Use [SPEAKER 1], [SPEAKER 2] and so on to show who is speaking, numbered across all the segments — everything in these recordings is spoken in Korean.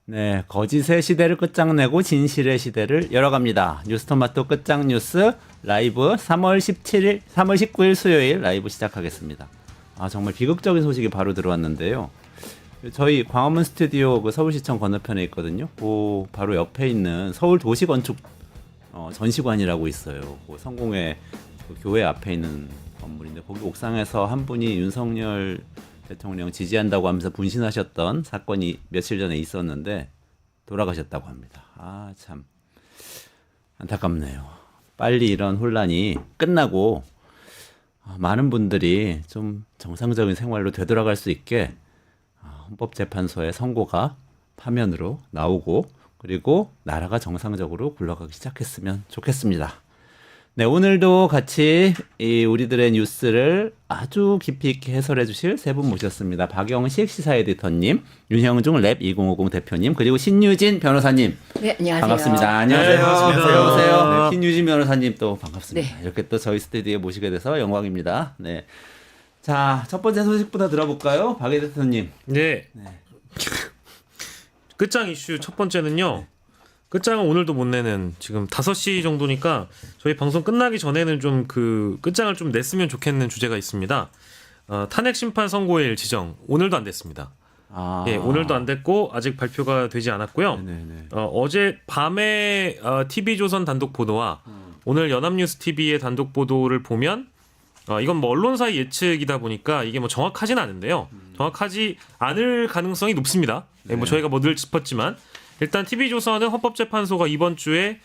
[SPEAKER 1] 네, 거짓의 시대를 끝장내고 진실의 시대를 열어갑니다. 뉴스토마토 끝장 뉴스 라이브 3월 19일 수요일 라이브 시작하겠습니다. 아, 정말 비극적인 소식이 바로 들어왔는데요. 저희 광화문 스튜디오 그 서울시청 건너편에 있거든요. 그 바로 옆에 있는 서울도시건축 전시관이라고 있어요. 그 성공회 그 교회 앞에 있는 건물인데 거기 옥상에서 한 분이 윤석열 대통령 지지한다고 하면서 분신하셨던 사건이 며칠 전에 있었는데 돌아가셨다고 합니다. 아, 참 안타깝네요. 빨리 이런 혼란이 끝나고 많은 분들이 좀 정상적인 생활로 되돌아갈 수 있게 헌법재판소의 선고가 파면으로 나오고 그리고 나라가 정상적으로 굴러가기 시작했으면 좋겠습니다. 네, 오늘도 같이 우리들의 뉴스를 아주 깊이 있게 해설해 주실 세 분 모셨습니다. 박영식 시사 에디터님, 윤형중 랩 2050 대표님, 그리고 신유진 변호사님.
[SPEAKER 2] 네, 안녕하세요.
[SPEAKER 1] 반갑습니다. 안녕하세요.
[SPEAKER 3] 네, 반갑습니다.
[SPEAKER 1] 안녕하세요. 네,
[SPEAKER 3] 네.
[SPEAKER 1] 신유진 변호사님 또 반갑습니다.
[SPEAKER 2] 네.
[SPEAKER 1] 이렇게 또 저희 스튜디오에 모시게 돼서 영광입니다. 네. 자, 첫 번째 소식부터 들어볼까요? 박 에디터님.
[SPEAKER 3] 네. 끝장 이슈 첫 번째는요. 끝장은 오늘도 못 내는 지금 5시 정도니까 저희 방송 끝나기 전에는 좀 그 끝장을 좀 냈으면 좋겠는 주제가 있습니다. 탄핵 심판 선고일 지정 오늘도 안 됐습니다.
[SPEAKER 1] 아.
[SPEAKER 3] 예, 오늘도 안 됐고 아직 발표가 되지 않았고요.
[SPEAKER 1] 네네.
[SPEAKER 3] 어제 밤에 TV조선 단독 보도와 오늘 연합뉴스 TV의 단독 보도를 보면 이건 뭐 언론사의 예측이다 보니까 이게 뭐 정확하진 않은데요. 정확하지 않을 가능성이 높습니다. 예, 뭐 저희가 뭐 늘 짚었지만 일단 TV조선은 헌법재판소가 이번 주에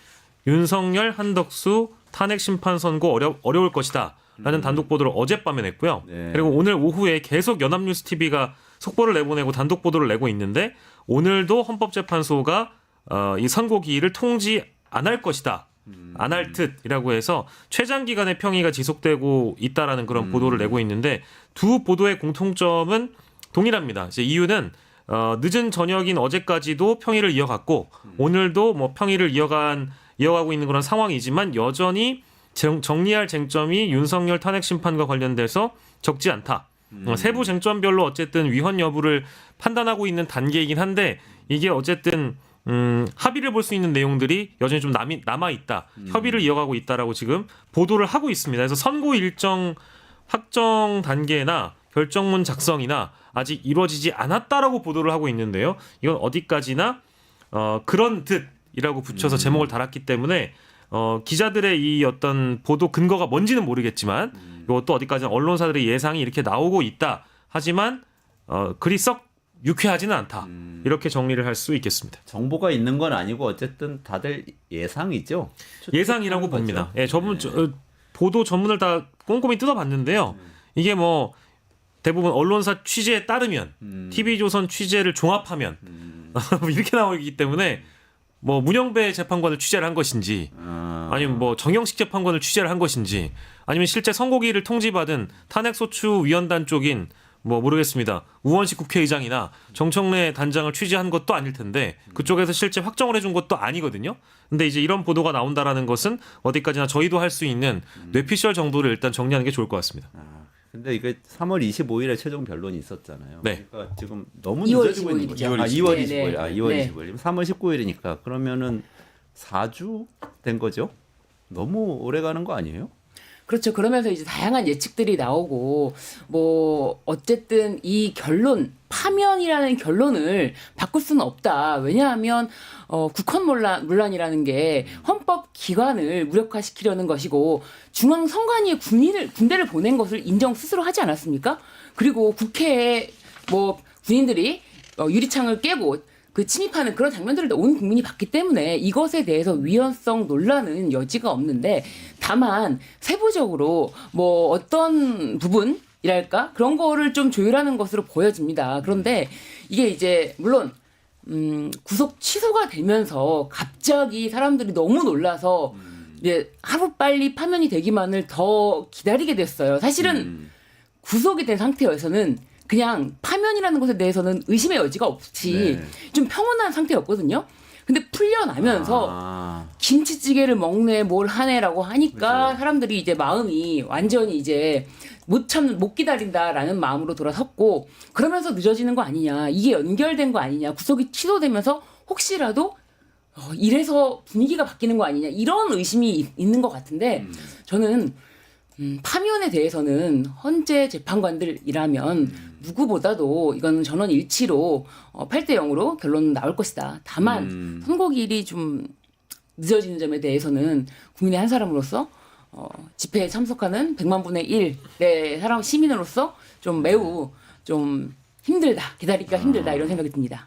[SPEAKER 3] 윤석열, 한덕수 탄핵 심판 선고 어려울 것이다 라는 단독 보도를 어젯밤에 냈고요.
[SPEAKER 1] 네.
[SPEAKER 3] 그리고 오늘 오후에 계속 연합뉴스 TV가 속보를 내보내고 단독 보도를 내고 있는데 오늘도 헌법재판소가 이 선고 기일을 통지 안 할 것이다. 안 할 듯이라고 해서 최장 기간의 평의가 지속되고 있다라는 그런 보도를 내고 있는데 두 보도의 공통점은 동일합니다. 이제 이유는 늦은 저녁인 어제까지도 평의를 이어갔고 오늘도 뭐 평의를 이어가고 있는 그런 상황이지만 여전히 정리할 쟁점이 윤석열 탄핵 심판과 관련돼서 적지 않다. 세부 쟁점별로 어쨌든 위헌 여부를 판단하고 있는 단계이긴 한데 이게 어쨌든 합의를 볼 수 있는 내용들이 여전히 좀 남아 있다. 협의를 이어가고 있다라고 지금 보도를 하고 있습니다. 그래서 선고 일정 확정 단계나 결정문 작성이나 아직 이루어지지 않았다라고 보도를 하고 있는데요. 이건 어디까지나 그런 듯이라고 붙여서 제목을 달았기 때문에 기자들의 이 어떤 보도 근거가 뭔지는 모르겠지만 이것도 어디까지나 언론사들의 예상이 이렇게 나오고 있다. 하지만 그리 썩 유쾌하지는 않다. 이렇게 정리를 할 수 있겠습니다.
[SPEAKER 1] 정보가 있는 건 아니고 어쨌든 다들 예상이죠.
[SPEAKER 3] 예상이라고 봅니다. 예, 보도 전문을 다 꼼꼼히 뜯어봤는데요. 이게 뭐 대부분 언론사 취재에 따르면 TV조선 취재를 종합하면 이렇게 나오기 때문에 뭐 문영배 재판관을 취재를 한 것인지 아니면 뭐 정영식 재판관을 취재를 한 것인지 아니면 실제 선고기일을 통지받은 탄핵소추위원단 쪽인 뭐 모르겠습니다. 우원식 국회의장이나 정청래 단장을 취재한 것도 아닐 텐데 그쪽에서 실제 확정을 해준 것도 아니거든요. 근데 이제 이런 보도가 나온다라는 것은 어디까지나 저희도 할 수 있는 뇌피셜 정도를 일단 정리하는 게 좋을 것 같습니다.
[SPEAKER 1] 근데 이게 3월 25일에 최종 변론이 있었잖아요.
[SPEAKER 3] 네.
[SPEAKER 1] 그러니까 지금 너무
[SPEAKER 2] 2월
[SPEAKER 1] 늦어지고 있는 거죠.
[SPEAKER 2] 25일 이죠.
[SPEAKER 1] 2월
[SPEAKER 2] 네,
[SPEAKER 1] 25일.
[SPEAKER 2] 네.
[SPEAKER 1] 2월
[SPEAKER 2] 네.
[SPEAKER 1] 25일. 3월 19일이니까 그러면은 4주 된 거죠? 너무 오래 가는 거 아니에요?
[SPEAKER 2] 그렇죠. 그러면서 이제 다양한 예측들이 나오고 뭐 어쨌든 이 결론 파면이라는 결론을 바꿀 수는 없다. 왜냐하면 국헌 문란이라는 게 헌법 기관을 무력화시키려는 것이고 중앙 선관위에 군대를 보낸 것을 인정 스스로 하지 않았습니까? 그리고 국회에 뭐 군인들이 유리창을 깨고 그 침입하는 그런 장면들을 온 국민이 봤기 때문에 이것에 대해서 위헌성 논란은 여지가 없는데 다만 세부적으로 뭐 어떤 부분이랄까 그런 거를 좀 조율하는 것으로 보여집니다. 그런데 이게 이제 물론 구속 취소가 되면서 갑자기 사람들이 너무 놀라서 이제 하루빨리 파면이 되기만을 더 기다리게 됐어요. 사실은 구속이 된 상태에서는 그냥 파면이라는 것에 대해서는 의심의 여지가 없이 좀 평온한 상태였거든요. 근데 풀려나면서 김치찌개를 먹네 뭘 하네라고 하니까
[SPEAKER 1] 그렇죠.
[SPEAKER 2] 사람들이 이제 마음이 완전히 이제 못 기다린다라는 마음으로 돌아섰고 그러면서 늦어지는 거 아니냐. 이게 연결된 거 아니냐. 구속이 취소되면서 혹시라도 이래서 분위기가 바뀌는 거 아니냐. 이런 의심이 있는 것 같은데 저는 파면에 대해서는 헌재 재판관들이라면 누구보다도 이건 전원 일치로 8대 0으로 결론 나올 것이다. 다만 선고일이 좀 늦어지는 점에 대해서는 국민의 한 사람으로서 집회에 참석하는 100만 분의 1의 사람 시민으로서 좀 매우 좀 힘들다. 기다리기가 힘들다. 이런 생각이 듭니다.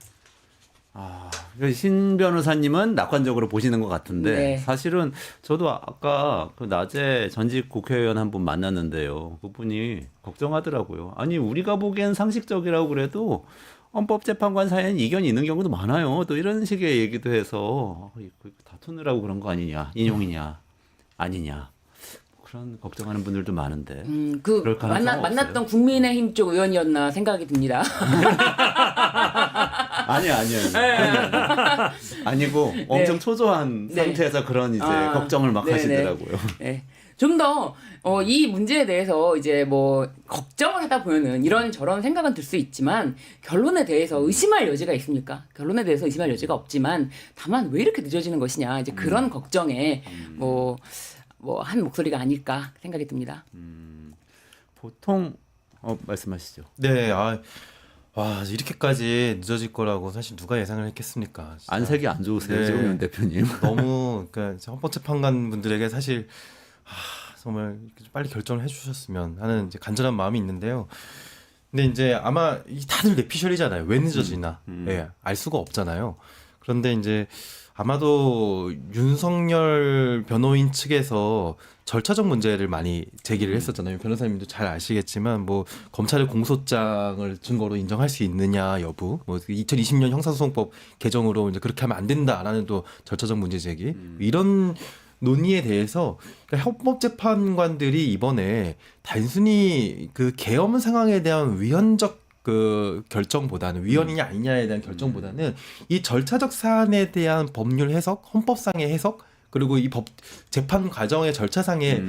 [SPEAKER 1] 신 변호사님은 낙관적으로 보시는 것 같은데
[SPEAKER 2] 네.
[SPEAKER 1] 사실은 저도 아까 그 낮에 전직 국회의원 한 분 만났는데요. 그분이 걱정하더라고요. 아니 우리가 보기엔 상식적이라고 그래도 헌법재판관 사이에는 이견이 있는 경우도 많아요. 또 이런 식의 얘기도 해서 다투느라고 그런 거 아니냐, 인용이냐, 아니냐. 그런 걱정하는 분들도 많은데. 그럴 가능성은
[SPEAKER 2] 만났던 국민의힘 쪽 의원이었나 생각이 듭니다.
[SPEAKER 1] 아니에요. 아니고 엄청 초조한
[SPEAKER 2] 네.
[SPEAKER 1] 상태에서 그런 이제 걱정을 막 하시더라고요.
[SPEAKER 2] 네. 좀 더 이 문제에 대해서 이제 뭐 걱정을 하다 보면은 이런 저런 생각은 들 수 있지만 결론에 대해서 의심할 여지가 있습니까? 결론에 대해서 의심할 여지가 없지만 다만 왜 이렇게 늦어지는 것이냐 이제 그런 걱정에 뭐 한 목소리가 아닐까 생각이 듭니다.
[SPEAKER 1] 보통 말씀하시죠.
[SPEAKER 4] 네, 와 이렇게까지 늦어질 거라고 사실 누가 예상을 했겠습니까? 진짜.
[SPEAKER 1] 안색이 안 좋으세요,
[SPEAKER 4] 네.
[SPEAKER 1] 지금 윤 대표님.
[SPEAKER 4] 너무 그러니까 헌법재판관 분들에게 사실 정말 빨리 결정을 해주셨으면 하는 이제 간절한 마음이 있는데요. 근데 이제 아마 다들 뇌피셜이잖아요. 왜 늦어지나? 예, 알 수가 없잖아요. 그런데 이제 아마도 윤석열 변호인 측에서 절차적 문제를 많이 제기를 했었잖아요. 변호사님도 잘 아시겠지만 뭐 검찰의 공소장을 증거로 인정할 수 있느냐 여부, 뭐 2020년 형사소송법 개정으로 이제 그렇게 하면 안 된다라는 또 절차적 문제 제기 이런 논의에 대해서 그러니까 헌법재판관들이 이번에 단순히 그 계엄 상황에 대한 위헌적 그 결정보다는 위헌이냐 아니냐에 대한 결정보다는 이 절차적 사안에 대한 법률 해석, 헌법상의 해석 그리고 이 법 재판 과정의 절차상의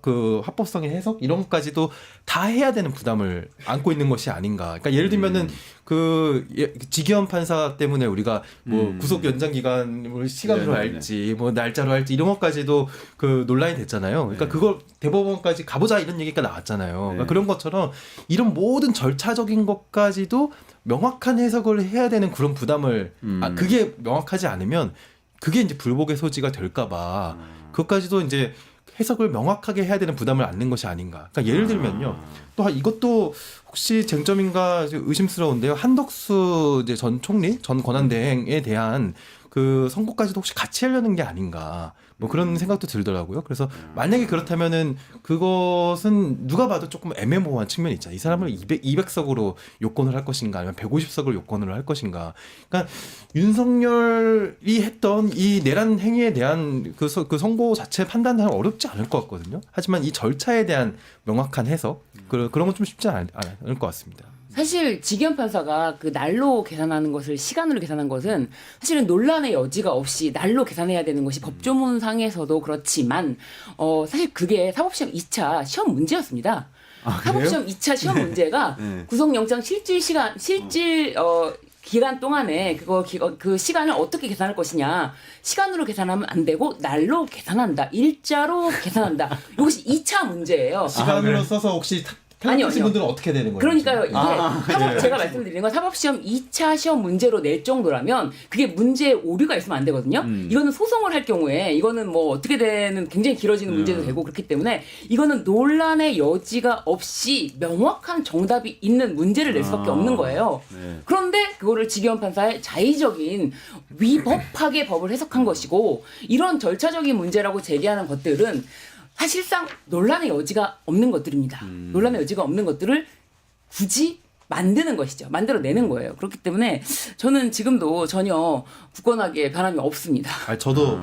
[SPEAKER 4] 그 합법성의 해석 이런 것까지도 다 해야 되는 부담을 안고 있는 것이 아닌가. 그러니까 예를 들면은 그 지기현 판사 때문에 우리가 뭐 구속 연장 기간을 시간으로 할지 뭐 날짜로 할지 이런 것까지도 그 논란이 됐잖아요. 그러니까 그걸 대법원까지 가보자 이런 얘기가 나왔잖아요. 그러니까 그런 것처럼 이런 모든 절차적인 것까지도 명확한 해석을 해야 되는 그런 부담을 그게 명확하지 않으면 그게 이제 불복의 소지가 될까봐 그것까지도 이제 해석을 명확하게 해야 되는 부담을 안는 것이 아닌가. 그러니까 예를 들면요. 또 이것도 혹시 쟁점인가 의심스러운데요. 한덕수 이제 전 총리, 전 권한대행에 대한 그 선고까지도 혹시 같이 하려는 게 아닌가. 뭐 그런 생각도 들더라고요. 그래서 만약에 그렇다면은 그것은 누가 봐도 조금 애매모호한 측면이 있잖아요. 이 사람을 200석으로 요건을 할 것인가 아니면 150석을 요건으로 할 것인가. 그러니까 윤석열이 했던 이 내란 행위에 대한 그 선고 자체 판단은 어렵지 않을 것 같거든요. 하지만 이 절차에 대한 명확한 해석 그런 건 좀 쉽지 않을 것 같습니다.
[SPEAKER 2] 사실 지기현 판사가 그 날로 계산하는 것을 시간으로 계산한 것은 사실은 논란의 여지가 없이 날로 계산해야 되는 것이 법조문상에서도 그렇지만 사실 그게 사법시험 2차 시험 문제였습니다. 사법시험 2차 시험 문제가 구속영장 실질 기간 동안에 그 시간을 어떻게 계산할 것이냐. 시간으로 계산하면 안 되고 날로 계산한다. 일자로 계산한다. 이것이 2차 문제예요.
[SPEAKER 4] 시간으로 써서 혹시 탈락하신 분들은 어떻게 되는 거예요?
[SPEAKER 2] 그러니까요. 이게 제가 말씀드리는 건 사법시험 2차 시험 문제로 낼 정도라면 그게 문제에 오류가 있으면 안 되거든요. 이거는 소송을 할 경우에 이거는 뭐 어떻게 되는 굉장히 길어지는 문제도 되고 그렇기 때문에 이거는 논란의 여지가 없이 명확한 정답이 있는 문제를 낼 수밖에 없는 거예요. 그런데 그거를 지기현 판사의 자의적인 위법하게 법을 해석한 것이고 이런 절차적인 문제라고 제기하는 것들은 사실상 논란의 여지가 없는 것들입니다. 논란의 여지가 없는 것들을 굳이 만드는 것이죠. 만들어내는 거예요. 그렇기 때문에 저는 지금도 전혀 굳건하게 변함이 없습니다.
[SPEAKER 4] 아니, 저도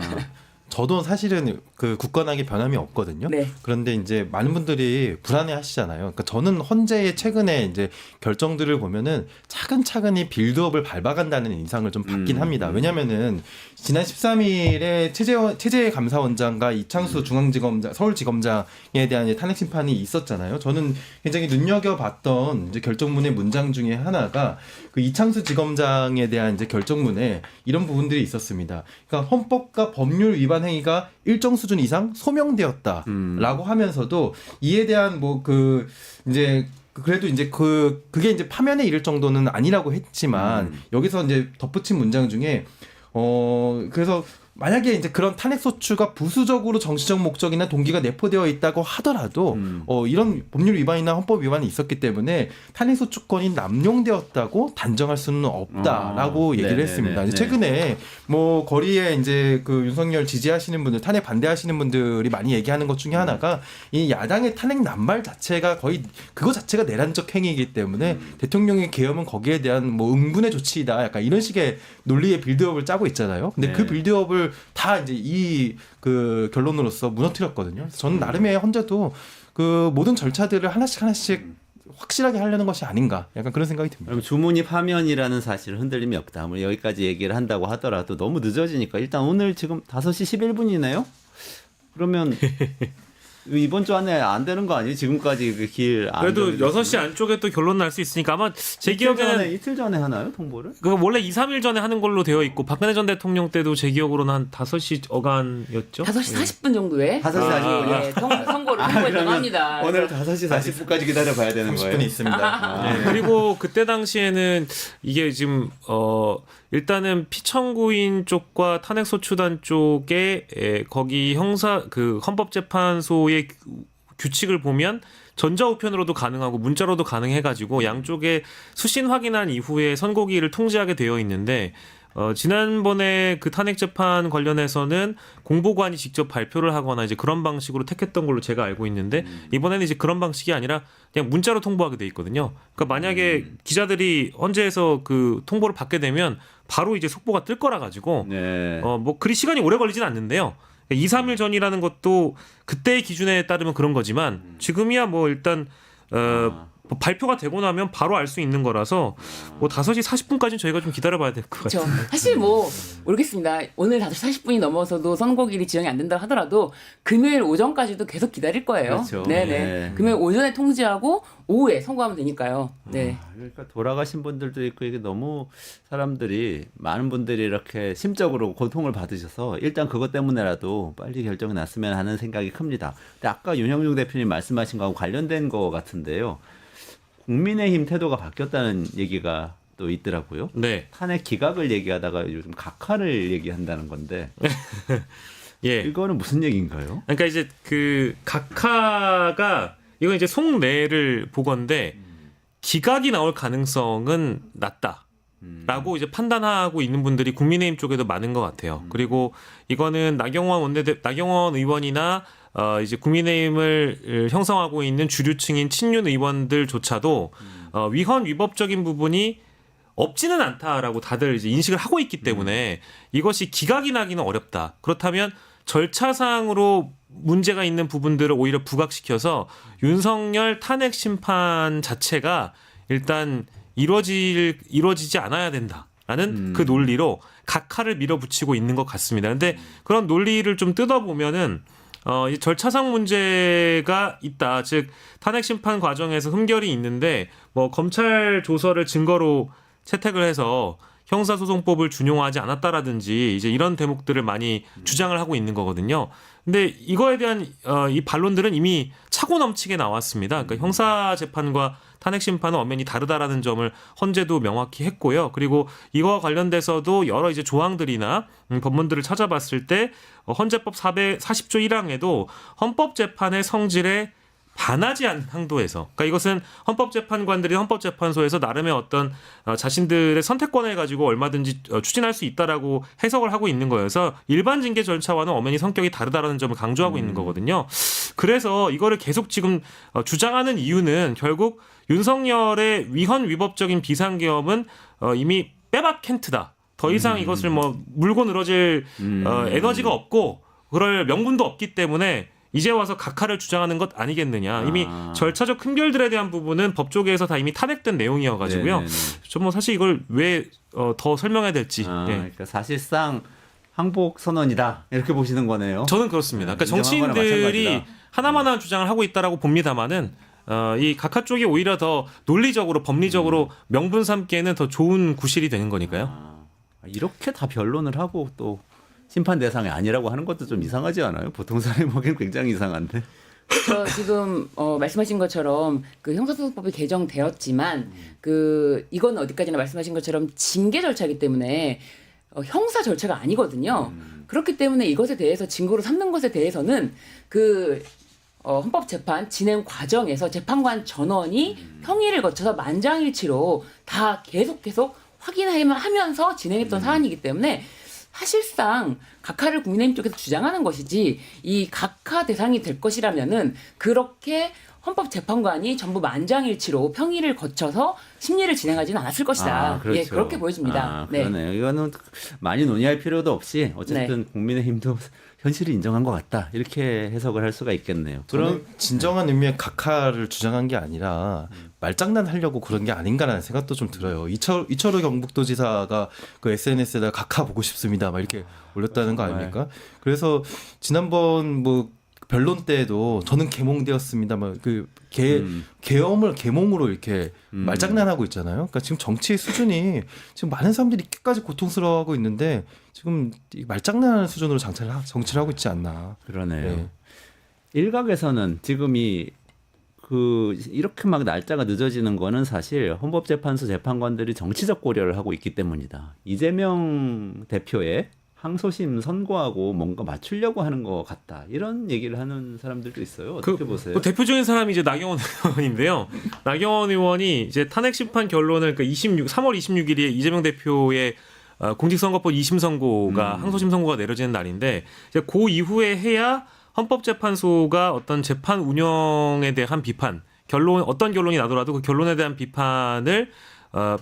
[SPEAKER 4] 저도 사실은 그 굳건하게 변함이 없거든요.
[SPEAKER 2] 네.
[SPEAKER 4] 그런데 이제 많은 분들이 불안해하시잖아요. 그러니까 저는 헌재의 최근에 이제 결정들을 보면은 차근차근히 빌드업을 밟아간다는 인상을 좀 받긴 합니다. 왜냐면은 지난 13일에 최재 감사원장과 이창수 중앙지검장, 서울지검장에 대한 이제 탄핵 심판이 있었잖아요. 저는 굉장히 눈여겨봤던 이제 결정문의 문장 중에 하나가 그 이창수 지검장에 대한 이제 결정문에 이런 부분들이 있었습니다. 그러니까 헌법과 법률 위반 행위가 일정 수준 이상 소명되었다라고 하면서도 이에 대한 뭐 그 이제 그래도 이제 그게 이제 파면에 이를 정도는 아니라고 했지만 여기서 이제 덧붙인 문장 중에 그래서 만약에 이제 그런 탄핵 소추가 부수적으로 정치적 목적이나 동기가 내포되어 있다고 하더라도 이런 법률 위반이나 헌법 위반이 있었기 때문에 탄핵 소추권이 남용되었다고 단정할 수는 없다라고 얘기를
[SPEAKER 1] 네네네.
[SPEAKER 4] 했습니다.
[SPEAKER 1] 네.
[SPEAKER 4] 최근에 뭐 거리에 이제 그 윤석열 지지하시는 분들, 탄핵 반대하시는 분들이 많이 얘기하는 것 중에 하나가 이 야당의 탄핵 남발 자체가 거의 그거 자체가 내란적 행위이기 때문에 대통령의 계엄은 거기에 대한 뭐 응분의 조치이다. 약간 이런 식의 논리의 빌드업을 짜고 있잖아요. 근데
[SPEAKER 1] 네.
[SPEAKER 4] 그 빌드업을 다 이제 이 그 결론으로서 무너뜨렸거든요. 그래서 저는 나름의 헌재도 그 모든 절차들을 하나씩 확실하게 하려는 것이 아닌가. 약간 그런 생각이 듭니다.
[SPEAKER 1] 그럼 주문이 파면이라는 사실은 흔들림이 없다. 아무리 여기까지 얘기를 한다고 하더라도 너무 늦어지니까 일단 오늘 지금 5시 11분이네요. 그러면 이번 주 안에 안 되는 거 아니에요? 지금까지 그 길 안
[SPEAKER 3] 그래도
[SPEAKER 1] 정해졌으면?
[SPEAKER 3] 6시 안쪽에 또 결론 날 수 있으니까 아마 제
[SPEAKER 1] 이틀
[SPEAKER 3] 기억에는
[SPEAKER 1] 전에 하나요? 통보를?
[SPEAKER 3] 그 원래 2, 3일 전에 하는 걸로 되어 있고 박근혜 전 대통령 때도 제 기억으로는 한 5시 어간이었죠.
[SPEAKER 2] 5시 40분 정도에
[SPEAKER 1] 5시 40분.
[SPEAKER 2] 예, 선거를 통보했다고 합니다.
[SPEAKER 1] 오늘 5시 40분까지 기다려 봐야 되는
[SPEAKER 4] 30분이
[SPEAKER 1] 거예요.
[SPEAKER 4] 있습니다.
[SPEAKER 3] 네, 그리고 그때 당시에는 이게 지금 일단은 피청구인 쪽과 탄핵소추단 쪽에 거기 형사 그 헌법재판소의 규칙을 보면 전자우편으로도 가능하고 문자로도 가능해가지고 양쪽에 수신 확인한 이후에 선고기일을 통지하게 되어 있는데 지난번에 그 탄핵 재판 관련해서는 공보관이 직접 발표를 하거나 이제 그런 방식으로 택했던 걸로 제가 알고 있는데 이번에는 이제 그런 방식이 아니라 그냥 문자로 통보하게 돼 있거든요. 그러니까 만약에 기자들이 헌재에서 그 통보를 받게 되면 바로 이제 속보가 뜰 거라 가지고
[SPEAKER 1] 네.
[SPEAKER 3] 뭐 그리 시간이 오래 걸리진 않는데요. 2, 3일 전이라는 것도 그때의 기준에 따르면 그런 거지만 지금이야 뭐 일단 뭐 발표가 되고 나면 바로 알 수 있는 거라서 뭐 5시 40분까지는 저희가 좀 기다려봐야 될 것
[SPEAKER 2] 그렇죠.
[SPEAKER 3] 같아요.
[SPEAKER 2] 사실 뭐 모르겠습니다. 오늘 5시 40분이 넘어서도 선고일이 지정이 안 된다 하더라도 금요일 오전까지도 계속 기다릴 거예요.
[SPEAKER 1] 그렇죠.
[SPEAKER 2] 네네.
[SPEAKER 1] 네.
[SPEAKER 2] 금요일 오전에 통지하고 오후에 선고하면 되니까요. 네.
[SPEAKER 1] 그러니까 돌아가신 분들도 있고 이게 너무 사람들이 많은 분들이 이렇게 심적으로 고통을 받으셔서 일단 그것 때문에라도 빨리 결정이 났으면 하는 생각이 큽니다. 근데 아까 윤형중 대표님 말씀하신 거하고 관련된 거 같은데요. 국민의힘 태도가 바뀌었다는 얘기가 또 있더라고요.
[SPEAKER 3] 네.
[SPEAKER 1] 탄핵 기각을 얘기하다가 요즘 각하를 얘기한다는 건데
[SPEAKER 3] 예.
[SPEAKER 1] 이거는 무슨 얘기인가요?
[SPEAKER 3] 그러니까 이제 그 각하가 이건 이제 속내를 보건데 기각이 나올 가능성은 낮다라고 이제 판단하고 있는 분들이 국민의힘 쪽에도 많은 것 같아요. 그리고 이거는 나경원 의원이나 이제 국민의힘을 형성하고 있는 주류층인 친윤 의원들조차도 위헌 위법적인 부분이 없지는 않다라고 다들 이제 인식을 하고 있기 때문에 이것이 기각이 나기는 어렵다. 그렇다면 절차상으로 문제가 있는 부분들을 오히려 부각시켜서 윤석열 탄핵 심판 자체가 일단 이루어지지 않아야 된다라는 그 논리로 각하를 밀어붙이고 있는 것 같습니다. 근데 그런 논리를 좀 뜯어보면은 이 절차상 문제가 있다. 즉 탄핵 심판 과정에서 흠결이 있는데 뭐 검찰 조서를 증거로 채택을 해서 형사소송법을 준용하지 않았다라든지 이제 이런 대목들을 많이 주장을 하고 있는 거거든요. 근데 이거에 대한 이 반론들은 이미 차고 넘치게 나왔습니다. 그러니까 형사 재판과 탄핵 심판은 엄연히 다르다라는 점을 헌재도 명확히 했고요. 그리고 이거와 관련돼서도 여러 이제 조항들이나 법문들을 찾아봤을 때 헌재법 440조 1항에도 헌법재판의 성질에 반하지 않는 항도에서, 그러니까 이것은 헌법재판관들이 헌법재판소에서 나름의 어떤 자신들의 선택권을 가지고 얼마든지 추진할 수 있다라고 해석을 하고 있는 거여서 일반 징계 절차와는 엄연히 성격이 다르다라는 점을 강조하고 있는 거거든요. 그래서 이거를 계속 지금 주장하는 이유는 결국 윤석열의 위헌 위법적인 비상계엄은 이미 빼박 캔트다. 더 이상 이것을 뭐 물고 늘어질 에너지가 없고 그럴 명분도 없기 때문에 이제 와서 각하를 주장하는 것 아니겠느냐. 이미 절차적 큰별들에 대한 부분은 법조계에서 다 이미 탄핵된 내용이어가지고요.
[SPEAKER 1] 네네네.
[SPEAKER 3] 저 뭐 사실 이걸 왜 더 설명해야 될지. 예.
[SPEAKER 1] 그러니까 사실상 항복 선언이다 이렇게 보시는 거네요.
[SPEAKER 3] 저는 그렇습니다. 그러니까
[SPEAKER 1] 인정한 거나
[SPEAKER 3] 정치인들이
[SPEAKER 1] 마찬가지다.
[SPEAKER 3] 하나만한 주장을 하고 있다라고 봅니다만은 이 각하 쪽이 오히려 더 논리적으로 법리적으로 명분 삼기에는 더 좋은 구실이 되는 거니까요.
[SPEAKER 1] 이렇게 다 변론을 하고 또 심판 대상이 아니라고 하는 것도 좀 이상하지 않아요? 보통 사람이 보기엔 굉장히 이상한데.
[SPEAKER 2] 저 지금 말씀하신 것처럼 그 형사소송법이 개정되었지만 그 이건 어디까지나 말씀하신 것처럼 징계 절차이기 때문에 형사 절차가 아니거든요. 그렇기 때문에 이것에 대해서 증거로 삼는 것에 대해서는 그 헌법재판 진행 과정에서 재판관 전원이 평의를 거쳐서 만장일치로 다 계속 확인하면서 진행했던 사안이기 때문에 사실상 각하를 국민의힘 쪽에서 주장하는 것이지 이 각하 대상이 될 것이라면은 그렇게 헌법재판관이 전부 만장일치로 평의를 거쳐서 심리를 진행하지는 않았을 것이다.
[SPEAKER 1] 그렇죠.
[SPEAKER 2] 예, 그렇게 보여집니다. 네.
[SPEAKER 1] 그러네요. 이거는 많이 논의할 필요도 없이 어쨌든 국민의힘도 현실을 인정한 것 같다. 이렇게 해석을 할 수가 있겠네요.
[SPEAKER 4] 그럼 진정한 의미의 각하를 주장한 게 아니라 말장난하려고 그런 게 아닌가라는 생각도 좀 들어요. 이철우 경북도지사가 그 SNS에다 각하 보고 싶습니다. 막 이렇게 올렸다는 거 아닙니까? 그래서 지난번 뭐 변론 때에도 저는 계몽되었습니다. 막그 계엄을 계몽으로 이렇게 말장난하고 있잖아요. 그러니까 지금 정치의 수준이 지금 많은 사람들이 끝까지 고통스러워하고 있는데 지금 말장난하는 수준으로 정치를 하고 있지 않나.
[SPEAKER 1] 그러네요.
[SPEAKER 4] 네.
[SPEAKER 1] 일각에서는 지금 이렇게 막 날짜가 늦어지는 거는 사실 헌법재판소 재판관들이 정치적 고려를 하고 있기 때문이다. 이재명 대표의 항소심 선고하고 뭔가 맞추려고 하는 것 같다. 이런 얘기를 하는 사람들도 있어요. 어떻게 보세요?
[SPEAKER 3] 그 대표적인 사람이 이제 나경원 의원인데요. 나경원 의원이 이제 탄핵 심판 결론을 3월 26일에 이재명 대표의 공직선거법 2심 선고가 항소심 선고가 내려지는 날인데 이제 그 이후에 해야 헌법재판소가 어떤 재판 운영에 대한 비판, 어떤 결론이 나더라도 그 결론에 대한 비판을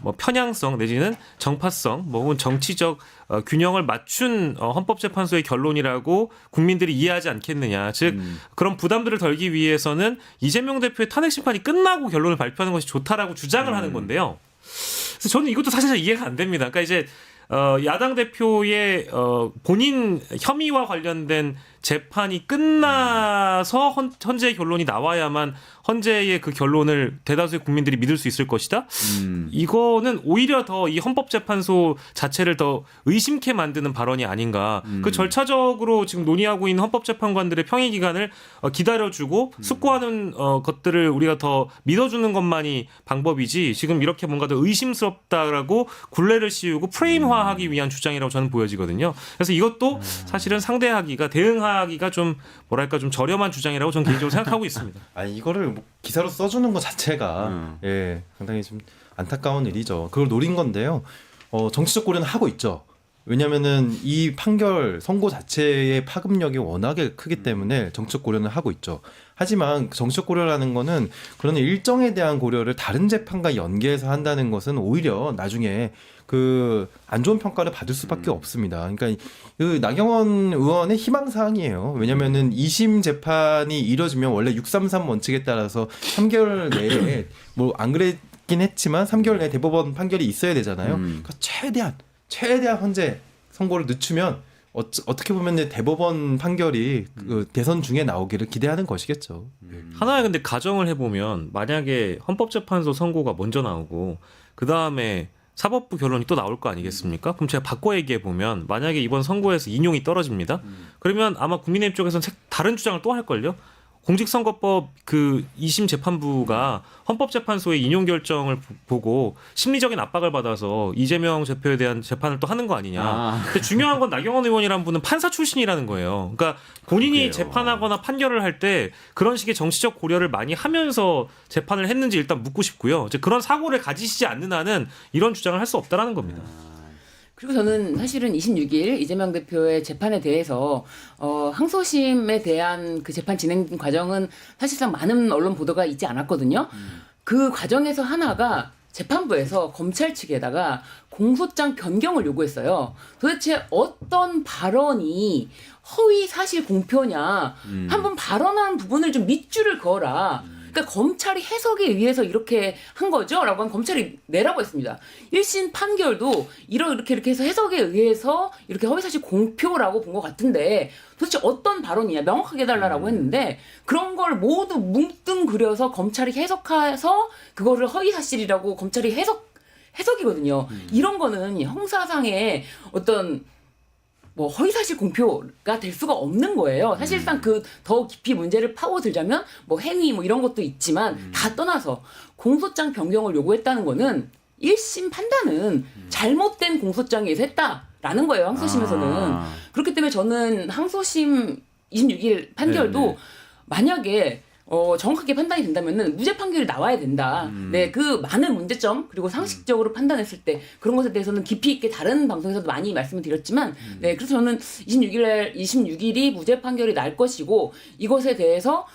[SPEAKER 3] 뭐 편향성 내지는 정파성, 혹은 정치적 균형을 맞춘 헌법재판소의 결론이라고 국민들이 이해하지 않겠느냐. 즉 그런 부담들을 덜기 위해서는 이재명 대표의 탄핵 심판이 끝나고 결론을 발표하는 것이 좋다라고 주장을 하는 건데요. 그래서 저는 이것도 사실 이해가 안 됩니다. 그러니까 이제 야당 대표의 본인 혐의와 관련된 재판이 끝나서 헌재의 결론이 나와야만 헌재의 그 결론을 대다수의 국민들이 믿을 수 있을 것이다. 이거는 오히려 더 이 헌법재판소 자체를 더 의심케 만드는 발언이 아닌가. 그 절차적으로 지금 논의하고 있는 헌법재판관들의 평의 기간을 기다려주고 숙고하는 것들을 우리가 더 믿어주는 것만이 방법이지. 지금 이렇게 뭔가 더 의심스럽다라고 굴레를 씌우고 프레임화하기 위한 주장이라고 저는 보여지거든요. 그래서 이것도 사실은 상대하기가 대응하기가 좀 뭐랄까 좀 저렴한 주장이라고 저는 개인적으로 생각하고 있습니다.
[SPEAKER 4] 이거를 뭐 기사로 써주는 것 자체가 상당히 좀 안타까운 일이죠. 그걸 노린 건데요. 정치적 고려는 하고 있죠. 왜냐하면은 이 판결 선고 자체의 파급력이 워낙에 크기 때문에 정치적 고려는 하고 있죠. 하지만 정치적 고려라는 거는 그런 일정에 대한 고려를 다른 재판과 연계해서 한다는 것은 오히려 나중에 그 안 좋은 평가를 받을 수밖에 없습니다. 그러니까 그 나경원 의원의 희망 사항이에요. 왜냐면은 2심 재판이 이뤄지면 원래 633 원칙에 따라서 3개월 내에 뭐 안 그랬긴 했지만 3개월 내에 대법원 판결이 있어야 되잖아요. 그러니까 최대한 헌재 선고를 늦추면 어떻게 보면 대법원 판결이 그 대선 중에 나오기를 기대하는 것이겠죠.
[SPEAKER 3] 하나의 근데 가정을 해보면 만약에 헌법재판소 선고가 먼저 나오고 그 다음에 사법부 결론이 또 나올 거 아니겠습니까? 그럼 제가 바꿔 얘기해 보면 만약에 이번 선고에서 인용이 떨어집니다. 그러면 아마 국민의힘 쪽에서는 다른 주장을 또 할걸요. 공직선거법 그 2심 재판부가 헌법재판소의 인용 결정을 보고 심리적인 압박을 받아서 이재명 대표에 대한 재판을 또 하는 거 아니냐. 근데 중요한 건 나경원 의원이라는 분은 판사 출신이라는 거예요. 그러니까 본인이
[SPEAKER 1] 그래요.
[SPEAKER 3] 재판하거나 판결을 할 때 그런 식의 정치적 고려를 많이 하면서 재판을 했는지 일단 묻고 싶고요. 이제 그런 사고를 가지시지 않는 한은 이런 주장을 할 수 없다라는 겁니다.
[SPEAKER 2] 그리고 저는 사실은 26일 이재명 대표의 재판에 대해서 항소심에 대한 그 재판 진행 과정은 사실상 많은 언론 보도가 있지 않았거든요. 그 과정에서 하나가 재판부에서 검찰 측에다가 공소장 변경을 요구했어요. 도대체 어떤 발언이 허위 사실 공표냐. 한번 발언한 부분을 좀 밑줄을 그어라. 그러니까 검찰이 해석에 의해서 이렇게 한 거죠? 라고 하면 검찰이 내라고 했습니다. 1심 판결도 이렇게 해서 해석에 의해서 이렇게 허위사실 공표라고 본 것 같은데 도대체 어떤 발언이냐 명확하게 해달라고 했는데 그런 걸 모두 뭉뚱그려서 검찰이 해석해서 그거를 허위사실이라고 검찰이 해석이거든요. 이런 거는 형사상의 어떤 뭐 허위사실 공표가 될 수가 없는 거예요. 사실상 그 더 깊이 문제를 파고들자면 뭐 행위 뭐 이런 것도 있지만 다 떠나서 공소장 변경을 요구했다는 거는 1심 판단은 잘못된 공소장에서 했다라는 거예요. 항소심에서는.
[SPEAKER 1] 아.
[SPEAKER 2] 그렇기 때문에 저는 항소심 26일 판결도
[SPEAKER 1] 네네.
[SPEAKER 2] 만약에 정확하게 판단이 된다면은 무죄 판결이 나와야 된다. 네, 그 많은 문제점 그리고 상식적으로 판단했을 때 그런 것에 대해서는 깊이 있게 다른 방송에서도 많이 말씀을 드렸지만, 네, 그래서 저는 26일이 무죄 판결이 날 것이고 이것에 대해서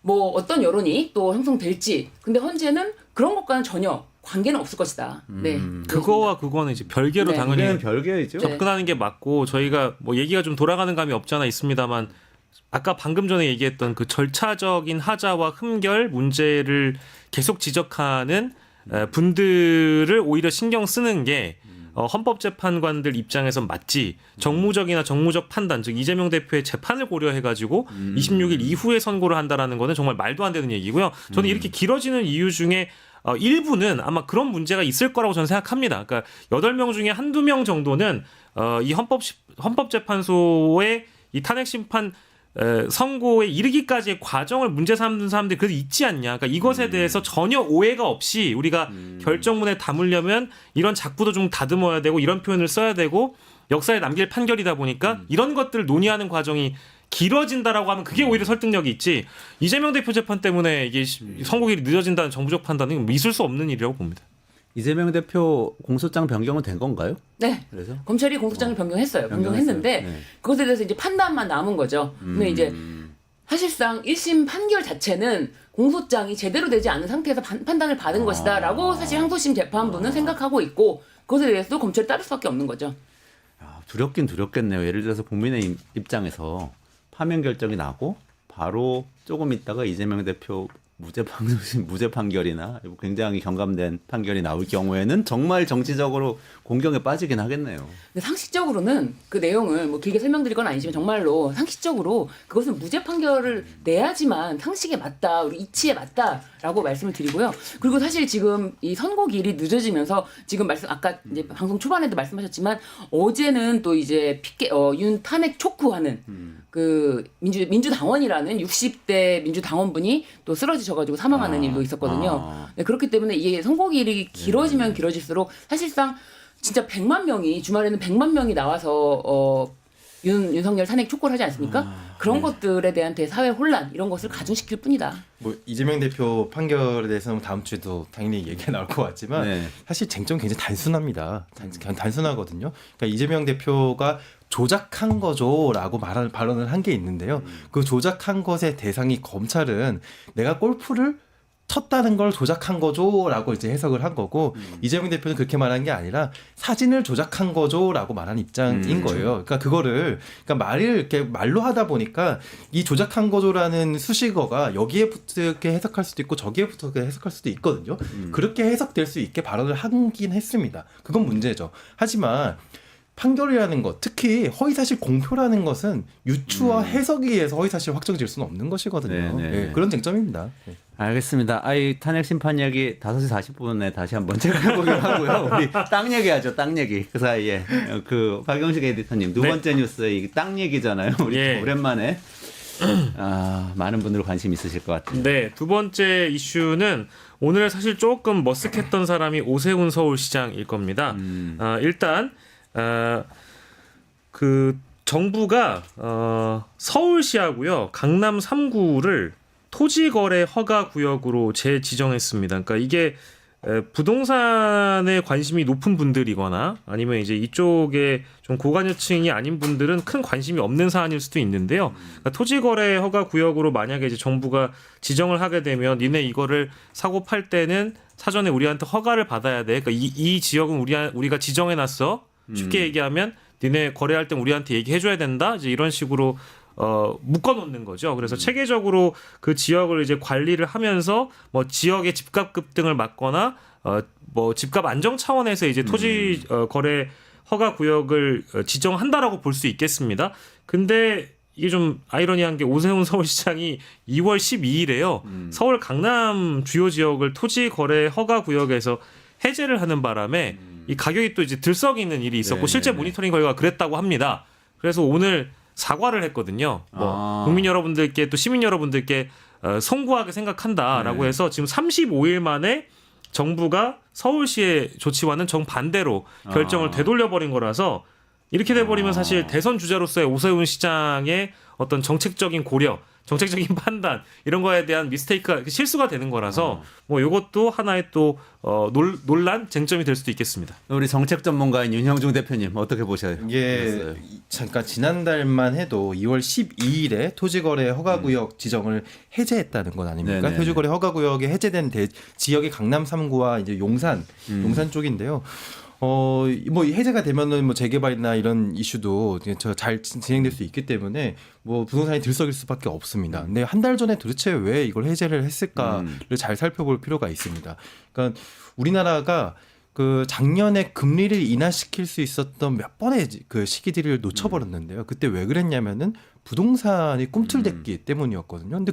[SPEAKER 2] 뭐 어떤 여론이 또 형성될지, 근데 현재는 그런 것과는 전혀 관계는 없을 것이다. 네,
[SPEAKER 3] 그거와 그거는 이제 별개로
[SPEAKER 2] 네.
[SPEAKER 3] 당연히
[SPEAKER 1] 그냥 별개이죠.
[SPEAKER 3] 접근하는 게 맞고 저희가 뭐 얘기가 좀 돌아가는 감이 없지 않아 있습니다만 아까 방금 전에 얘기했던 그 절차적인 하자와 흠결 문제를 계속 지적하는 분들을 오히려 신경 쓰는 게 헌법재판관들 입장에선 맞지 정무적이나 정무적 판단 즉 이재명 대표의 재판을 고려해가지고 26일 이후에 선고를 한다라는 거는 정말 말도 안 되는 얘기고요. 저는 이렇게 길어지는 이유 중에 일부는 아마 그런 문제가 있을 거라고 저는 생각합니다. 그러니까 8명 중에 한두 명 정도는 이 헌법재판소의 이 탄핵심판 선고에 이르기까지의 과정을 문제 삼는 사람들이 그래도 있지 않냐. 그러니까 이것에 대해서 전혀 오해가 없이 우리가 결정문에 담으려면 이런 작부도 좀 다듬어야 되고 이런 표현을 써야 되고 역사에 남길 판결이다 보니까 이런 것들을 논의하는 과정이 길어진다라고 하면 그게 오히려 설득력이 있지. 이재명 대표 재판 때문에 이게 선고일이 늦어진다는 정부적 판단은 있을 수 없는 일이라고 봅니다.
[SPEAKER 1] 이재명 대표 공소장 변경은 된 건가요?
[SPEAKER 2] 네.
[SPEAKER 1] 그래서
[SPEAKER 2] 검찰이 공소장을 변경했어요.
[SPEAKER 1] 변경했어요.
[SPEAKER 2] 변경했는데
[SPEAKER 1] 네.
[SPEAKER 2] 그것에 대해서 이제 판단만 남은 거죠. 근데 이제 사실상 1심 판결 자체는 공소장이 제대로 되지 않은 상태에서 판단을 받은 것이다라고 사실 항소심 재판부는 생각하고 있고 그것에 대해서도 검찰이 따를 수밖에 없는 거죠.
[SPEAKER 1] 야, 두렵긴 두렵겠네요. 예를 들어서 국민의 입장에서 파면 결정이 나고 바로 조금 있다가 이재명 대표 무죄 판결이나 굉장히 경감된 판결이 나올 경우에는 정말 정치적으로 공경에 빠지긴 하겠네요.
[SPEAKER 2] 근데 상식적으로는 그 내용을 뭐 길게 설명드릴 건 아니지만 정말로 상식적으로 그것은 무죄 판결을 내야지만 상식에 맞다, 우리 이치에 맞다라고 말씀을 드리고요. 그리고 사실 지금 이 선고일이 늦어지면서 지금 아까 이제 방송 초반에도 말씀하셨지만 어제는 또 이제 윤 탄핵 촉구하는 그 민주당원이라는 60대 민주당원분이 또 쓰러지셔가지고 사망하는 일도 있었거든요. 네, 그렇기 때문에 이게 선고일이 길어지면 길어질수록 사실상 진짜 100만 명이 주말에는 100만 명이 나와서 윤석열 탄핵 촉구를 하지 않습니까? 그런 것들에 대한 대사회 혼란 이런 것을 가중시킬 뿐이다.
[SPEAKER 4] 뭐 이재명 대표 판결에 대해서는 다음 주에도 당연히 얘기가 나올 것 같지만
[SPEAKER 1] 네.
[SPEAKER 4] 사실 쟁점 굉장히 단순합니다. 그냥 단순하거든요. 그러니까 이재명 대표가 조작한 거죠라고 발언을 한 게 있는데요. 그 조작한 것의 대상이 검찰은 내가 골프를 쳤다는 걸 조작한 거죠라고 이제 해석을 한 거고 이재명 대표는 그렇게 말한 게 아니라 사진을 조작한 거죠라고 말한 입장인 거예요. 그러니까 그거를 말을 이렇게 말로 하다 보니까 이 조작한 거죠라는 수식어가 여기에부터 이렇게 해석할 수도 있고 저기에부터 해석할 수도 있거든요. 그렇게 해석될 수 있게 발언을 하긴 했습니다. 그건 문제죠. 하지만 판결이라는 것, 특히 허위사실 공표라는 것은 유추와 해석에 의해서 허위사실 확정 지을 수는 없는 것이거든요.
[SPEAKER 1] 네, 네.
[SPEAKER 4] 네, 그런 쟁점입니다. 네.
[SPEAKER 1] 알겠습니다. 이 탄핵 심판 얘기 5시 40분에 다시 한번 체크해보기로 하고요. 우리 땅 얘기하죠. 땅 얘기. 그 사이에 그 박영식 에디터님 두 번째 뉴스 이 땅 얘기잖아요. 우리
[SPEAKER 3] 예.
[SPEAKER 1] 오랜만에 많은 분들 관심 있으실 것 같아요.
[SPEAKER 3] 네, 두 번째 이슈는 오늘 사실 조금 머쓱했던 사람이 오세훈 서울시장일 겁니다. 일단 그 정부가 서울시하고요 강남 3구를 토지거래 허가 구역으로 재지정했습니다. 그러니까 이게 부동산에 관심이 높은 분들이거나 아니면 이제 이쪽에 좀 고관여층이 아닌 분들은 큰 관심이 없는 사안일 수도 있는데요. 그러니까 토지거래 허가 구역으로 만약에 이제 정부가 지정을 하게 되면 니네 이거를 사고 팔 때는 사전에 우리한테 허가를 받아야 돼. 그러니까 이 지역은 우리가 지정해놨어. 쉽게 얘기하면 니네 거래할 땐 우리한테 얘기해줘야 된다. 이제 이런 식으로 묶어놓는 거죠. 그래서 체계적으로 그 지역을 이제 관리를 하면서 뭐 지역의 집값 급등을 막거나 뭐 집값 안정 차원에서 이제 토지 거래 허가 구역을 지정한다라고 볼 수 있겠습니다. 근데 이게 좀 아이러니한 게 오세훈 서울시장이 2월 12일에요. 서울 강남 주요 지역을 토지 거래 허가 구역에서 해제를 하는 바람에 이 가격이 또 이제 들썩이는 일이 있었고
[SPEAKER 1] 네,
[SPEAKER 3] 실제
[SPEAKER 1] 네, 네.
[SPEAKER 3] 모니터링 결과가 그랬다고 합니다. 그래서 오늘 사과를 했거든요. 뭐 국민 여러분들께 또 시민 여러분들께 송구하게 생각한다라고
[SPEAKER 1] 네.
[SPEAKER 3] 해서 지금 35일 만에 정부가 서울시의 조치와는 정반대로 결정을 되돌려버린 거라서 이렇게 돼버리면 사실 대선 주자로서의 오세훈 시장의 어떤 정책적인 고려, 정책적인 판단 이런 거에 대한 미스테이크가 실수가 되는 거라서 뭐 이것도 하나의 또 논란, 쟁점이 될 수도 있겠습니다.
[SPEAKER 1] 우리 정책 전문가인 윤형중 대표님 어떻게 보셔요?
[SPEAKER 4] 이게 잠깐 지난달만 해도 2월 12일에 토지거래 허가구역 지정을 해제했다는 건 아닙니까?
[SPEAKER 1] 네네네.
[SPEAKER 4] 토지거래 허가구역이 해제된 지역이 강남 3구와 이제 용산 쪽인데요. 뭐 해제가 되면은 뭐 재개발이나 이런 이슈도 잘 진행될 수 있기 때문에 뭐 부동산이 들썩일 수밖에 없습니다. 근데 한 달 전에 도대체 왜 이걸 해제를 했을까를 잘 살펴볼 필요가 있습니다. 그러니까 우리나라가 그 작년에 금리를 인하시킬 수 있었던 몇 번의 그 시기들을 놓쳐버렸는데요. 그때 왜 그랬냐면은 부동산이 꿈틀댔기 때문이었거든요. 근데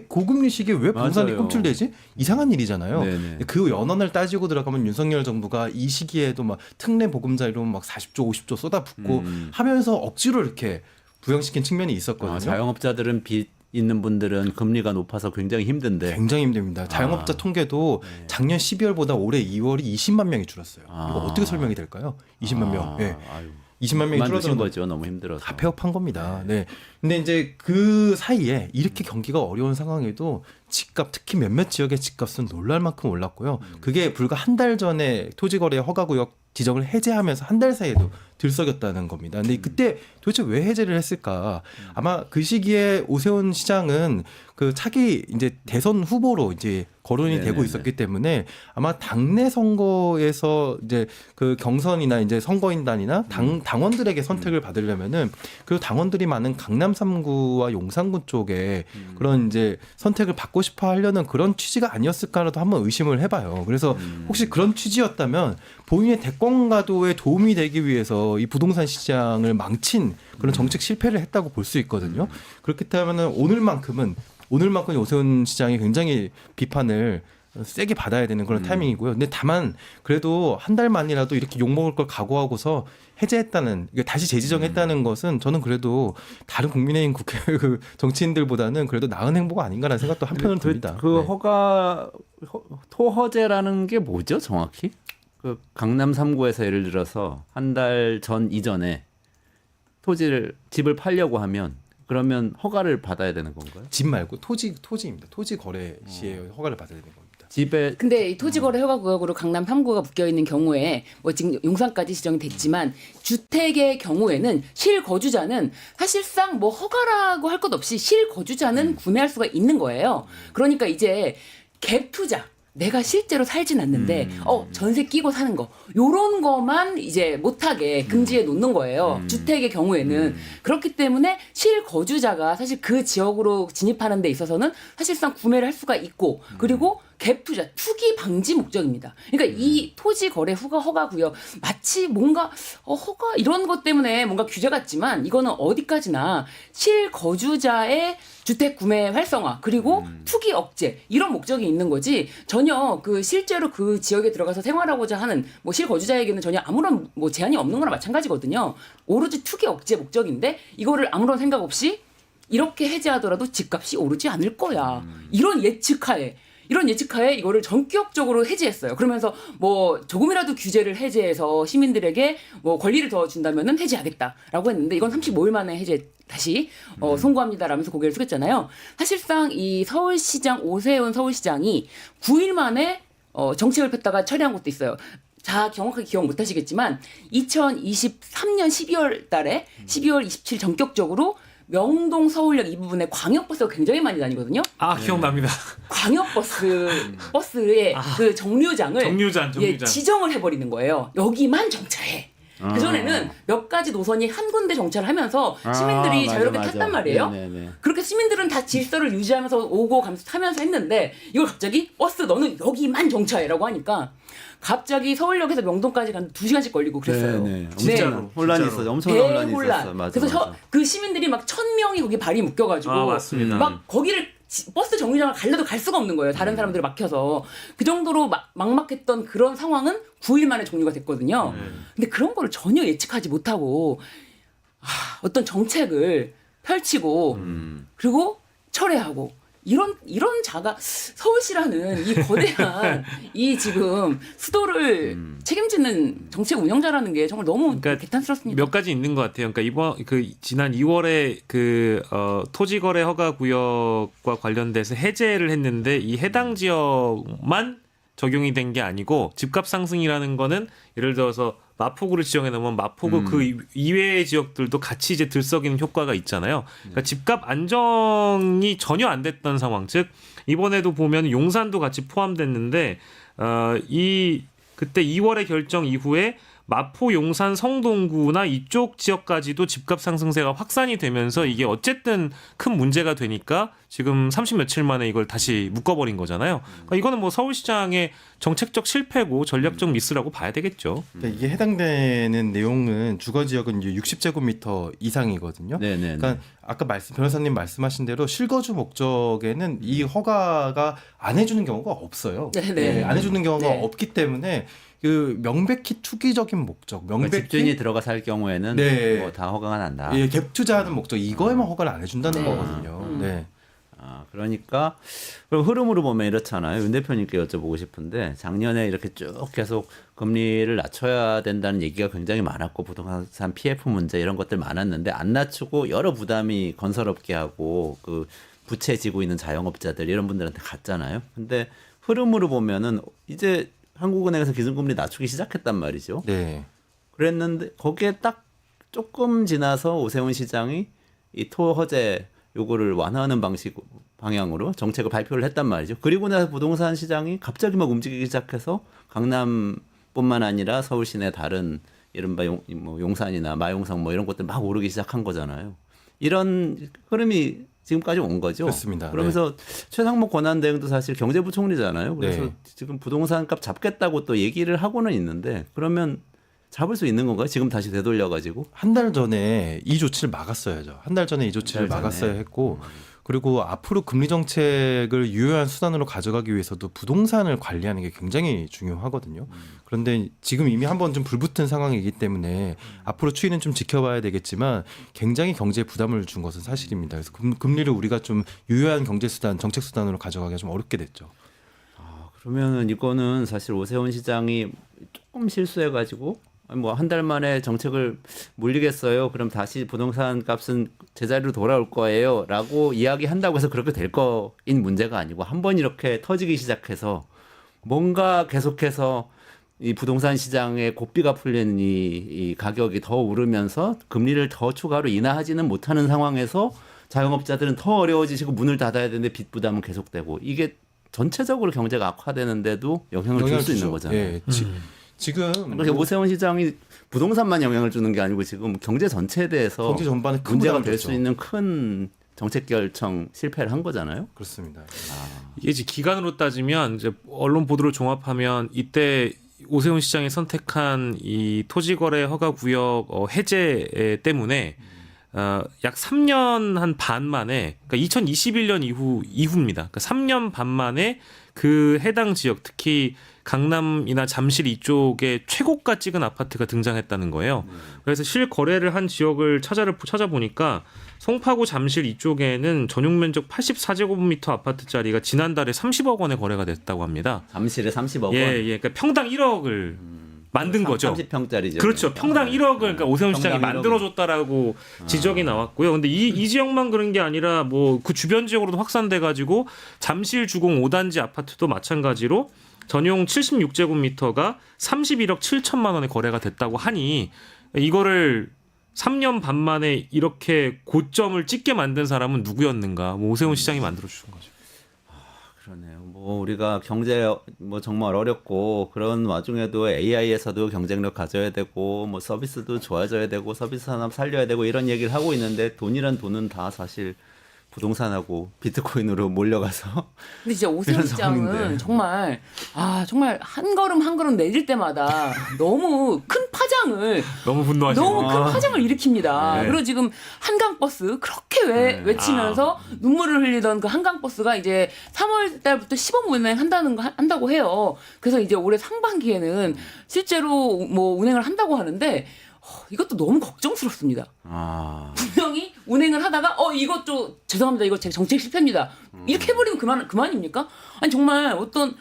[SPEAKER 4] 고금리 시기에 왜 부동산이
[SPEAKER 1] 맞아요.
[SPEAKER 4] 꿈틀대지? 이상한 일이잖아요.
[SPEAKER 1] 네네.
[SPEAKER 4] 그 연원을 따지고 들어가면 윤석열 정부가 이 시기에도 막 특례 보금자리로 막 40조, 50조 쏟아붓고 하면서 억지로 이렇게 부양시킨 측면이 있었거든요.
[SPEAKER 1] 자영업자들은 빚 있는 분들은 금리가 높아서 굉장히 힘든데.
[SPEAKER 4] 굉장히 힘듭니다. 자영업자 통계도 작년 12월보다 올해 2월이 20만 명이 줄었어요. 이거 어떻게 설명이 될까요? 20만 명. 네.
[SPEAKER 1] 아유,
[SPEAKER 4] 20만 명이
[SPEAKER 1] 그만두신
[SPEAKER 4] 줄어드는
[SPEAKER 1] 거죠. 너무 힘들어서.
[SPEAKER 4] 다 폐업한 겁니다. 네. 근데 이제 그 사이에 이렇게 경기가 어려운 상황에도 집값, 특히 몇몇 지역의 집값은 놀랄 만큼 올랐고요. 그게 불과 한 달 전에 토지거래 허가구역 지정을 해제하면서 한 달 사이에도 들썩였다는 겁니다. 근데 그때 도대체 왜 해제를 했을까? 아마 그 시기에 오세훈 시장은 그 차기 이제 대선 후보로 이제 거론이
[SPEAKER 1] 네네네.
[SPEAKER 4] 되고 있었기 때문에 아마 당내 선거에서 이제 그 경선이나 이제 선거인단이나 당원들에게 선택을 받으려면은 그 당원들이 많은 강남 3구와 용산구 쪽에 그런 이제 선택을 받고 싶어 하려는 그런 취지가 아니었을까라도 한번 의심을 해봐요. 그래서 혹시 그런 취지였다면 본인의 대권 가도에 도움이 되기 위해서 이 부동산 시장을 망친 그런 정책 실패를 했다고 볼 수 있거든요. 그렇기 때문에 오늘만큼은 오세훈 시장이 굉장히 비판을 세게 받아야 되는 그런 타이밍이고요. 근데 다만 그래도 한 달 만이라도 이렇게 욕먹을 걸 각오하고서 해제했다는, 다시 재지정했다는 것은 저는 그래도 다른 국민의힘 국회 그 정치인들보다는 그래도 나은 행보가 아닌가라는 생각도 한편으로 듭니다.
[SPEAKER 1] 그 토허제라는 게 뭐죠, 정확히? 그 강남 3구에서 예를 들어서 한 달 전 이전에 집을 팔려고 하면 그러면 허가를 받아야 되는 건가요?
[SPEAKER 4] 집 말고 토지입니다. 토지 거래 시에 허가를 받아야 되는 겁니다.
[SPEAKER 1] 집에
[SPEAKER 2] 근데 이 토지거래 허가구역으로 강남 3구가 묶여 있는 경우에 뭐 지금 용산까지 지정이 됐지만 주택의 경우에는 실거주자는 사실상 뭐 허가라고 할 것 없이 실거주자는 구매할 수가 있는 거예요. 그러니까 이제 갭 투자. 내가 실제로 살진 않는데 전세 끼고 사는 거 요런 거만 이제 못하게 금지해 놓는 거예요. 주택의 경우에는. 그렇기 때문에 실거주자가 사실 그 지역으로 진입하는 데 있어서는 사실상 구매를 할 수가 있고 그리고 갭 투자, 투기 방지 목적입니다. 그러니까 이 토지 거래 허가 구역 마치 뭔가 허가 이런 것 때문에 뭔가 규제 같지만 이거는 어디까지나 실거주자의 주택 구매 활성화 그리고 투기 억제 이런 목적이 있는 거지 전혀 그 실제로 그 지역에 들어가서 생활하고자 하는 뭐 실거주자에게는 전혀 아무런 뭐 제한이 없는 거나 마찬가지거든요. 오로지 투기 억제 목적인데 이거를 아무런 생각 없이 이렇게 해제하더라도 집값이 오르지 않을 거야. 이런 예측하에 이거를 전격적으로 해제했어요. 그러면서 뭐 조금이라도 규제를 해제해서 시민들에게 뭐 권리를 더 준다면은 해제하겠다라고 했는데 이건 35일 만에 해제 다시 송구합니다라면서 고개를 숙였잖아요. 사실상 이 서울시장 오세훈 서울시장이 9일 만에 정책을 폈다가 철회한 것도 있어요. 자, 정확하게 기억 못 하시겠지만 2023년 12월 달에 12월 27일 전격적으로 명동 서울역 이 부분에 광역버스가 굉장히 많이 다니거든요.
[SPEAKER 3] 아 기억납니다.
[SPEAKER 2] 버스의 그 정류장을
[SPEAKER 3] 정류장.
[SPEAKER 2] 예, 지정을 해버리는 거예요. 여기만 정차해. 그전에는 몇 가지 노선이 한 군데 정차를 하면서 시민들이
[SPEAKER 1] 맞아,
[SPEAKER 2] 자유롭게
[SPEAKER 1] 맞아.
[SPEAKER 2] 탔단 말이에요.
[SPEAKER 1] 네네네.
[SPEAKER 2] 그렇게 시민들은 다 질서를 유지하면서 오고 가면서 타면서 했는데 이걸 갑자기 버스 너는 여기만 정차해라고 하니까 갑자기 서울역에서 명동까지 가는데 2시간씩 걸리고 그랬어요.
[SPEAKER 1] 네.
[SPEAKER 3] 진짜로.
[SPEAKER 1] 혼란이
[SPEAKER 3] 진짜로.
[SPEAKER 1] 있었죠. 엄청난 혼란이
[SPEAKER 2] 대혼란.
[SPEAKER 1] 있었어. 맞아.
[SPEAKER 2] 그래서
[SPEAKER 1] 맞아.
[SPEAKER 2] 그 시민들이 막 1,000명이 거기 발이 묶여가지고
[SPEAKER 3] 아, 맞습니다.
[SPEAKER 2] 막 거기를 버스 정류장을 갈래도 갈 수가 없는 거예요. 다른 사람들이 막혀서 그 정도로 막막했던 그런 상황은 9일 만에 종료가 됐거든요. 근데 그런 거를 전혀 예측하지 못하고 어떤 정책을 펼치고 그리고 철회하고 이런 자가 서울시라는 이 거대한 이 지금 수도를 책임지는 정책 운영자라는 게 정말 너무
[SPEAKER 3] 그러니까
[SPEAKER 2] 개탄스럽습니다.
[SPEAKER 3] 몇 가지 있는 것 같아요. 그러니까 이번 지난 2월에 토지거래 허가 구역과 관련돼서 해제를 했는데 이 해당 지역만 적용이 된 게 아니고 집값 상승이라는 거는 예를 들어서 마포구를 지정해 놓으면 마포구 그 이외의 지역들도 같이 이제 들썩이는 효과가 있잖아요. 그러니까 집값 안정이 전혀 안 됐던 상황. 즉 이번에도 보면 용산도 같이 포함됐는데 그때 2월의 결정 이후에 마포, 용산, 성동구나 이쪽 지역까지도 집값 상승세가 확산이 되면서 이게 어쨌든 큰 문제가 되니까 지금 30 며칠 만에 이걸 다시 묶어버린 거잖아요. 그러니까 이거는 뭐 서울시장의 정책적 실패고 전략적 미스라고 봐야 되겠죠.
[SPEAKER 4] 그러니까 이게 해당되는 내용은 주거 지역은 이제 60제곱미터 이상이거든요.
[SPEAKER 1] 네네.
[SPEAKER 4] 그러니까 아까 변호사님 말씀하신 대로 실거주 목적에는 이 허가가 안 해주는 경우가 없어요.
[SPEAKER 2] 네네.
[SPEAKER 4] 안 해주는 경우가
[SPEAKER 2] 네.
[SPEAKER 4] 없기 때문에 그 명백히 투기적인 목적,
[SPEAKER 1] 그러니까
[SPEAKER 4] 명백히
[SPEAKER 1] 집주인이 들어가 살 경우에는
[SPEAKER 4] 네.
[SPEAKER 1] 뭐 다 허가가 난다.
[SPEAKER 4] 예, 갭 투자하는 목적 이거에만 허가를 안 해준다는
[SPEAKER 2] 네.
[SPEAKER 4] 거거든요. 네.
[SPEAKER 1] 그러니까 그럼 흐름으로 보면 이렇잖아요. 윤 대표님께 여쭤보고 싶은데 작년에 이렇게 쭉 계속 금리를 낮춰야 된다는 얘기가 굉장히 많았고 부동산 PF 문제 이런 것들 많았는데 안 낮추고 여러 부담이 건설업계 하고 그 부채 지고 있는 자영업자들 이런 분들한테 갔잖아요. 근데 흐름으로 보면은 이제 한국은행에서 기준금리 낮추기 시작했단 말이죠.
[SPEAKER 4] 네.
[SPEAKER 1] 그랬는데 거기에 딱 조금 지나서 오세훈 시장이 이 토허제 요거를 완화하는 방향으로 정책을 발표를 했단 말이죠. 그리고 나서 부동산 시장이 갑자기 막 움직이기 시작해서 강남뿐만 아니라 서울 시내 다른 이른바 용산이나 마용성 뭐 이런 곳들 막 오르기 시작한 거잖아요. 이런 흐름이 지금까지 온 거죠.
[SPEAKER 4] 그렇습니다.
[SPEAKER 1] 그러면서 최상목 권한대행도 사실 경제부총리잖아요. 그래서
[SPEAKER 4] 네.
[SPEAKER 1] 지금 부동산 값 잡겠다고 또 얘기를 하고는 있는데 그러면 잡을 수 있는 건가요? 지금 다시 되돌려가지고?
[SPEAKER 4] 한 달 전에 이 조치를 막았어야죠. 한 달 전에 이 조치를
[SPEAKER 1] 달 전에.
[SPEAKER 4] 막았어야 했고 그리고 앞으로 금리 정책을 유효한 수단으로 가져가기 위해서도 부동산을 관리하는 게 굉장히 중요하거든요. 그런데 지금 이미 한번 좀 불붙은 상황이기 때문에 앞으로 추이는 좀 지켜봐야 되겠지만 굉장히 경제에 부담을 준 것은 사실입니다. 그래서 금리를 우리가 좀 유효한 경제 수단, 정책 수단으로 가져가기가 좀 어렵게 됐죠.
[SPEAKER 1] 그러면은 이거는 사실 오세훈 시장이 조금 실수해가지고 뭐 한 달 만에 정책을 물리겠어요. 그럼 다시 부동산 값은 제자리로 돌아올 거예요.라고 이야기한다고 해서 그렇게 될 거인 문제가 아니고 한번 이렇게 터지기 시작해서 뭔가 계속해서 이 부동산 시장에 고삐가 풀린 이 가격이 더 오르면서 금리를 더 추가로 인하하지는 못하는 상황에서 자영업자들은 더 어려워지시고 문을 닫아야 되는데 빚 부담은 계속되고 이게 전체적으로 경제가 악화되는데도 영향을 줄 수 있는 거잖아요.
[SPEAKER 4] 예, 지금
[SPEAKER 1] 그러니까 오세훈 시장이 부동산만 영향을 주는 게 아니고 지금 경제 전체에 대해서
[SPEAKER 4] 경제 전반에 큰
[SPEAKER 1] 문제가
[SPEAKER 4] 부담을
[SPEAKER 1] 될 수
[SPEAKER 4] 줬죠.
[SPEAKER 1] 있는 큰 정책 결정 실패를 한 거잖아요.
[SPEAKER 4] 그렇습니다.
[SPEAKER 3] 이게 이제 기간으로 따지면 이제 언론 보도를 종합하면 이때 오세훈 시장이 선택한 이 토지거래 허가 구역 해제 때문에 약 3년 한 반 만에 그러니까 2021년 이후입니다. 그러니까 3년 반 만에 그 해당 지역 특히 강남이나 잠실 이쪽에 최고가 찍은 아파트가 등장했다는 거예요. 그래서 실거래를 한 지역을 찾아보니까 송파구 잠실 이쪽에는 전용 면적 84제곱미터 아파트짜리가 지난달에 30억 원에 거래가 됐다고 합니다.
[SPEAKER 1] 잠실에 30억 원.
[SPEAKER 3] 예. 그러니까 평당 1억을 만든 거죠.
[SPEAKER 1] 30평짜리죠.
[SPEAKER 3] 그렇죠. 평당 1억을 그러니까 오세훈 시장이
[SPEAKER 1] 평당 1억을.
[SPEAKER 3] 만들어줬다라고 지적이 나왔고요. 근데 이 지역만 그런 게 아니라 뭐 그 주변 지역으로도 확산돼가지고 잠실 주공 5단지 아파트도 마찬가지로 전용 76제곱미터가 31억 7천만 원에 거래가 됐다고 하니 이거를 3년 반 만에 이렇게 고점을 찍게 만든 사람은 누구였는가? 뭐 오세훈 시장이 만들어 주신 거죠.
[SPEAKER 1] 그러네요. 뭐 우리가 경제 뭐 정말 어렵고 그런 와중에도 AI에서도 경쟁력 가져야 되고 뭐 서비스도 좋아져야 되고 서비스 산업 살려야 되고 이런 얘기를 하고 있는데 돈이란 돈은 다 사실 부동산하고 비트코인으로 몰려가서
[SPEAKER 2] 근데 진짜 오세훈
[SPEAKER 1] 이런
[SPEAKER 2] 시장은
[SPEAKER 1] 상황인데.
[SPEAKER 2] 정말 한 걸음 한 걸음 내릴 때마다 너무 큰 파장을
[SPEAKER 3] 너무 분노하시는
[SPEAKER 2] 너무 큰 파장을 일으킵니다.
[SPEAKER 3] 네.
[SPEAKER 2] 그리고 지금 한강버스 그렇게 외치면서 눈물을 흘리던 그 한강버스가 이제 3월 달부터 시범 운행한다고 해요. 그래서 이제 올해 상반기에는 실제로 뭐 운행을 한다고 하는데 이것도 너무 걱정스럽습니다.
[SPEAKER 1] 아,
[SPEAKER 2] 분명히 운행을 하다가 이것 좀 죄송합니다. 이거 제 정책 실패입니다. 이렇게 해버리면 그만입니까? 아니 정말 어떤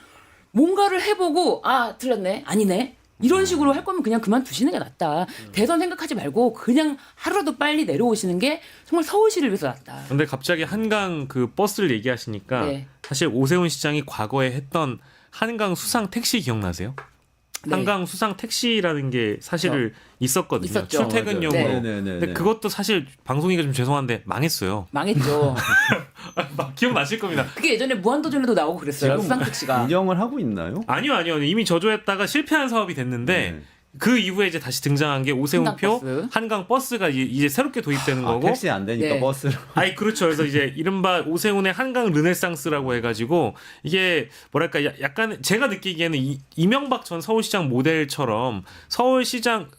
[SPEAKER 2] 뭔가를 해보고 틀렸네 아니네 이런 식으로 할 거면 그냥 그만두시는 게 낫다. 대선 생각하지 말고 그냥 하루라도 빨리 내려오시는 게 정말 서울시를 위해서 낫다.
[SPEAKER 3] 근데 갑자기 한강 그 버스를 얘기하시니까
[SPEAKER 2] 네.
[SPEAKER 3] 사실 오세훈 시장이 과거에 했던 한강 수상 택시 기억나세요?
[SPEAKER 2] 네.
[SPEAKER 3] 한강 수상 택시라는 게 사실 있었거든요.
[SPEAKER 2] 있었죠.
[SPEAKER 3] 출퇴근용으로.
[SPEAKER 2] 네.
[SPEAKER 3] 근데 그것도 사실 방송이가 좀 죄송한데 망했어요.
[SPEAKER 2] 망했죠.
[SPEAKER 3] 막 기억나실 겁니다.
[SPEAKER 2] 그게 예전에 무한도전에도 나오고 그랬어요.
[SPEAKER 1] 지금
[SPEAKER 2] 수상택시가.
[SPEAKER 1] 운영을 하고 있나요?
[SPEAKER 3] 아니요. 이미 저조했다가 실패한 사업이 됐는데
[SPEAKER 1] 네.
[SPEAKER 3] 그 이후에 이제 다시 등장한 게 오세훈표
[SPEAKER 2] 한강버스.
[SPEAKER 3] 한강 버스가 이제 새롭게 도입되는 거고.
[SPEAKER 1] 택시 안 되니까
[SPEAKER 2] 네.
[SPEAKER 1] 버스로.
[SPEAKER 3] 아이 그렇죠. 그래서 이제 이른바 오세훈의 한강 르네상스라고 해가지고 이게 뭐랄까 약간 제가 느끼기에는 이명박 전 서울시장 모델처럼 서울시장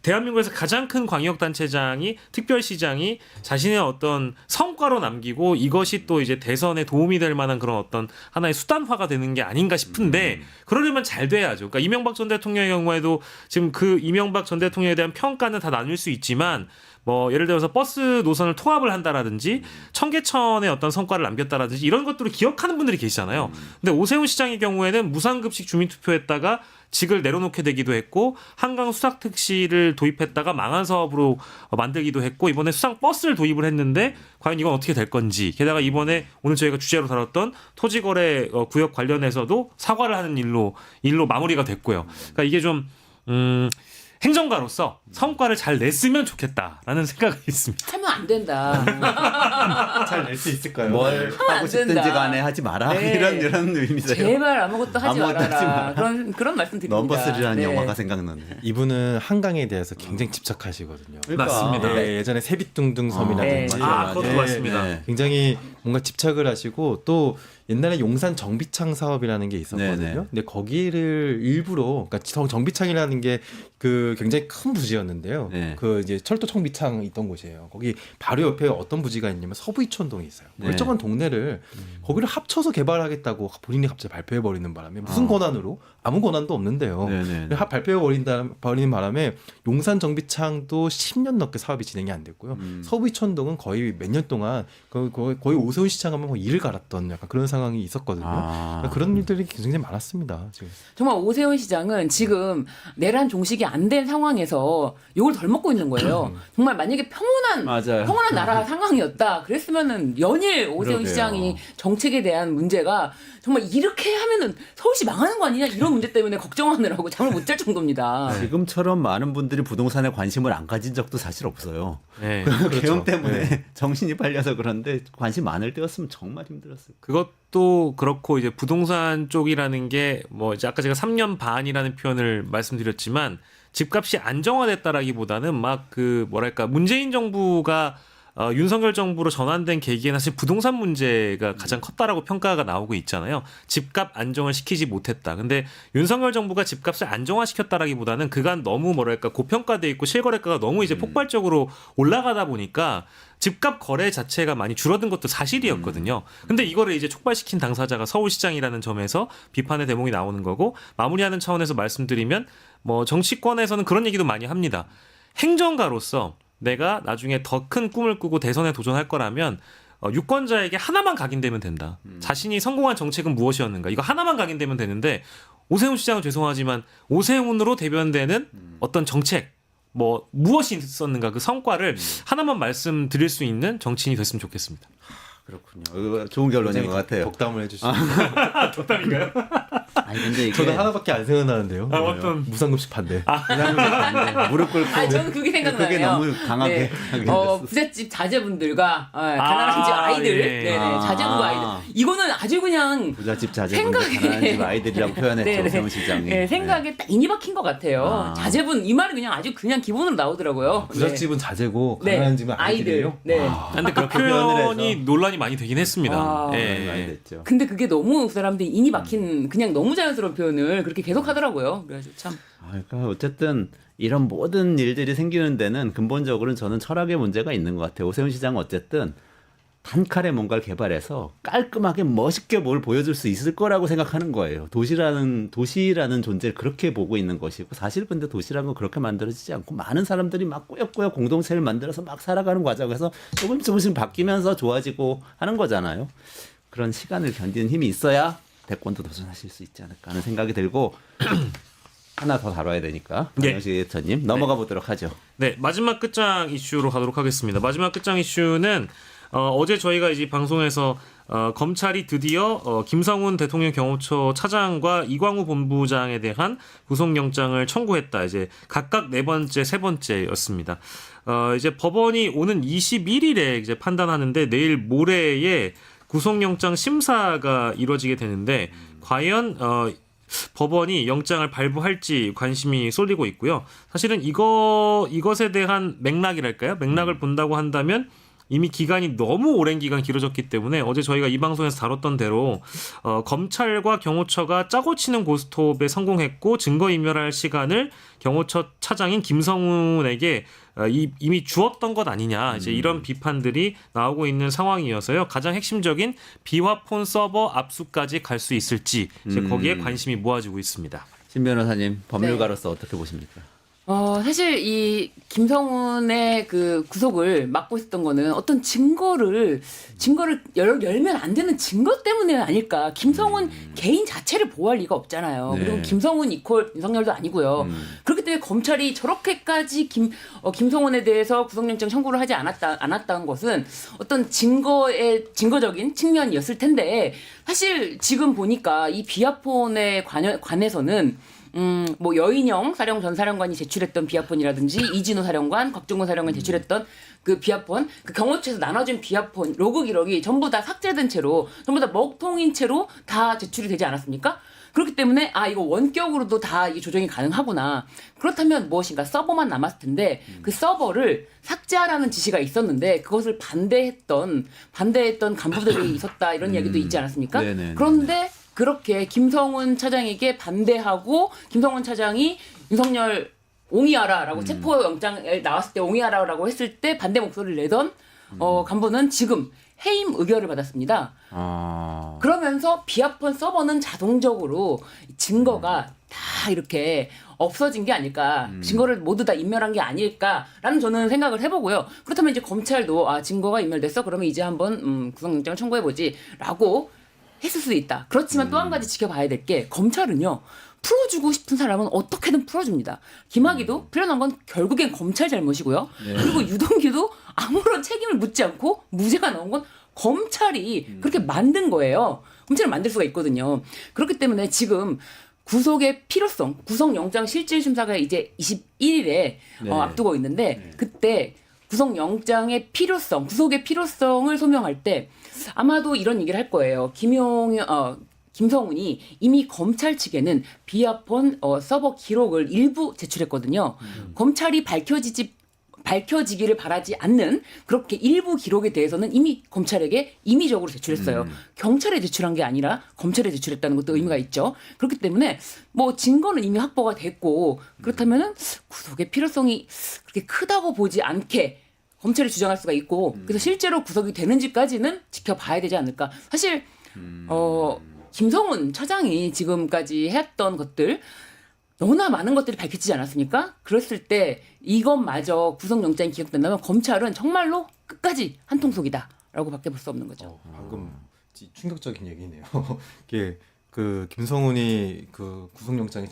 [SPEAKER 3] 대한민국에서 가장 큰 광역단체장이 특별시장이 자신의 어떤 성과로 남기고 이것이 또 이제 대선에 도움이 될 만한 그런 어떤 하나의 수단화가 되는 게 아닌가 싶은데 그러려면 잘 돼야죠. 그러니까 이명박 전 대통령의 경우에도 지금 그 이명박 전 대통령에 대한 평가는 다 나눌 수 있지만 뭐 예를 들어서 버스 노선을 통합을 한다라든지 청계천의 어떤 성과를 남겼다라든지 이런 것들을 기억하는 분들이 계시잖아요. 근데 오세훈 시장의 경우에는 무상급식 주민투표했다가 직을 내려놓게 되기도 했고 한강 수상택시를 도입했다가 망한 사업으로 만들기도 했고 이번에 수상버스를 도입을 했는데 과연 이건 어떻게 될 건지 게다가 이번에 오늘 저희가 주제로 다뤘던 토지거래 구역 관련해서도 사과를 하는 일로 마무리가 됐고요. 그러니까 이게 좀 행정가로서 성과를 잘 냈으면 좋겠다라는 생각이 있습니다.
[SPEAKER 2] 하면 안 된다.
[SPEAKER 4] 잘 낼 수 있을까요?
[SPEAKER 1] 뭘
[SPEAKER 2] 안
[SPEAKER 1] 하고 싶든지
[SPEAKER 2] 된다.
[SPEAKER 1] 간에 하지 마라.
[SPEAKER 2] 네.
[SPEAKER 1] 이런 의미세요.
[SPEAKER 2] 제발 아무것도 하지
[SPEAKER 1] 아무것도 하지
[SPEAKER 2] 말아라.
[SPEAKER 1] 마라.
[SPEAKER 2] 그런 말씀 드립니다.
[SPEAKER 1] 넘버3라는
[SPEAKER 2] 네.
[SPEAKER 1] 영화가 생각나네.
[SPEAKER 4] 이분은 한강에 대해서 굉장히 집착하시거든요.
[SPEAKER 3] 맞습니다.
[SPEAKER 4] 네, 예전에 새빛둥둥 섬이라든지
[SPEAKER 2] 네.
[SPEAKER 3] 그것도 맞습니다.
[SPEAKER 1] 네.
[SPEAKER 4] 굉장히 뭔가 집착을 하시고 또 옛날에 용산 정비창 사업이라는 게 있었거든요.
[SPEAKER 1] 네네.
[SPEAKER 4] 근데 거기를 일부러 그러니까 정비창이라는 게 그 굉장히 큰 부지였는데요.
[SPEAKER 1] 네.
[SPEAKER 4] 그 이제 철도 정비창 있던 곳이에요. 거기 바로 옆에 어떤 부지가 있냐면 서부이촌동이 있어요.
[SPEAKER 1] 네.
[SPEAKER 4] 멀쩡한 동네를 거기를 합쳐서 개발하겠다고 본인이 갑자기 발표해 버리는 바람에 무슨 권한으로 아무 권한도 없는데요.
[SPEAKER 1] 네네.
[SPEAKER 4] 발표해 버리는 바람에 용산 정비창도 10년 넘게 사업이 진행이 안 됐고요. 서부이촌동은 거의 몇 년 동안 거의 오세훈 시장 하면 일을 갈았던 약간 그런 상황이 있었거든요.
[SPEAKER 1] 아.
[SPEAKER 4] 그런 일들이 굉장히 많았습니다. 지금.
[SPEAKER 2] 정말 오세훈 시장은 지금 내란 종식이 안 된 상황에서 욕을 덜 먹고 있는 거예요. 정말 만약에
[SPEAKER 1] 맞아요.
[SPEAKER 2] 평온한 나라 상황이었다. 그랬으면은 연일 오세훈
[SPEAKER 1] 그러게요.
[SPEAKER 2] 시장이 정책에 대한 문제가 정말 이렇게 하면은 서울시 망하는 거 아니냐 이런 문제 때문에 걱정하느라고 잠을 못 잘 정도입니다.
[SPEAKER 1] 지금처럼 많은 분들이 부동산에 관심을 안 가진 적도 사실 없어요.
[SPEAKER 3] 네.
[SPEAKER 1] 개혁 때문에
[SPEAKER 4] 네.
[SPEAKER 1] 정신이 팔려서 그런데 관심 많을 때였으면 정말 힘들었을 거예요.
[SPEAKER 3] 그것도 그렇고 이제 부동산 쪽이라는 게 뭐 이제 아까 제가 3년 반이라는 표현을 말씀드렸지만 집값이 안정화됐다라기보다는 막 그 뭐랄까 문재인 정부가 윤석열 정부로 전환된 계기에는 사실 부동산 문제가 가장 컸다라고 평가가 나오고 있잖아요. 집값 안정을 시키지 못했다. 근데 윤석열 정부가 집값을 안정화시켰다라기보다는 그간 너무 뭐랄까 고평가돼 있고 실거래가가 너무 이제 폭발적으로 올라가다 보니까 집값 거래 자체가 많이 줄어든 것도 사실이었거든요. 근데 이거를 이제 촉발시킨 당사자가 서울시장이라는 점에서 비판의 대목이 나오는 거고 마무리하는 차원에서 말씀드리면 뭐 정치권에서는 그런 얘기도 많이 합니다. 행정가로서 내가 나중에 더 큰 꿈을 꾸고 대선에 도전할 거라면 유권자에게 하나만 각인되면 된다. 자신이 성공한 정책은 무엇이었는가. 이거 하나만 각인되면 되는데 오세훈 시장은 죄송하지만 오세훈으로 대변되는 어떤 정책 뭐 무엇이 있었는가 그 성과를 하나만 말씀드릴 수 있는 정치인이 됐으면 좋겠습니다.
[SPEAKER 1] 그렇군요. 좋은 결론인 것 같아요.
[SPEAKER 4] 덕담을 해주시죠.
[SPEAKER 3] 덕담인가요?
[SPEAKER 1] 아니 근데 이게
[SPEAKER 4] 저는 하나밖에 안 생각나는데요.
[SPEAKER 3] 아, 어떤
[SPEAKER 4] 무상급식 반대.
[SPEAKER 1] 무릎 꿇고
[SPEAKER 2] 저는 그게 생각나요.
[SPEAKER 1] 그게 너무 강하게 하게 됐어.
[SPEAKER 2] 부잣집 자제분들과 가난한 집 아이들,
[SPEAKER 3] 예.
[SPEAKER 2] 네네, 자제분과 아이들. 이거는 아주 그냥
[SPEAKER 1] 부잣집 자제분들 가난한 집 아이들이라고 표현했죠.
[SPEAKER 2] 네네.
[SPEAKER 1] 오세훈 시장이.
[SPEAKER 2] 네, 생각에 딱 인이 박힌 것 같아요.
[SPEAKER 1] 아.
[SPEAKER 2] 자제분 이 말은 그냥 아주 그냥 기본으로 나오더라고요.
[SPEAKER 4] 부잣집은 자제고
[SPEAKER 2] 네.
[SPEAKER 4] 가난한 집은
[SPEAKER 2] 아이들.
[SPEAKER 4] 아이들이에요.
[SPEAKER 2] 네.
[SPEAKER 3] 근데 그
[SPEAKER 1] 그렇게 표현을
[SPEAKER 3] 표현이
[SPEAKER 1] 해서.
[SPEAKER 3] 논란이 많이 되긴 했습니다.
[SPEAKER 2] 아,
[SPEAKER 3] 예.
[SPEAKER 1] 많이 됐죠.
[SPEAKER 2] 근데 그게 너무 그 사람들이 인이 박힌 그냥 너무 자연스러운 표현을 그렇게 계속 하더라고요. 그래서 참.
[SPEAKER 1] 그러니까 어쨌든 이런 모든 일들이 생기는 데는 근본적으로는 저는 철학의 문제가 있는 것 같아요. 오세훈 시장은 어쨌든 단칼에 뭔가를 개발해서 깔끔하게 멋있게 뭘 보여줄 수 있을 거라고 생각하는 거예요. 도시라는 존재를 그렇게 보고 있는 것이고 사실 근데 도시라는 건 그렇게 만들어지지 않고 많은 사람들이 막 꾸역꾸역 공동체를 만들어서 막 살아가는 과정에서 조금씩 바뀌면서 좋아지고 하는 거잖아요. 그런 시간을 견디는 힘이 있어야 대권도 도전하실 수 있지 않을까 하는 생각이 들고 하나 더 다뤄야 되니까
[SPEAKER 3] 예.
[SPEAKER 1] 박영식 에디터님 넘어가 보도록 하죠.
[SPEAKER 3] 네, 마지막 끝장 이슈로 가도록 하겠습니다. 마지막 끝장 이슈는 어제 저희가 이제 방송에서 검찰이 드디어 김성훈 대통령 경호처 차장과 이광우 본부장에 대한 구속영장을 청구했다. 이제 각각 네 번째, 세 번째였습니다. 이제 법원이 오는 21일에 이제 판단하는데 내일 모레에 구속영장 심사가 이루어지게 되는데 과연 법원이 영장을 발부할지 관심이 쏠리고 있고요. 사실은 이것에 대한 맥락이랄까요? 맥락을 본다고 한다면 이미 기간이 너무 오랜 기간 길어졌기 때문에 어제 저희가 이 방송에서 다뤘던 대로 검찰과 경호처가 짜고 치는 고스톱에 성공했고 증거인멸할 시간을 경호처 차장인 김성훈에게 이미 주었던 것 아니냐 이제 이런 비판들이 나오고 있는 상황이어서요. 가장 핵심적인 비화폰 서버 압수까지 갈 수 있을지 이제 거기에 관심이 모아지고 있습니다.
[SPEAKER 1] 신 변호사님 법률가로서 어떻게 보십니까?
[SPEAKER 2] 사실 이 김성훈의 그 구속을 막고 있었던 거는 어떤 증거를 열면 안 되는 증거 때문에는 아닐까. 김성훈 개인 자체를 보호할 리가 없잖아요.
[SPEAKER 1] 네.
[SPEAKER 2] 그리고 김성훈 이퀄 윤석열도 아니고요. 그렇기 때문에 검찰이 저렇게까지 김성훈에 대해서 구속영장 청구를 하지 않았다는 것은 어떤 증거적인 측면이었을 텐데 사실 지금 보니까 이 비아폰에 관해서는 뭐 여인영 사령 전 사령관이 제출했던 비아폰이라든지 이진우 사령관, 곽종근 사령관이 제출했던 그 비아폰, 그 경호처에서 나눠준 비아폰 로그 기록이 전부 다 삭제된 채로, 전부 다 먹통인 채로 다 제출이 되지 않았습니까? 그렇기 때문에 이거 원격으로도 다 이 조정이 가능하구나. 그렇다면 무엇인가 서버만 남았을 텐데 그 서버를 삭제하라는 지시가 있었는데 그것을 반대했던 간부들이 있었다 이런 이야기도 있지 않았습니까?
[SPEAKER 1] 네네.
[SPEAKER 2] 그런데 그렇게 김성훈 차장에게 반대하고 김성훈 차장이 윤석열 옹이하라라고 체포영장에 나왔을 때 옹이하라라고 했을 때 반대 목소리를 내던 간부는 지금 해임 의결을 받았습니다. 그러면서 비아폰 서버는 자동적으로 증거가 다 이렇게 없어진 게 아닐까, 증거를 모두 다 인멸한 게 아닐까라는 저는 생각을 해보고요. 그렇다면 이제 검찰도 증거가 인멸됐어? 그러면 이제 한번 구속영장을 청구해보지라고 했을 수도 있다. 그렇지만 또 한 가지 지켜봐야 될 게 검찰은요. 풀어주고 싶은 사람은 어떻게든 풀어줍니다. 김학의도 풀려난 건 결국엔 검찰 잘못이고요. 그리고 유동규도 아무런 책임을 묻지 않고 무죄가 나온 건 검찰이 그렇게 만든 거예요. 검찰을 만들 수가 있거든요. 그렇기 때문에 지금 구속의 필요성, 구속영장 실질심사가 이제 21일에 앞두고 있는데 그때 구속영장의 필요성, 구속의 필요성을 소명할 때 아마도 이런 얘기를 할 거예요. 김성훈이 이미 검찰 측에는 비아폰 서버 기록을 일부 제출했거든요. 검찰이 밝혀지기를 바라지 않는 그렇게 일부 기록에 대해서는 이미 검찰에게 임의적으로 제출했어요. 경찰에 제출한 게 아니라 검찰에 제출했다는 것도 의미가 있죠. 그렇기 때문에 뭐 증거는 이미 확보가 됐고 그렇다면은 구속의 필요성이 그렇게 크다고 보지 않게 검찰이 주장할 수가 있고 그래서 실제로 구속이 되는지까지는 지켜봐야 되지 않을까. 사실 김성훈 차장이 지금까지 해왔던 것들 너무나 많은 것들이 밝혀지지 않았습니까? 그랬을 때 이것마저 구속영장이 기각된다면 검찰은 정말로 끝까지 한통속이다라고 밖에 볼 수 없는 거죠.
[SPEAKER 4] 방금 충격적인 얘기네요. 이게 그 김성훈이 그 구속영장이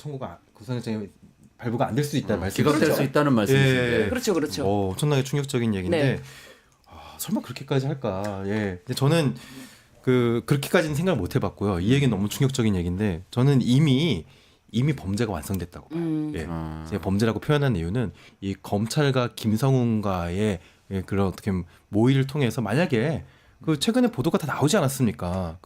[SPEAKER 4] 발부가 안 될 수 있다는 말씀.
[SPEAKER 1] 기각될 수 있다는 말씀이신데.
[SPEAKER 4] 예.
[SPEAKER 2] 그렇죠.
[SPEAKER 4] 엄청나게 충격적인 얘기인데
[SPEAKER 2] 네.
[SPEAKER 4] 설마 그렇게까지 할까? 예. 근데 저는 그렇게까지는 생각을 못 해봤고요. 이 얘기는 너무 충격적인 얘기인데 저는 이미 범죄가 완성됐다고 봐요. 예. 제가 범죄라고 표현한 이유는 이 검찰과 김성훈과의 그런 어떻게 보면 모의를 통해서 만약에 그 최근에 보도가 다 나오지 않았습니까?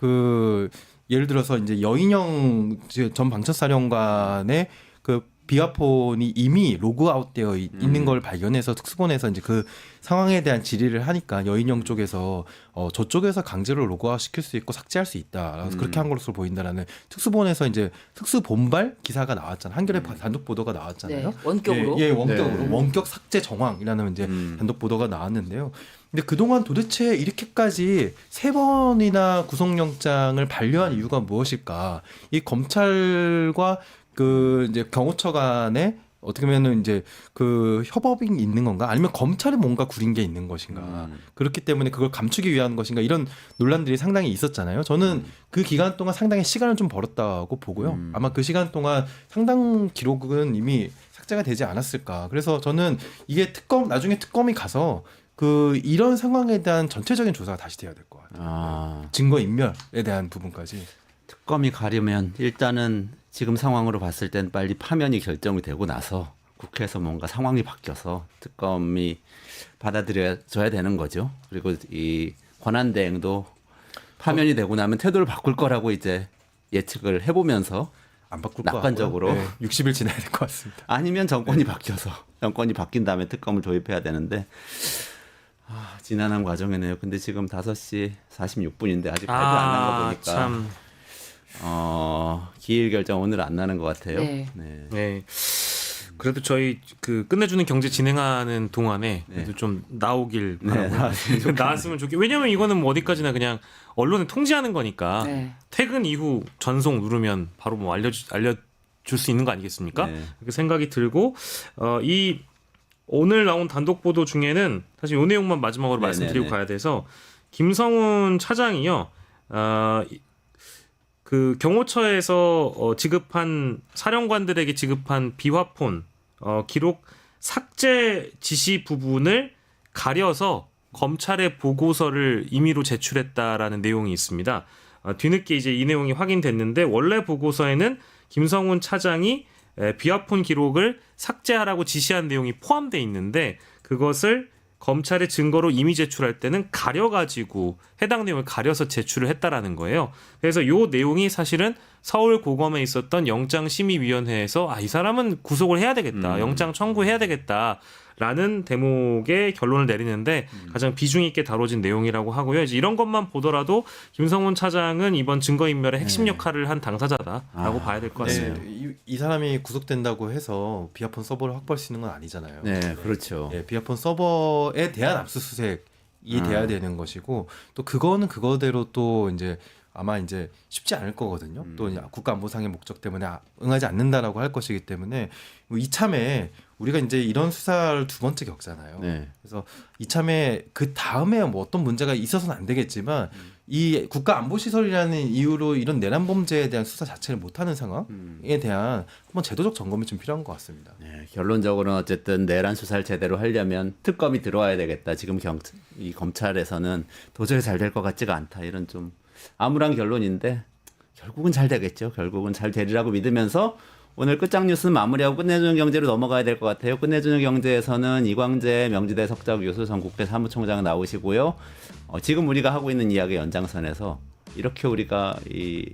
[SPEAKER 4] 예를 들어서 이제 여인영 전 방첩사령관의 그 비화폰이 이미 로그아웃되어 있는 걸 발견해서 특수본에서 이제 그 상황에 대한 질의를 하니까 여인영 쪽에서 저쪽에서 강제로 로그아웃 시킬 수 있고 삭제할 수 있다. 그래서 그렇게 한 것으로 보인다라는 특수본에서 이제 특수본발 기사가 나왔잖아요. 한겨레 단독 보도가 나왔잖아요.
[SPEAKER 2] 네, 원격으로.
[SPEAKER 4] 원격으로 원격 삭제 정황이라는 이제 단독 보도가 나왔는데요. 근데 그동안 도대체 이렇게까지 3번이나 구속영장을 반려한 이유가 무엇일까? 이 검찰과 이제 경호처 간에 어떻게 보면은 이제 그 협업이 있는 건가? 아니면 검찰이 뭔가 구린 게 있는 것인가? 그렇기 때문에 그걸 감추기 위한 것인가? 이런 논란들이 상당히 있었잖아요. 저는 그 기간 동안 상당히 시간을 좀 벌었다고 보고요. 아마 그 시간 동안 상당 기록은 이미 삭제가 되지 않았을까. 그래서 저는 이게 나중에 특검이 가서 이런 상황에 대한 전체적인 조사가 다시 돼야 될 것 같아요. 증거 인멸에 대한 부분까지.
[SPEAKER 1] 특검이 가려면 일단은 지금 상황으로 봤을 땐 빨리 파면이 결정이 되고 나서 국회에서 뭔가 상황이 바뀌어서 특검이 받아들여져야 되는 거죠. 그리고 이 권한대행도 파면이 되고 나면 태도를 바꿀 거라고 이제 예측을 해보면서
[SPEAKER 4] 안 바꿀
[SPEAKER 1] 낙관적으로
[SPEAKER 4] 거 60일 지나야 될 것 같습니다.
[SPEAKER 1] 아니면 정권이 바뀌어서 정권이 바뀐 다음에 특검을 도입해야 되는데 지난한 과정이네요. 근데 지금 5시 46분인데 아직 발표 안 난 거 보니까
[SPEAKER 3] 참.
[SPEAKER 1] 기일 결정 오늘 안 나는 것 같아요.
[SPEAKER 2] 네.
[SPEAKER 3] 네. 그래도 저희 끝내주는 경제 진행하는 동안에 그래도 좀 나오길 바라고 나왔으면 좋겠. 왜냐면 이거는 뭐 어디까지나 그냥 언론에 통지하는 거니까
[SPEAKER 2] 네.
[SPEAKER 3] 퇴근 이후 전송 누르면 바로 뭐 알려줄 수 있는 거 아니겠습니까?
[SPEAKER 1] 네.
[SPEAKER 3] 그렇게 생각이 들고 이 오늘 나온 단독 보도 중에는 사실 이 내용만 마지막으로 말씀드리고 가야 돼서 김성훈 차장이요. 그 경호처에서 지급한 사령관들에게 지급한 비화폰 기록 삭제 지시 부분을 가려서 검찰에 보고서를 임의로 제출했다라는 내용이 있습니다. 뒤늦게 이제 이 내용이 확인됐는데 원래 보고서에는 김성훈 차장이 비화폰 기록을 삭제하라고 지시한 내용이 포함되어 있는데 그것을 검찰의 증거로 임의 제출할 때는 가려가지고 해당 내용을 가려서 제출을 했다라는 거예요. 그래서 이 내용이 사실은 서울고검에 있었던 영장심의위원회에서 이 사람은 구속을 해야 되겠다. 영장 청구해야 되겠다라는 대목의 결론을 내리는데 가장 비중 있게 다뤄진 내용이라고 하고요. 이제 이런 것만 보더라도 김성훈 차장은 이번 증거인멸의 핵심 역할을 한 당사자다라고 봐야 될 것 같습니다.
[SPEAKER 4] 이 사람이 구속된다고 해서 비화폰 서버를 확보할 수 있는 건 아니잖아요.
[SPEAKER 1] 네, 그렇죠.
[SPEAKER 4] 비화폰 서버에 대한 압수수색이 돼야 되는 것이고 또 그거는 그거대로 또 이제 아마 이제 쉽지 않을 거거든요. 또 이제 국가안보상의 목적 때문에 응하지 않는다라고 할 것이기 때문에 이참에 우리가 이제 이런 수사를 2번째 겪잖아요.
[SPEAKER 1] 네.
[SPEAKER 4] 그래서 이참에 그 다음에 뭐 어떤 문제가 있어서는 안 되겠지만 이 국가안보시설이라는 이유로 이런 내란 범죄에 대한 수사 자체를 못하는 상황에 대한 한번 제도적 점검이 좀 필요한 것 같습니다.
[SPEAKER 1] 네, 결론적으로는 어쨌든 내란 수사를 제대로 하려면 특검이 들어와야 되겠다. 지금 이 검찰에서는 도저히 잘 될 것 같지가 않다. 이런 좀 암울한 결론인데 결국은 잘 되겠죠. 결국은 잘 되리라고 믿으면서 오늘 끝장 뉴스는 마무리하고 끝내주는 경제로 넘어가야 될 것 같아요. 끝내주는 경제에서는 이광재 명지대 석좌 교수 전국대 사무총장 나오시고요. 지금 우리가 하고 있는 이야기 연장선에서 이렇게 우리가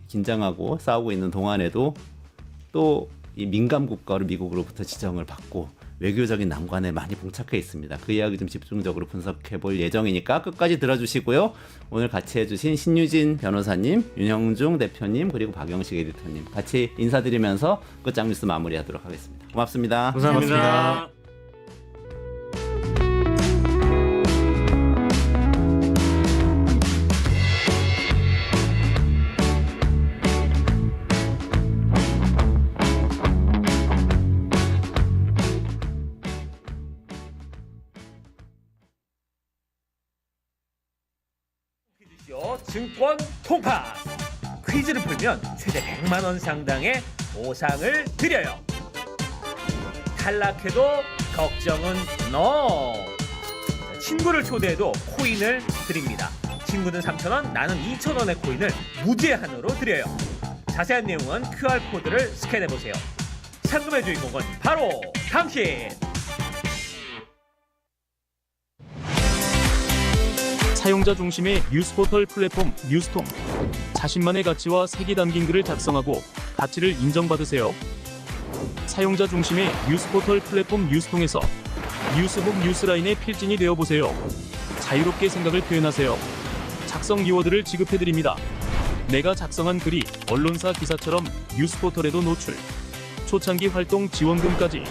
[SPEAKER 1] 긴장하고 싸우고 있는 동안에도 또 이 민감 국가로 미국으로부터 지정을 받고 외교적인 난관에 많이 봉착해 있습니다. 그 이야기 좀 집중적으로 분석해 볼 예정이니까 끝까지 들어주시고요. 오늘 같이 해주신 신유진 변호사님, 윤형중 대표님 그리고 박영식 에디터님 같이 인사드리면서 끝장 뉴스 마무리하도록 하겠습니다. 고맙습니다.
[SPEAKER 3] 감사합니다.
[SPEAKER 5] 증권 통파스 퀴즈를 풀면 최대 100만 원 상당의 보상을 드려요. 탈락해도 걱정은 NO. 친구를 초대해도 코인을 드립니다. 친구는 3,000원, 나는 2,000원의 코인을 무제한으로 드려요. 자세한 내용은 QR코드를 스캔해보세요. 상금의 주인공은 바로 당신!
[SPEAKER 6] 사용자 중심의 뉴스포털 플랫폼 뉴스통. 자신만의 가치와 색이 담긴 글을 작성하고 가치를 인정받으세요. 사용자 중심의 뉴스포털 플랫폼 뉴스통에서 뉴스북 뉴스라인의 필진이 되어보세요. 자유롭게 생각을 표현하세요. 작성 키워드를 지급해드립니다. 내가 작성한 글이 언론사 기사처럼 뉴스포털에도 노출. 초창기 활동 지원금까지.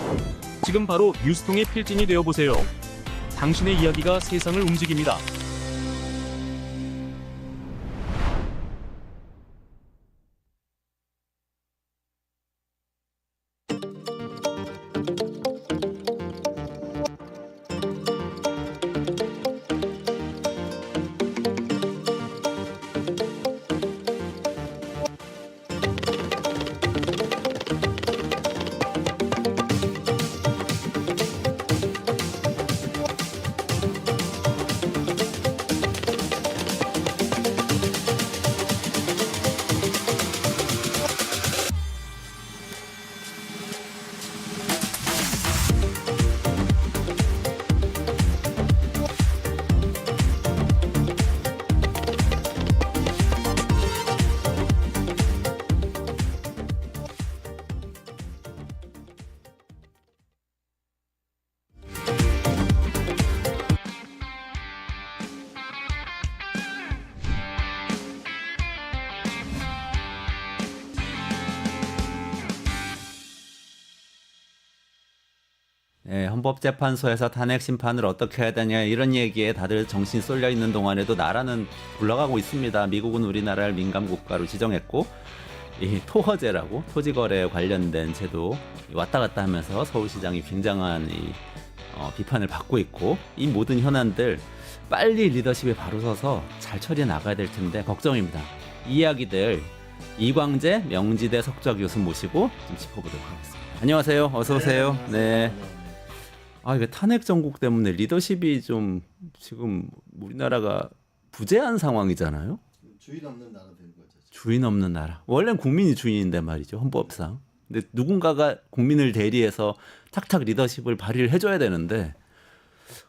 [SPEAKER 6] 지금 바로 뉴스통의 필진이 되어보세요. 당신의 이야기가 세상을 움직입니다.
[SPEAKER 1] 네, 헌법재판소에서 탄핵 심판을 어떻게 해야 되냐 이런 얘기에 다들 정신 쏠려 있는 동안에도 나라는 굴러가고 있습니다. 미국은 우리나라를 민감 국가로 지정했고 이 토허제라고 토지거래에 관련된 제도 왔다 갔다 하면서 서울시장이 굉장한 비판을 받고 있고 이 모든 현안들 빨리 리더십에 바로 서서 잘 처리해 나가야 될 텐데 걱정입니다. 이 이야기들 이광재 명지대 석좌 교수 모시고 좀 짚어보도록 하겠습니다. 안녕하세요. 어서 오세요. 네. 이게 탄핵 정국 때문에 리더십이 좀 지금 우리나라가 부재한 상황이잖아요.
[SPEAKER 7] 주인 없는 나라 된 거죠.
[SPEAKER 1] 주인 없는 나라. 원래는 국민이 주인인데 말이죠. 헌법상. 근데 누군가가 국민을 대리해서 탁탁 리더십을 발휘를 해줘야 되는데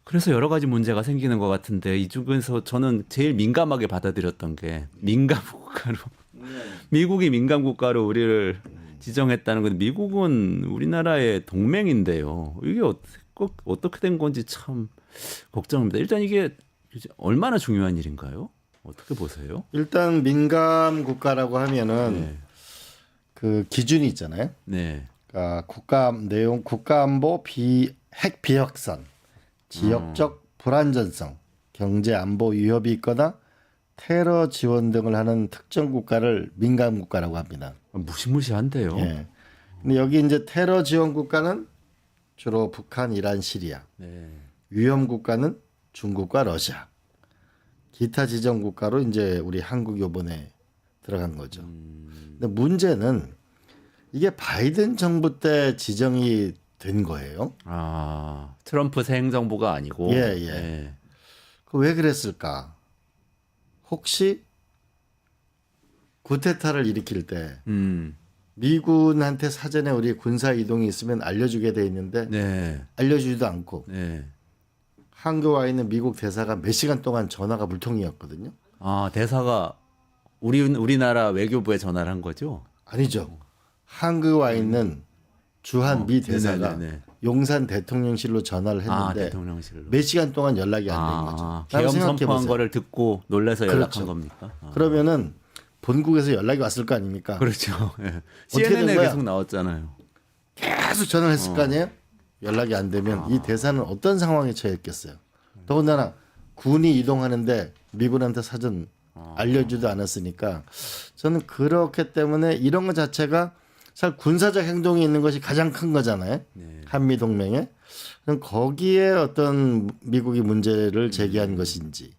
[SPEAKER 1] 그래서 여러 가지 문제가 생기는 것 같은데 이 중에서 저는 제일 민감하게 받아들였던 게 민감 국가로 미국이 민감 국가로 우리를 지정했다는 건 미국은 우리나라의 동맹인데요. 이게 어떻게 된 건지 참 걱정입니다. 일단 이게 얼마나 중요한 일인가요? 어떻게 보세요?
[SPEAKER 7] 일단 민감 국가라고 하면은
[SPEAKER 1] 네.
[SPEAKER 7] 그 기준이 있잖아요.
[SPEAKER 1] 네.
[SPEAKER 7] 그러니까 국가안보 핵 비확산, 지역적 불안전성, 경제 안보 위협이 있거나 테러 지원 등을 하는 특정 국가를 민감 국가라고 합니다.
[SPEAKER 1] 무시무시한데요.
[SPEAKER 7] 예. 근데 여기 이제 테러 지원 국가는 주로 북한, 이란, 시리아.
[SPEAKER 1] 네.
[SPEAKER 7] 위험 국가는 중국과 러시아. 기타 지정 국가로 이제 우리 한국 요번에 들어간 거죠. 근데 문제는 이게 바이든 정부 때 지정이 된 거예요.
[SPEAKER 1] 트럼프 새 행정부가 아니고.
[SPEAKER 7] 예.
[SPEAKER 1] 네.
[SPEAKER 7] 그 왜 그랬을까? 혹시 구테타를 일으킬 때 미군한테 사전에 우리 군사 이동이 있으면 알려주게 돼 있는데
[SPEAKER 1] 네.
[SPEAKER 7] 알려주지도 않고
[SPEAKER 1] 네.
[SPEAKER 7] 한국에 와 있는 미국 대사가 몇 시간 동안 전화가 물통이었거든요.
[SPEAKER 1] 대사가 우리나라 외교부에 전화를 한 거죠?
[SPEAKER 7] 아니죠. 한국에 와 있는 주한 미 대사가
[SPEAKER 1] 네네네네.
[SPEAKER 7] 용산 대통령실로 전화를 했는데
[SPEAKER 1] 대통령실로.
[SPEAKER 7] 몇 시간 동안 연락이 안 된 거죠.
[SPEAKER 1] 계엄 선포한
[SPEAKER 7] 생각해보세요.
[SPEAKER 1] 거를 듣고 놀라서 연락한
[SPEAKER 7] 그렇죠.
[SPEAKER 1] 겁니까?
[SPEAKER 7] 그러면은 본국에서 연락이 왔을 거 아닙니까?
[SPEAKER 1] 그렇죠. 예.
[SPEAKER 7] 어떻게 된
[SPEAKER 1] CNN에
[SPEAKER 7] 거야?
[SPEAKER 1] 계속 나왔잖아요.
[SPEAKER 7] 계속 전화를 했을 거 아니에요? 연락이 안 되면 이 대사는 어떤 상황에 처했겠어요. 더군다나 군이 이동하는데 미군한테 사전 알려주지도 않았으니까 저는 그렇기 때문에 이런 것 자체가 사실 군사적 행동이 있는 것이 가장 큰 거잖아요.
[SPEAKER 1] 네.
[SPEAKER 7] 한미 동맹에. 그럼 거기에 어떤 미국이 문제를 제기한 것인지.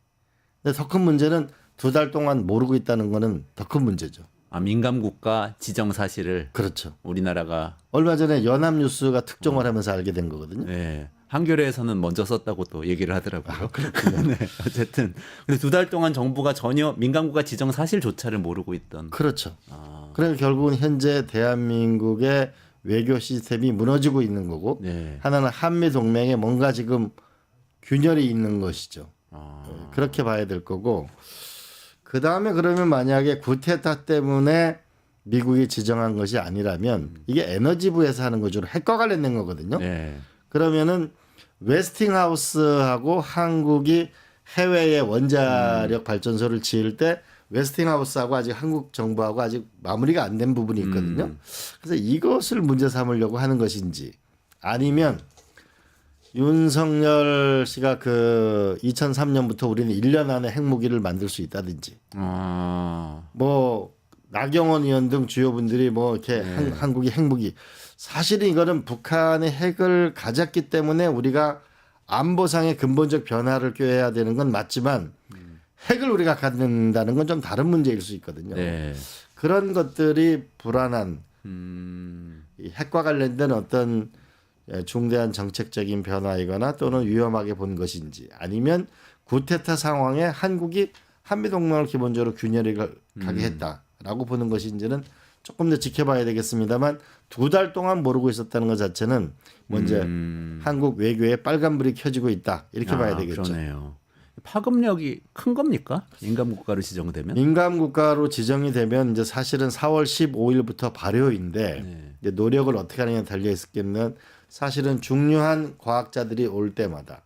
[SPEAKER 7] 근데 더 큰 문제는 2달 동안 모르고 있다는 거는 더 큰 문제죠.
[SPEAKER 1] 민감국가 지정 사실을
[SPEAKER 7] 그렇죠.
[SPEAKER 1] 우리나라가
[SPEAKER 7] 얼마 전에 연합뉴스가 특종을 하면서 알게 된 거거든요.
[SPEAKER 1] 네. 한겨레에서는 먼저 썼다고 또 얘기를 하더라고요. 네, 어쨌든 근데 2달 동안 정부가 전혀 민감국가 지정 사실조차를 모르고 있던.
[SPEAKER 7] 그렇죠. 그러니까 결국은 현재 대한민국의 외교 시스템이 무너지고 있는 거고
[SPEAKER 1] 네.
[SPEAKER 7] 하나는 한미 동맹에 뭔가 지금 균열이 있는 것이죠. 그렇게 봐야 될 거고 그 다음에 그러면 만약에 구테타 때문에 미국이 지정한 것이 아니라면 이게 에너지부에서 하는 거죠. 핵과 관련된 거거든요.
[SPEAKER 1] 네.
[SPEAKER 7] 그러면은 웨스팅하우스하고 한국이 해외에 원자력 발전소를 지을 때 웨스팅하우스하고 아직 한국 정부하고 아직 마무리가 안 된 부분이 있거든요. 그래서 이것을 문제 삼으려고 하는 것인지 아니면 윤석열 씨가 그 2003년부터 우리는 1년 안에 핵무기를 만들 수 있다든지 뭐 나경원 의원 등 주요 분들이 뭐 이렇게 한국이 핵무기 사실은 이거는 북한의 핵을 가졌기 때문에 우리가 안보상의 근본적 변화를 꾀해야 되는 건 맞지만 핵을 우리가 갖는다는 건 좀 다른 문제일 수 있거든요.
[SPEAKER 1] 네.
[SPEAKER 7] 그런 것들이 불안한 이 핵과 관련된 어떤 중대한 정책적인 변화이거나 또는 위험하게 본 것인지 아니면 구테타 상황에 한국이 한미동맹을 기본적으로 균열이 가게 했다라고 보는 것인지는 조금 더 지켜봐야 되겠습니다만 2달 동안 모르고 있었다는 것 자체는 먼저 한국 외교에 빨간불이 켜지고 있다 이렇게 봐야 되겠죠.
[SPEAKER 1] 그러네요. 파급력이 큰 겁니까? 민감국가로 지정되면?
[SPEAKER 7] 민감국가로 지정이 되면 이제 사실은 4월 15일부터 발효인데
[SPEAKER 1] 네.
[SPEAKER 7] 이제 노력을 어떻게 하느냐에 달려 있겠는 사실은 중요한 과학자들이 올 때마다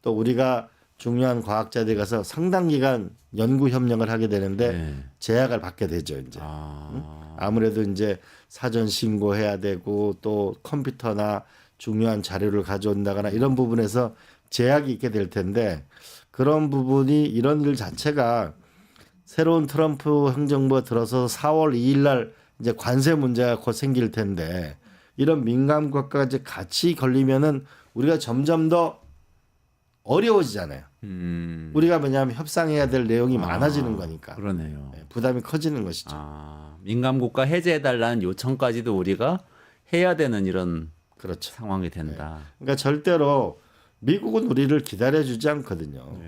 [SPEAKER 7] 또 우리가 중요한 과학자들이 가서 상당 기간 연구 협력을 하게 되는데
[SPEAKER 1] 네.
[SPEAKER 7] 제약을 받게 되죠 이제. 아무래도 이제 사전 신고해야 되고 또 컴퓨터나 중요한 자료를 가져온다거나 이런 부분에서 제약이 있게 될 텐데 그런 부분이 이런 일 자체가 새로운 트럼프 행정부가 들어서 4월 2일 날 이제 관세 문제가 곧 생길 텐데 이런 민감국가까지 같이 걸리면은 우리가 점점 더 어려워지잖아요. 우리가 왜냐하면 협상해야 될 내용이 많아지는 거니까.
[SPEAKER 1] 그러네요.
[SPEAKER 7] 부담이 커지는 것이죠.
[SPEAKER 1] 민감국가 해제해달라는 요청까지도 우리가 해야 되는 이런
[SPEAKER 7] 그렇죠.
[SPEAKER 1] 상황이 된다.
[SPEAKER 7] 그러니까 절대로 미국은 우리를 기다려주지 않거든요.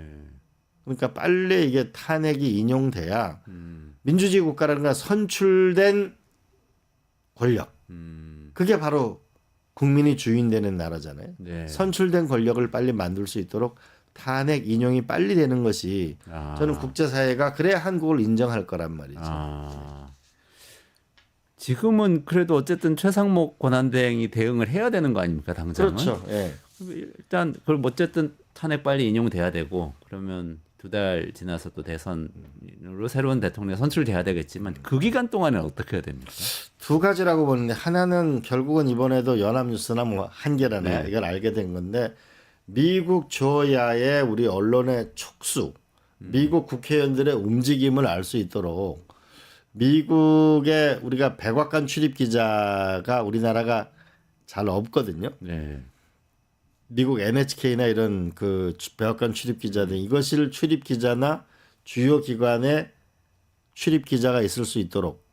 [SPEAKER 7] 그러니까 빨리 이게 탄핵이 인용돼야 민주주의 국가라는 건 선출된 권력. 그게 바로 국민이 주인 되는 나라잖아요.
[SPEAKER 1] 네.
[SPEAKER 7] 선출된 권력을 빨리 만들 수 있도록 탄핵 인용이 빨리 되는 것이 저는 국제사회가 그래야 한국을 인정할 거란 말이죠.
[SPEAKER 1] 지금은 그래도 어쨌든 최상목 권한대행이 대응을 해야 되는 거 아닙니까 당장은?
[SPEAKER 7] 그렇죠. 예.
[SPEAKER 1] 일단 그럼 어쨌든 탄핵 빨리 인용돼야 되고 그러면 2달 지나서 또 대선으로 새로운 대통령이 선출돼야 되겠지만 그 기간 동안은 어떻게 해야 됩니까?
[SPEAKER 7] 두 가지라고 보는데 하나는 결국은 이번에도 연합뉴스나 뭐 한겨레나 이걸 알게 된 건데 미국 조야의 우리 언론의 촉수, 미국 국회의원들의 움직임을 알 수 있도록 미국의 우리가 백악관 출입 기자가 우리나라가 잘 없거든요.
[SPEAKER 1] 네.
[SPEAKER 7] 미국 NHK나 이런 그 백악관 출입 기자들 이것을 출입 기자나 주요 기관의 출입 기자가 있을 수 있도록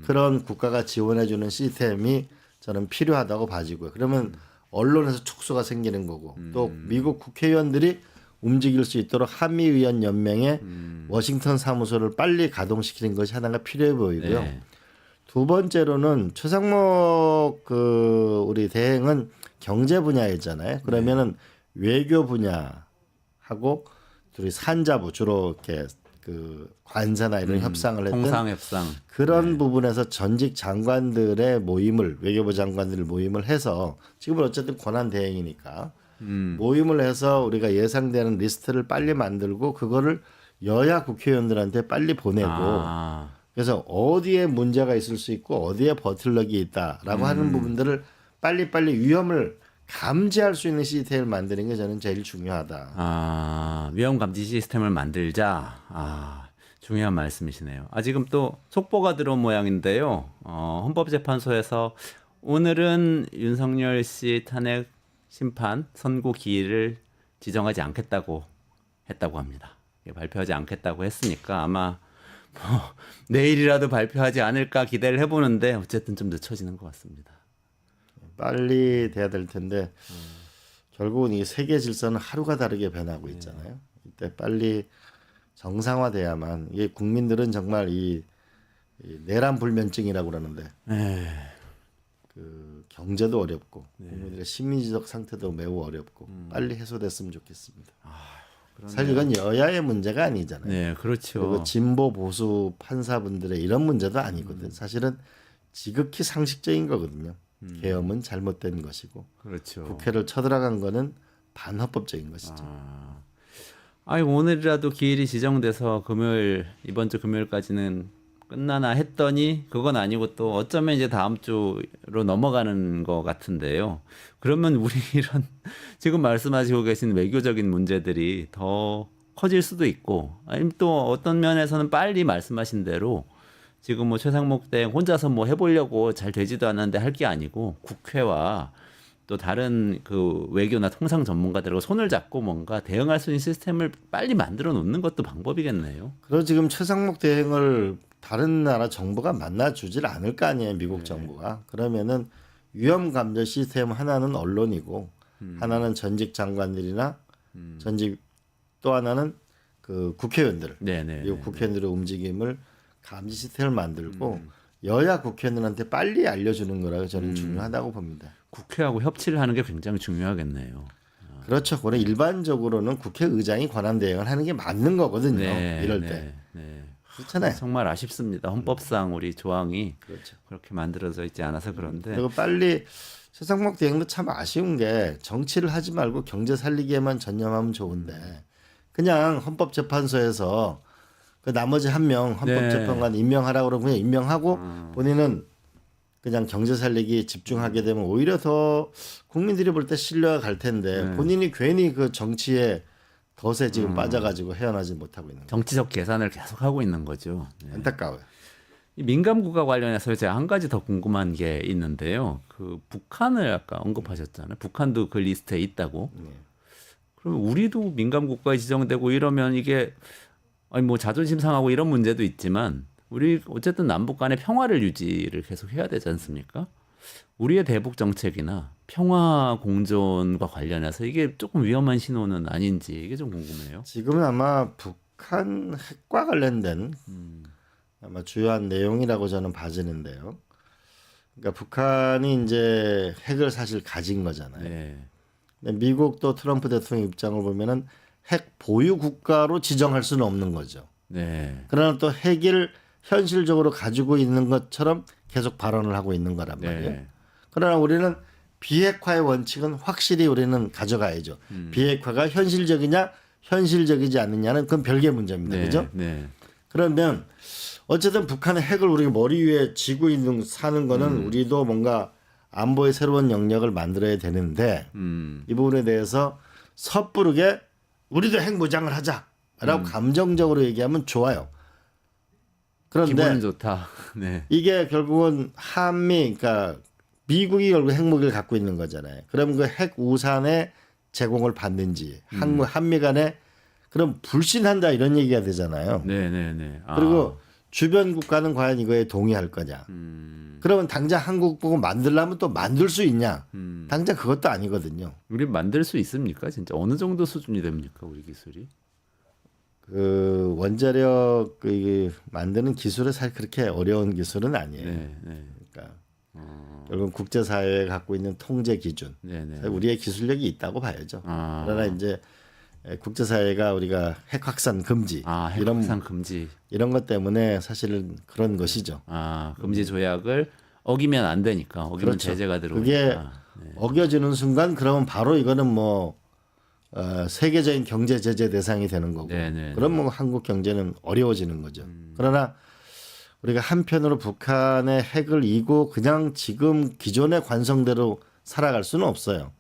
[SPEAKER 7] 그런 국가가 지원해 주는 시스템이 저는 필요하다고 봐지고요. 그러면 언론에서 촉수가 생기는 거고 또 미국 국회의원들이 움직일 수 있도록 한미위원 연맹의 워싱턴 사무소를 빨리 가동시키는 것이 하나가 필요해 보이고요.
[SPEAKER 1] 네.
[SPEAKER 7] 두 번째로는 최상목 그 우리 대행은 경제 분야였잖아요. 그러면은 외교 분야하고 둘이 산자부 주로 이렇게 그 관사나 이런 협상을 했던
[SPEAKER 1] 통상협상
[SPEAKER 7] 그런 부분에서 전직 장관들의 모임을 외교부 장관들 모임을 해서 지금은 어쨌든 권한 대행이니까 모임을 해서 우리가 예상되는 리스트를 빨리 만들고 그거를 여야 국회의원들한테 빨리 보내고 그래서 어디에 문제가 있을 수 있고 어디에 버틀럭이 있다라고 하는 부분들을 빨리빨리 위험을 감지할 수 있는 시스템을 만드는 게 저는 제일 중요하다.
[SPEAKER 1] 위험 감지 시스템을 만들자. 중요한 말씀이시네요. 지금 또 속보가 들어온 모양인데요. 헌법재판소에서 오늘은 윤석열 씨 탄핵 심판 선고 기일을 지정하지 않겠다고 했다고 합니다. 발표하지 않겠다고 했으니까 아마 내일이라도 발표하지 않을까 기대를 해보는데 어쨌든 좀 늦춰지는 것 같습니다.
[SPEAKER 7] 빨리 돼야 될 텐데 결국은 이 세계 질서는 하루가 다르게 변하고 있잖아요. 이때 빨리 정상화돼야만 이게 국민들은 정말 이 내란 불면증이라고 그러는데 그 경제도 어렵고 국민들의 심리적 상태도 매우 어렵고 빨리 해소됐으면 좋겠습니다. 사실 이건 여야의 문제가 아니잖아요.
[SPEAKER 1] 네, 그렇죠.
[SPEAKER 7] 그리고 진보 보수 판사분들의 이런 문제도 아니거든. 사실은 지극히 상식적인 거거든요. 계엄은 잘못된 것이고
[SPEAKER 1] 그렇죠.
[SPEAKER 7] 국회를 쳐들어간 거는 반헌법적인 것이죠.
[SPEAKER 1] 아니 오늘이라도 기일이 지정돼서 금요일 이번 주 금요일까지는 끝나나 했더니 그건 아니고 또 어쩌면 이제 다음 주로 넘어가는 것 같은데요. 그러면 우리 이런 지금 말씀하시고 계신 외교적인 문제들이 더 커질 수도 있고 아니면 또 어떤 면에서는 빨리 말씀하신 대로 지금 뭐 최상목 대 혼자서 뭐 해보려고 잘 되지도 않았는데 할 게 아니고 국회와 또 다른 그 외교나 통상 전문가들하고 손을 잡고 뭔가 대응할 수 있는 시스템을 빨리 만들어 놓는 것도 방법이겠네요.
[SPEAKER 7] 그리고 지금 최상목 대행을 다른 나라 정부가 만나주질 않을 거 아니에요. 미국 정부가. 그러면은 위험 감저 시스템 하나는 언론이고 하나는 전직 장관들이나 전직 또 하나는 그 국회의원들
[SPEAKER 1] 네네.
[SPEAKER 7] 미국 국회의원들의 움직임을 감지 시스템을 만들고 여야 국회의원들한테 빨리 알려주는 거라고 저는 중요하다고 봅니다.
[SPEAKER 1] 국회하고 협치를 하는 게 굉장히 중요하겠네요.
[SPEAKER 7] 그렇죠. 그래 일반적으로는 국회의장이 권한 대행을 하는 게 맞는 거거든요. 이럴 때.
[SPEAKER 1] 네.
[SPEAKER 7] 그렇잖아요.
[SPEAKER 1] 정말 아쉽습니다. 헌법상 우리 조항이
[SPEAKER 7] 그렇죠.
[SPEAKER 1] 그렇게 만들어져 있지 않아서 그런데
[SPEAKER 7] 그리고 빨리 최상목 대행도 참 아쉬운 게 정치를 하지 말고 경제 살리기에만 전념하면 좋은데 그냥 헌법재판소에서 그 나머지 한 명 헌법재판관 임명하라고 그러면 그냥 임명하고 본인은 그냥 경제 살리기 집중하게 되면 오히려 더 국민들이 볼 때 신뢰가 갈 텐데 본인이 괜히 그 정치에 덫에 지금 빠져가지고 헤어나지 못하고 있는 거예요.
[SPEAKER 1] 정치적 계산을 계속 하고 있는 거죠. 네.
[SPEAKER 7] 안타까워요.
[SPEAKER 1] 이 민감국가 관련해서 제가 한 가지 더 궁금한 게 있는데요. 그 북한을 아까 언급하셨잖아요. 북한도 그 리스트에 있다고. 그러면 우리도 민감국가에 지정되고 이러면 이게 아니 뭐 자존심 상하고 이런 문제도 있지만 우리 어쨌든 남북 간의 평화를 유지를 계속 해야 되지 않습니까? 우리의 대북 정책이나 평화 공존과 관련해서 이게 조금 위험한 신호는 아닌지 이게 좀 궁금해요.
[SPEAKER 7] 지금은 아마 북한 핵과 관련된 아마 주요한 내용이라고 저는 봐지는데요. 그러니까 북한이 이제 핵을 사실 가진 거잖아요.
[SPEAKER 1] 네.
[SPEAKER 7] 근데 미국도 트럼프 대통령 입장을 보면은 핵 보유 국가로 지정할 수는 없는 거죠.
[SPEAKER 1] 네.
[SPEAKER 7] 그러나 또 핵을 현실적으로 가지고 있는 것처럼 계속 발언을 하고 있는 거란 말이에요.
[SPEAKER 1] 네.
[SPEAKER 7] 그러나 우리는 비핵화의 원칙은 확실히 우리는 가져가야죠. 비핵화가 현실적이냐 현실적이지 않느냐는 그건 별개의 문제입니다.
[SPEAKER 1] 네.
[SPEAKER 7] 그죠?
[SPEAKER 1] 네.
[SPEAKER 7] 그러면 어쨌든 북한의 핵을 우리가 머리 위에 쥐고 있는 사는 거는 우리도 뭔가 안보의 새로운 영역을 만들어야 되는데 이 부분에 대해서 섣부르게 우리도 핵 무장을 하자라고 감정적으로 얘기하면 좋아요. 그런데
[SPEAKER 1] 기분은 좋다. 네.
[SPEAKER 7] 이게 결국은 한미 그러니까 미국이 결국 핵무기를 갖고 있는 거잖아요. 그럼 그 핵 우산의 제공을 받는지 한미 간에 그럼 불신한다 이런 얘기가 되잖아요.
[SPEAKER 1] 네, 네, 네. 아.
[SPEAKER 7] 그리고 주변 국가는 과연 이거에 동의할 거냐. 그러면 당장 한국 보고 만들려면 또 만들 수 있냐. 당장 그것도 아니거든요.
[SPEAKER 1] 우리 만들 수 있습니까? 진짜 어느 정도 수준이 됩니까? 우리 기술이?
[SPEAKER 7] 그 원자력 그 이게 만드는 기술은 사실 그렇게 어려운 기술은 아니에요.
[SPEAKER 1] 네, 네.
[SPEAKER 7] 그러니까 결국 국제사회에 갖고 있는 통제 기준,
[SPEAKER 1] 네, 네.
[SPEAKER 7] 우리의 기술력이 있다고 봐야죠.
[SPEAKER 1] 아.
[SPEAKER 7] 그러나 이제 국제사회가 우리가 핵 확산 금지
[SPEAKER 1] 핵
[SPEAKER 7] 이런
[SPEAKER 1] 확산 금지.
[SPEAKER 7] 이런 것 때문에 사실은 그런 것이죠.
[SPEAKER 1] 아, 금지 조약을 어기면 안 되니까. 어기면
[SPEAKER 7] 그렇죠.
[SPEAKER 1] 제재가 들어오니까.
[SPEAKER 7] 그게
[SPEAKER 1] 네.
[SPEAKER 7] 어겨지는 순간 그러면 바로 이거는 뭐 세계적인 경제 제재 대상이 되는 거고.
[SPEAKER 1] 네, 네,
[SPEAKER 7] 그럼 뭐 한국 경제는 어려워지는 거죠. 그러나 우리가 한편으로 북한의 핵을 이고 그냥 지금 기존의 관성대로 살아갈 수는 없어요.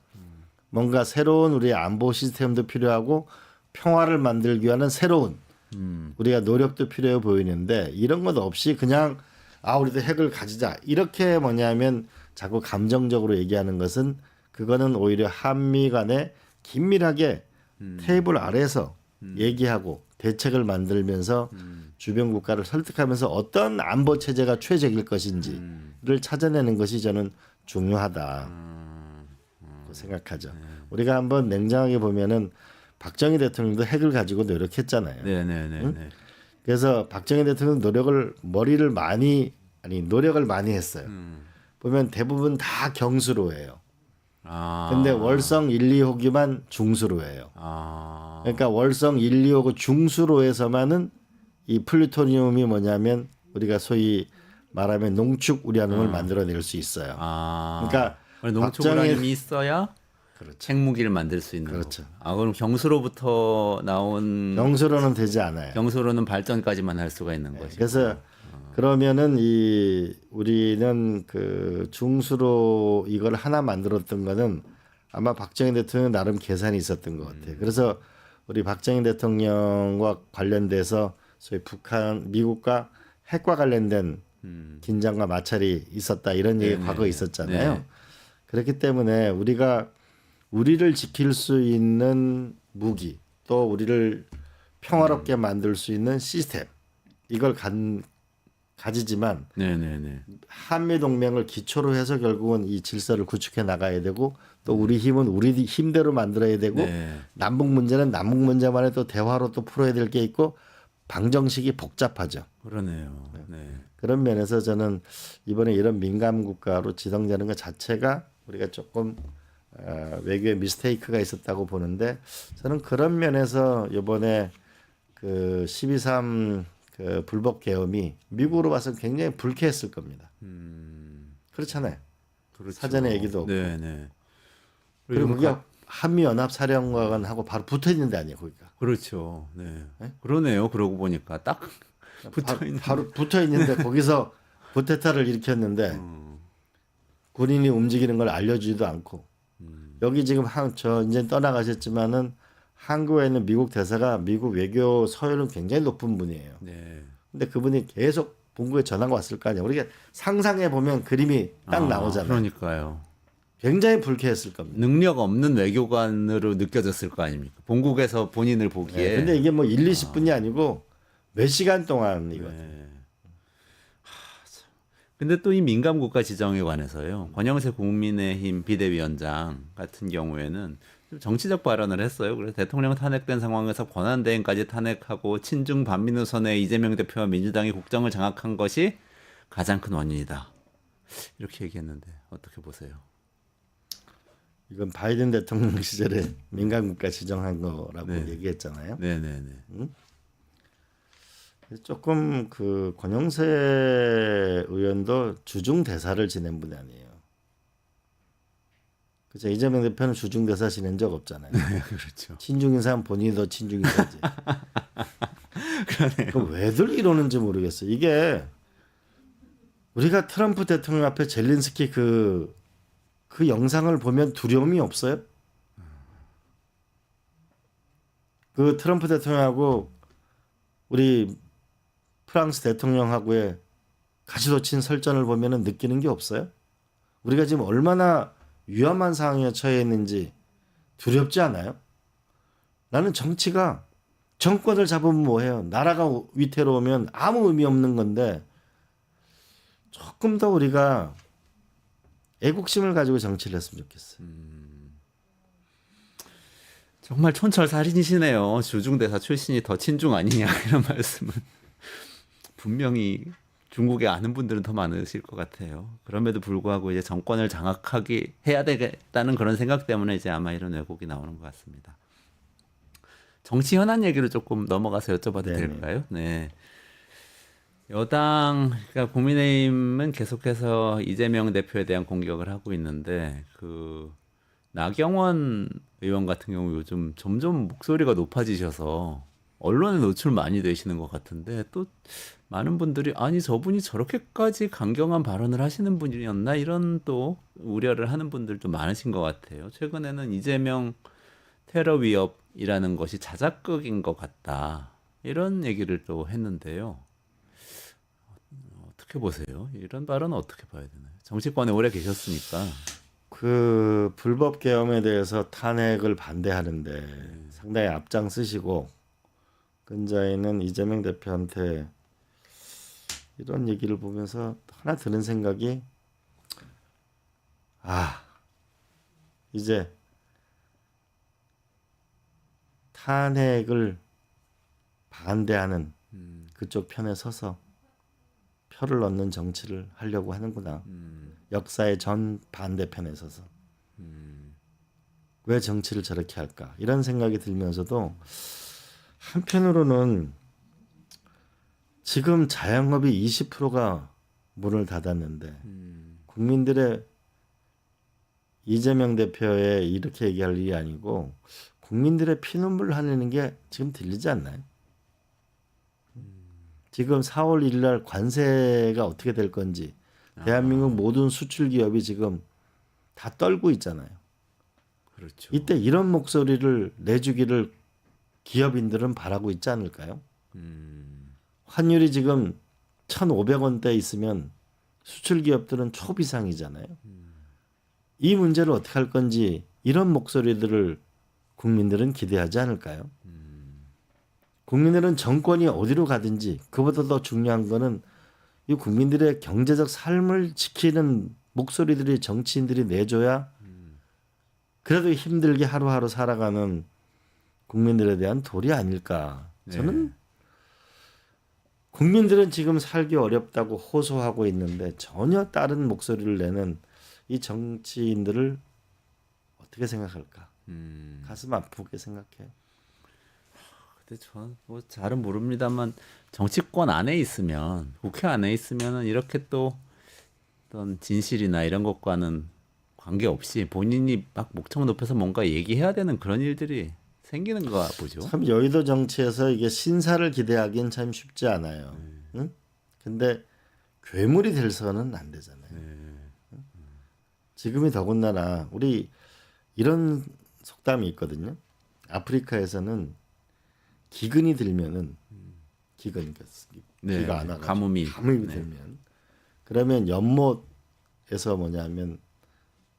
[SPEAKER 7] 뭔가 새로운 우리의 안보 시스템도 필요하고 평화를 만들기 위한 새로운 우리가 노력도 필요해 보이는데 이런 것 없이 그냥 우리도 핵을 가지자 이렇게 뭐냐면 자꾸 감정적으로 얘기하는 것은 그거는 오히려 한미 간에 긴밀하게 테이블 아래에서 얘기하고 대책을 만들면서 주변 국가를 설득하면서 어떤 안보 체제가 최적일 것인지를 찾아내는 것이 저는 중요하다 생각하죠. 우리가 한번 냉정하게 보면은 박정희 대통령도 핵을 가지고 노력했잖아요.
[SPEAKER 1] 네네네.
[SPEAKER 7] 그래서 박정희 대통령 노력을 많이 했어요. 보면 대부분 다 경수로 해요. 근데 월성 1, 2호기만 중수로 해요. 그러니까 월성 1, 2호고 중수로에서만은 이 플루토늄이 뭐냐면 우리가 소위 말하면 농축 우라늄을 만들어낼 수 있어요. 그러니까
[SPEAKER 1] 농축 우라늄이 있어야
[SPEAKER 7] 그렇죠.
[SPEAKER 1] 핵무기를 만들 수 있는
[SPEAKER 7] 그렇죠.
[SPEAKER 1] 거고. 그럼 경수로부터 나온
[SPEAKER 7] 경수로는 되지 않아요.
[SPEAKER 1] 경수로는 발전까지만 할 수가 있는 것이고.
[SPEAKER 7] 그래서 그러면은 우리는 그 중수로 이걸 하나 만들었던 거는 아마 박정희 대통령 나름 계산이 있었던 것 같아요. 그래서 우리 박정희 대통령과 관련돼서 소위 미국과 핵과 관련된 긴장과 마찰이 있었다 이런 얘기 과거에 있었잖아요.
[SPEAKER 1] 네.
[SPEAKER 7] 그렇기 때문에 우리를 지킬 수 있는 무기 또 우리를 평화롭게 만들 수 있는 시스템 이걸 가지지만
[SPEAKER 1] 네네네.
[SPEAKER 7] 한미 동맹을 기초로 해서 결국은 이 질서를 구축해 나가야 되고 또 우리 힘은 우리 힘대로 만들어야 되고
[SPEAKER 1] 네.
[SPEAKER 7] 남북 문제는 남북 문제만의 또 대화로 또 풀어야 될 게 있고 방정식이 복잡하죠.
[SPEAKER 1] 그러네요. 네.
[SPEAKER 7] 그런 면에서 저는 이번에 이런 민감 국가로 지정되는 것 자체가 우리가 조금 외교에 미스테이크가 있었다고 보는데 저는 그런 면에서 이번에 그 12.3 그 불법 계엄이 미국으로 봐서 굉장히 불쾌했을 겁니다. 그렇잖아요.
[SPEAKER 1] 그렇죠.
[SPEAKER 7] 사전에 얘기도 없고.
[SPEAKER 1] 네네.
[SPEAKER 7] 그리고 그게 한미연합사령관하고 바로 붙어 있는 데 아니에요, 거기가.
[SPEAKER 1] 그렇죠. 네. 그러네요. 그러고 보니까 딱 붙어 있는.
[SPEAKER 7] 바로 붙어 있는데 거기서 쿠데타를 일으켰는데 군인이 움직이는 걸 알려주지도 않고 여기 지금 이제 떠나가셨지만은 한국에 있는 미국 대사가 미국 외교 서열은 굉장히 높은 분이에요.
[SPEAKER 1] 네.
[SPEAKER 7] 근데 그분이 계속 본국에 전화가 왔을 거 아니에요. 우리가 상상해 보면 그림이 딱 나오잖아요.
[SPEAKER 1] 그러니까요.
[SPEAKER 7] 굉장히 불쾌했을 겁니다.
[SPEAKER 1] 능력 없는 외교관으로 느껴졌을 거 아닙니까? 본국에서 본인을 보기에.
[SPEAKER 7] 네, 근데 이게 뭐 1, 20분이 아니고 몇 시간 동안 이거든요.
[SPEAKER 1] 네. 근데 또 이 민감 국가 지정에 관해서요. 권영세 국민의힘 비대위원장 같은 경우에는 좀 정치적 발언을 했어요. 그래서 대통령 탄핵된 상황에서 권한대행까지 탄핵하고 친중 반민우선의 이재명 대표와 민주당이 국정을 장악한 것이 가장 큰 원인이다. 이렇게 얘기했는데 어떻게 보세요?
[SPEAKER 7] 이건 바이든 대통령 시절에 민간 국가 지정한 거라고
[SPEAKER 1] 네.
[SPEAKER 7] 얘기했잖아요.
[SPEAKER 1] 네네네.
[SPEAKER 7] 조금 그 권영세 의원도 주중 대사를 지낸 분이 아니에요. 그죠? 이재명 대표는 주중 대사 지낸 적 없잖아요.
[SPEAKER 1] 그렇죠.
[SPEAKER 7] 친중 인사는 본인이 더 친중 인사지. 그러네요. 왜들 이러는지 모르겠어요. 이게 우리가 트럼프 대통령 앞에 젤린스키 그 영상을 보면 두려움이 없어요? 그 트럼프 대통령하고 우리 프랑스 대통령하고의 가시도친 설전을 보면은 느끼는 게 없어요? 우리가 지금 얼마나 위험한 상황에 처해 있는지 두렵지 않아요? 나는 정치가 정권을 잡으면 뭐해요? 나라가 위태로우면 아무 의미 없는 건데 조금 더 우리가 애국심을 가지고 정치를 했으면 좋겠어요.
[SPEAKER 1] 정말 촌철살인이시네요. 주중대사 출신이 더 친중 아니냐 이런 말씀은 분명히 중국에 아는 분들은 더 많으실 것 같아요. 그럼에도 불구하고 이제 정권을 장악하게 해야 되겠다는 그런 생각 때문에 이제 아마 이런 왜곡이 나오는 것 같습니다. 정치 현안 얘기를 조금 넘어가서 여쭤봐도
[SPEAKER 7] 네네.
[SPEAKER 1] 될까요? 네. 여당, 그러니까 국민의힘은 계속해서 이재명 대표에 대한 공격을 하고 있는데 그 나경원 의원 같은 경우 요즘 점점 목소리가 높아지셔서 언론에 노출 많이 되시는 것 같은데 또 많은 분들이 아니 저분이 저렇게까지 강경한 발언을 하시는 분이었나 이런 또 우려를 하는 분들도 많으신 것 같아요. 최근에는 이재명 테러 위협이라는 것이 자작극인 것 같다 이런 얘기를 또 했는데요. 어떻게 보세요? 이런 발언은 어떻게 봐야 되나요? 정치권에 오래 계셨으니까.
[SPEAKER 7] 그 불법 계엄에 대해서 탄핵을 반대하는데 상당히 앞장서시고 근자에는 이재명 대표한테 이런 얘기를 보면서 하나 드는 생각이 이제 탄핵을 반대하는 그쪽 편에 서서 표를 얻는 정치를 하려고 하는구나. 역사의 전 반대편에 서서. 왜 정치를 저렇게 할까? 이런 생각이 들면서도 한편으로는 지금 자영업이 20%가 문을 닫았는데 국민들의 이재명 대표의 이렇게 얘기할 일이 아니고 국민들의 피눈물 흘리는 게 지금 들리지 않나요? 지금 4월 1일 날 관세가 어떻게 될 건지 대한민국 모든 수출 기업이 지금 다 떨고 있잖아요.
[SPEAKER 1] 그렇죠.
[SPEAKER 7] 이때 이런 목소리를 내주기를 기업인들은 바라고 있지 않을까요? 환율이 지금 1,500원대 있으면 수출 기업들은 초비상이잖아요. 이 문제를 어떻게 할 건지 이런 목소리들을 국민들은 기대하지 않을까요? 국민들은 정권이 어디로 가든지 그보다 더 중요한 거는 이 국민들의 경제적 삶을 지키는 목소리들이 정치인들이 내줘야 그래도 힘들게 하루하루 살아가는 국민들에 대한 도리 아닐까. 저는 국민들은 지금 살기 어렵다고 호소하고 있는데 전혀 다른 목소리를 내는 이 정치인들을 어떻게 생각할까? 가슴 아프게 생각해요.
[SPEAKER 1] 근데 저는 뭐 잘은 모릅니다만 정치권 안에 있으면 국회 안에 있으면은 이렇게 또 어떤 진실이나 이런 것과는 관계없이 본인이 막 목청 높여서 뭔가 얘기해야 되는 그런 일들이 생기는가 보죠.
[SPEAKER 7] 참 여의도 정치에서 이게 신사를 기대하기엔 참 쉽지 않아요. 응? 근데 괴물이 될서는 안 되잖아요. 응? 지금이 더군다나 우리 이런 속담이 있거든요. 아프리카에서는 기근이 들면은 기근 비가 안 와가지고
[SPEAKER 1] 가뭄이
[SPEAKER 7] 들면 그러면 연못에서 뭐냐면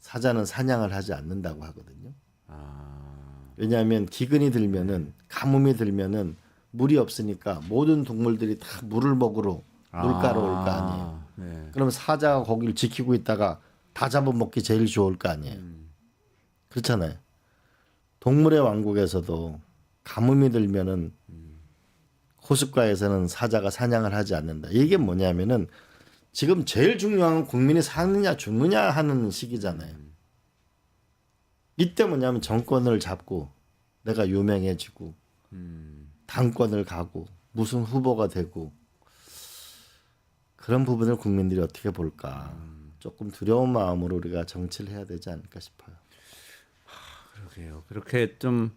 [SPEAKER 7] 사자는 사냥을 하지 않는다고 하거든요. 왜냐하면 기근이 들면은 가뭄이 들면은 물이 없으니까 모든 동물들이 다 물을 먹으러 물가로 올 거 아니에요.
[SPEAKER 1] 네.
[SPEAKER 7] 그러면 사자가 거기를 지키고 있다가 다 잡아먹기 제일 좋을 거 아니에요. 그렇잖아요. 동물의 왕국에서도 가뭄이 들면은 호숫가에서는 사자가 사냥을 하지 않는다. 이게 뭐냐면은 지금 제일 중요한 건 국민이 사느냐 죽느냐 하는 시기잖아요. 이때 뭐냐면 정권을 잡고 내가 유명해지고 당권을 가고 무슨 후보가 되고 그런 부분을 국민들이 어떻게 볼까. 조금 두려운 마음으로 우리가 정치를 해야 되지 않을까 싶어요.
[SPEAKER 1] 그러게요. 그렇게 좀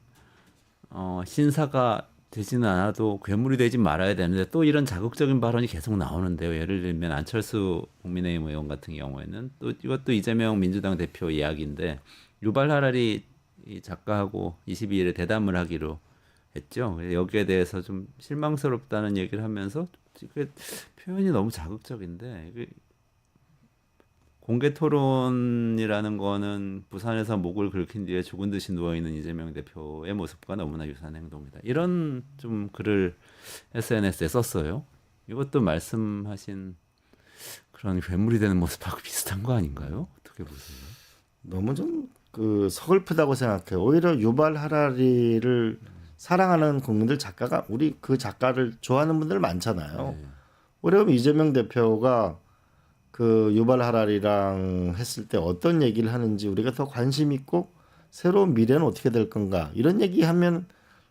[SPEAKER 1] 신사가 되지는 않아도 괴물이 되지 말아야 되는데 또 이런 자극적인 발언이 계속 나오는데요. 예를 들면 안철수 국민의힘 의원 같은 경우에는 또 이것도 이재명 민주당 대표 이야기인데 유발 하라리 이 작가하고 22일에 대담을 하기로 했죠. 여기에 대해서 좀 실망스럽다는 얘기를 하면서 그 표현이 너무 자극적인데 이게 공개 토론이라는 거는 부산에서 목을 긁힌 뒤에 죽은 듯이 누워있는 이재명 대표의 모습과 너무나 유사한 행동이다. 이런 좀 글을 SNS에 썼어요. 이것도 말씀하신 그런 괴물이 되는 모습하고 비슷한 거 아닌가요? 어떻게 보세요?
[SPEAKER 7] 너무 좀 그 서글프다고 생각해요. 오히려 유발 하라리를 사랑하는 국민들 작가가 우리 그 작가를 좋아하는 분들 많잖아요. 오히려 이재명 대표가 그 유발 하라리랑 했을 때 어떤 얘기를 하는지 우리가 더 관심 있고 새로운 미래는 어떻게 될 건가 이런 얘기하면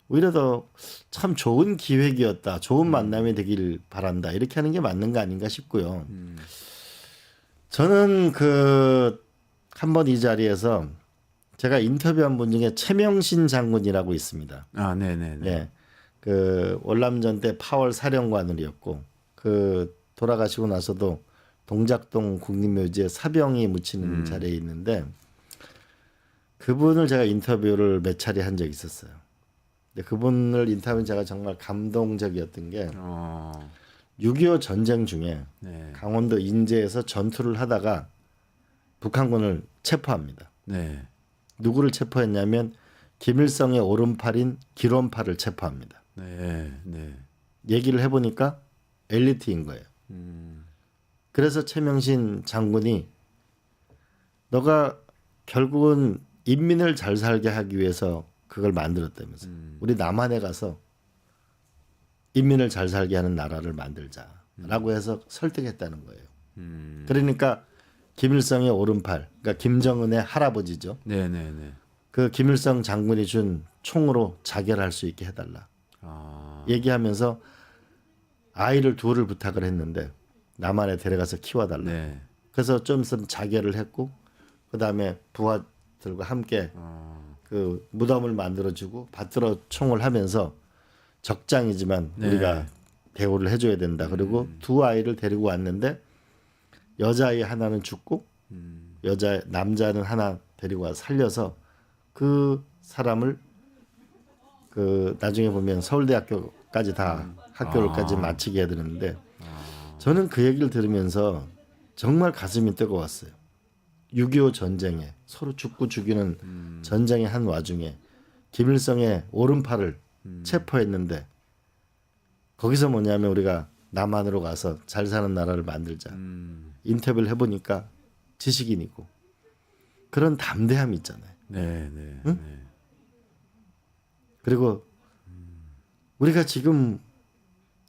[SPEAKER 7] 오히려 더 참 좋은 기획이었다. 좋은 만남이 되길 바란다. 이렇게 하는 게 맞는 거 아닌가 싶고요. 저는 그 한번 이 자리에서 제가 인터뷰한 분 중에 최명신 장군이라고 있습니다.
[SPEAKER 1] 아, 네네네.
[SPEAKER 7] 네, 그 월남전 때 파월 사령관으로였고 그 돌아가시고 나서도 동작동 국립묘지에 사병이 묻히는 자리에 있는데 그분을 제가 인터뷰를 몇 차례 한 적이 있었어요. 근데 그분을 인터뷰한 제가 정말 감동적이었던 게 6.25 전쟁 중에
[SPEAKER 1] 네.
[SPEAKER 7] 강원도 인제에서 전투를 하다가 북한군을 체포합니다.
[SPEAKER 1] 네.
[SPEAKER 7] 누구를 체포했냐면 김일성의 오른팔인 기론팔을 체포합니다.
[SPEAKER 1] 네, 네.
[SPEAKER 7] 얘기를 해보니까 엘리트인 거예요. 그래서 최명신 장군이 너가 결국은 인민을 잘 살게 하기 위해서 그걸 만들었다면서. 우리 남한에 가서 인민을 잘 살게 하는 나라를 만들자라고 해서 설득했다는 거예요. 그러니까 김일성의 오른팔, 그러니까 김정은의 할아버지죠.
[SPEAKER 1] 네, 네, 네.
[SPEAKER 7] 그 김일성 장군이 준 총으로 자결할 수 있게 해달라.
[SPEAKER 1] 아,
[SPEAKER 7] 얘기하면서 아이를 둘을 부탁을 했는데 남한에 데려가서 키워달라.
[SPEAKER 1] 네.
[SPEAKER 7] 그래서 좀 있으면 자결을 했고 그 다음에 부하들과 함께 그 무덤을 만들어주고 받들어 총을 하면서 적장이지만
[SPEAKER 1] 네.
[SPEAKER 7] 우리가 대우를 해줘야 된다. 그리고 두 아이를 데리고 왔는데 여자아이 하나는 죽고 남자는 하나 데리고 와서 살려서 그 사람을 그 나중에 보면 서울대학교까지 다 학교를까지 마치게 해드렸는데 저는 그 얘기를 들으면서 정말 가슴이 뜨거웠어요. 6.25 전쟁에 서로 죽고 죽이는 전쟁의 한 와중에 김일성의 오른팔을 체포했는데 거기서 뭐냐면 우리가 남한으로 가서 잘 사는 나라를 만들자. 인터뷰를 해보니까 지식인이고 그런 담대함이 있잖아요.
[SPEAKER 1] 네, 네.
[SPEAKER 7] 응?
[SPEAKER 1] 네.
[SPEAKER 7] 그리고 우리가 지금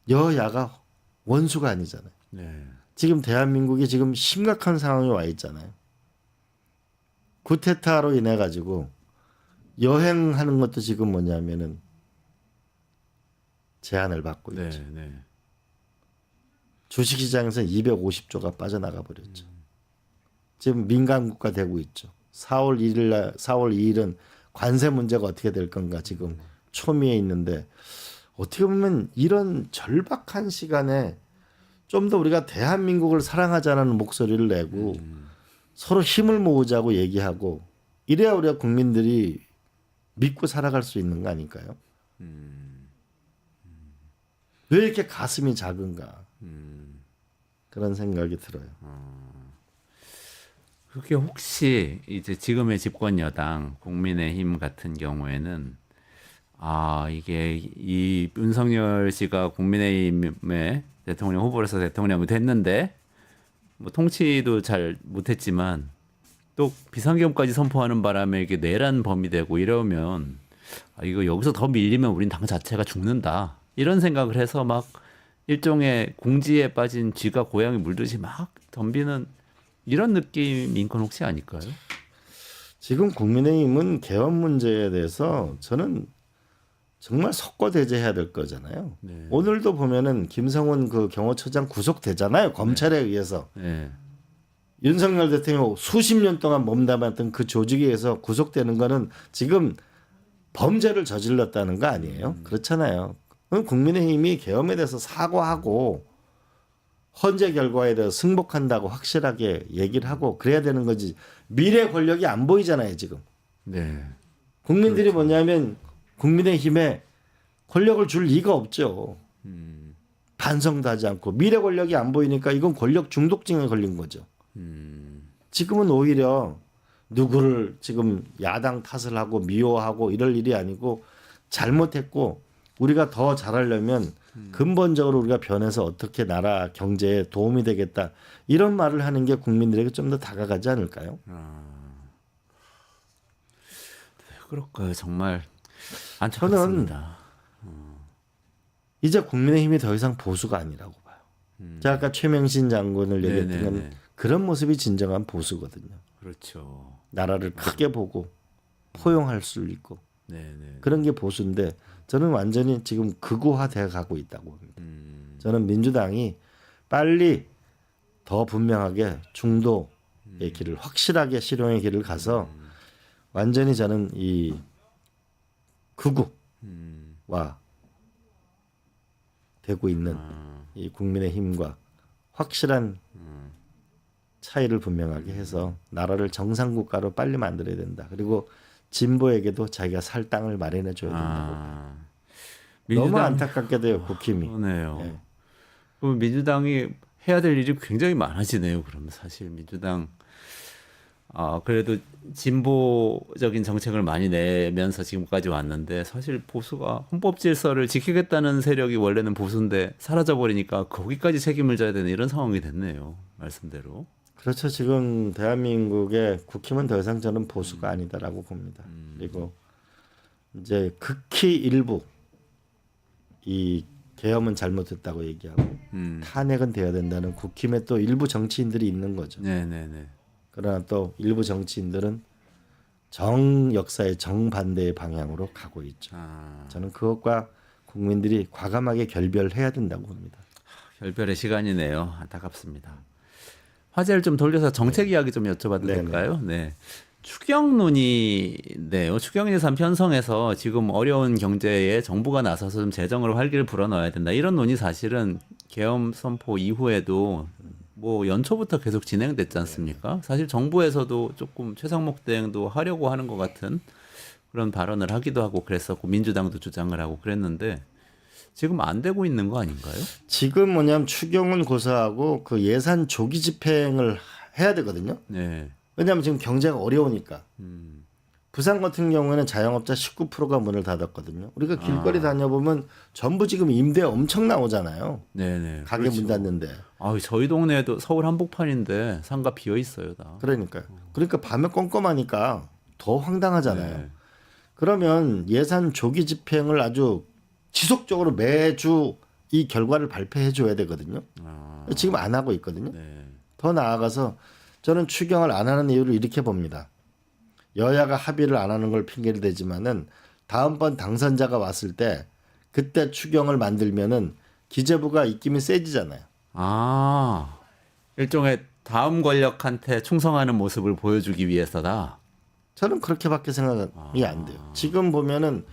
[SPEAKER 7] 여야가 원수가 아니잖아요.
[SPEAKER 1] 네.
[SPEAKER 7] 지금 대한민국이 지금 심각한 상황에 와 있잖아요. 쿠데타로 인해 가지고 여행하는 것도 지금 뭐냐면은 제한을 받고
[SPEAKER 1] 네,
[SPEAKER 7] 있죠.
[SPEAKER 1] 네.
[SPEAKER 7] 주식시장에서 250조가 빠져나가 버렸죠. 지금 민간 국가 되고 있죠. 4월 2일은 관세 문제가 어떻게 될 건가 지금 초미에 있는데 어떻게 보면 이런 절박한 시간에 좀 더 우리가 대한민국을 사랑하자는 목소리를 내고 서로 힘을 모으자고 얘기하고 이래야 우리가 국민들이 믿고 살아갈 수 있는 거 아닐까요? 왜 이렇게 가슴이 작은가 그런 생각이 들어요.
[SPEAKER 1] 그게 혹시 이제 지금의 집권 여당 국민의힘 같은 경우에는 이게 이 윤석열 씨가 국민의힘의 대통령 후보로서 대통령이 됐는데 뭐 통치도 잘 못했지만 또 비상계엄까지 선포하는 바람에 이게 내란 범이 되고 이러면 이거 여기서 더 밀리면 우린 당 자체가 죽는다 이런 생각을 해서 막 일종의 공지에 빠진 쥐가 고양이 물듯이 막 덤비는 이런 느낌인 건 혹시 아닐까요?
[SPEAKER 7] 지금 국민의힘은 개헌 문제에 대해서 저는 정말 석고대죄해야 될 거잖아요.
[SPEAKER 1] 네.
[SPEAKER 7] 오늘도 보면은 김성훈 그 경호처장 구속되잖아요. 검찰에 의해서.
[SPEAKER 1] 네.
[SPEAKER 7] 윤석열 대통령 수십 년 동안 몸담았던 그 조직에 의해서 구속되는 거는 지금 범죄를 저질렀다는 거 아니에요? 그렇잖아요. 그럼 국민의힘이 계엄에 대해서 사과하고 헌재 결과에 대해서 승복한다고 확실하게 얘기를 하고 그래야 되는 거지. 미래 권력이 안 보이잖아요, 지금.
[SPEAKER 1] 네.
[SPEAKER 7] 국민들이 뭐냐면 국민의힘에 권력을 줄 리가 없죠. 반성도 하지 않고 미래 권력이 안 보이니까 이건 권력 중독증에 걸린 거죠. 지금은 오히려 누구를 지금 야당 탓을 하고 미워하고 이럴 일이 아니고 잘못했고 우리가 더 잘하려면 근본적으로 우리가 변해서 어떻게 나라 경제에 도움이 되겠다 이런 말을 하는 게 국민들에게 좀 더 다가가지 않을까요?
[SPEAKER 1] 그럴까요? 정말 안타깝습니다.
[SPEAKER 7] 이제 국민의힘이 더 이상 보수가 아니라고 봐요. 제가 아까 최명신 장군을 얘기했던 건
[SPEAKER 1] 네네네.
[SPEAKER 7] 그런 모습이 진정한 보수거든요.
[SPEAKER 1] 그렇죠.
[SPEAKER 7] 나라를 크게 보고 포용할 수 있고
[SPEAKER 1] 네네.
[SPEAKER 7] 그런 게 보수인데 저는 완전히 지금 극우화돼 가고 있다고 봅니다. 저는 민주당이 빨리 더 분명하게 중도의 길을 확실하게 실용의 길을 가서 완전히 저는 이 극우와 되고 있는 이 국민의힘과 확실한 차이를 분명하게 해서 나라를 정상국가로 빨리 만들어야 된다. 그리고 진보에게도 자기가 살 땅을 마련해 줘야 된다고. 너무 안타깝게도요, 국힘이.
[SPEAKER 1] 그러네요.
[SPEAKER 7] 예.
[SPEAKER 1] 그럼 민주당이 해야 될 일이 굉장히 많아지네요. 그러면 사실 민주당 그래도 진보적인 정책을 많이 내면서 지금까지 왔는데 사실 보수가 헌법 질서를 지키겠다는 세력이 원래는 보수인데 사라져 버리니까 거기까지 책임을 져야 되는 이런 상황이 됐네요. 말씀대로.
[SPEAKER 7] 그렇죠. 지금 대한민국의 국힘은 더 이상 저는 보수가 아니다라고 봅니다. 그리고 이제 극히 일부 이 계엄은 잘못했다고 얘기하고 탄핵은 돼야 된다는 국힘의 또 일부 정치인들이 있는 거죠.
[SPEAKER 1] 네네네.
[SPEAKER 7] 그러나 또 일부 정치인들은 정 역사의 정반대의 방향으로 가고 있죠. 저는 그것과 국민들이 과감하게 결별해야 된다고 봅니다.
[SPEAKER 1] 별별의 시간이네요. 안타깝습니다. 화제를 좀 돌려서 정책 이야기 좀 여쭤봐도
[SPEAKER 7] 네네.
[SPEAKER 1] 될까요? 네. 추경 논의네요. 추경 예산 편성에서 지금 어려운 경제에 정부가 나서서 좀 재정으로 활기를 불어넣어야 된다. 이런 논의 사실은 계엄 선포 이후에도 뭐 연초부터 계속 진행됐지 않습니까? 사실 정부에서도 조금 최상목 대행도 하려고 하는 것 같은 그런 발언을 하기도 하고 그랬었고 민주당도 주장을 하고 그랬는데 지금 안 되고 있는 거 아닌가요?
[SPEAKER 7] 지금 뭐냐면 추경은 고사하고 그 예산 조기 집행을 해야 되거든요.
[SPEAKER 1] 네.
[SPEAKER 7] 왜냐하면 지금 경제가 어려우니까. 부산 같은 경우에는 자영업자 19%가 문을 닫았거든요. 우리가 길거리 다녀보면 전부 지금 임대 엄청 나오잖아요.
[SPEAKER 1] 네네.
[SPEAKER 7] 가게 문 닫는데.
[SPEAKER 1] 저희 동네에도 서울 한복판인데 상가 비어 있어요, 다.
[SPEAKER 7] 그러니까 밤에 꼼꼼하니까 더 황당하잖아요.
[SPEAKER 1] 네.
[SPEAKER 7] 그러면 예산 조기 집행을 아주 지속적으로 매주 이 결과를 발표해 줘야 되거든요. 지금 안 하고 있거든요.
[SPEAKER 1] 네.
[SPEAKER 7] 더 나아가서 저는 추경을 안 하는 이유를 이렇게 봅니다. 여야가 합의를 안 하는 걸 핑계를 대지만은 다음번 당선자가 왔을 때 그때 추경을 만들면은 기재부가 입김이 세지잖아요.
[SPEAKER 1] 일종의 다음 권력한테 충성하는 모습을 보여주기 위해서다.
[SPEAKER 7] 저는 그렇게밖에 생각이 안 돼요. 지금 보면은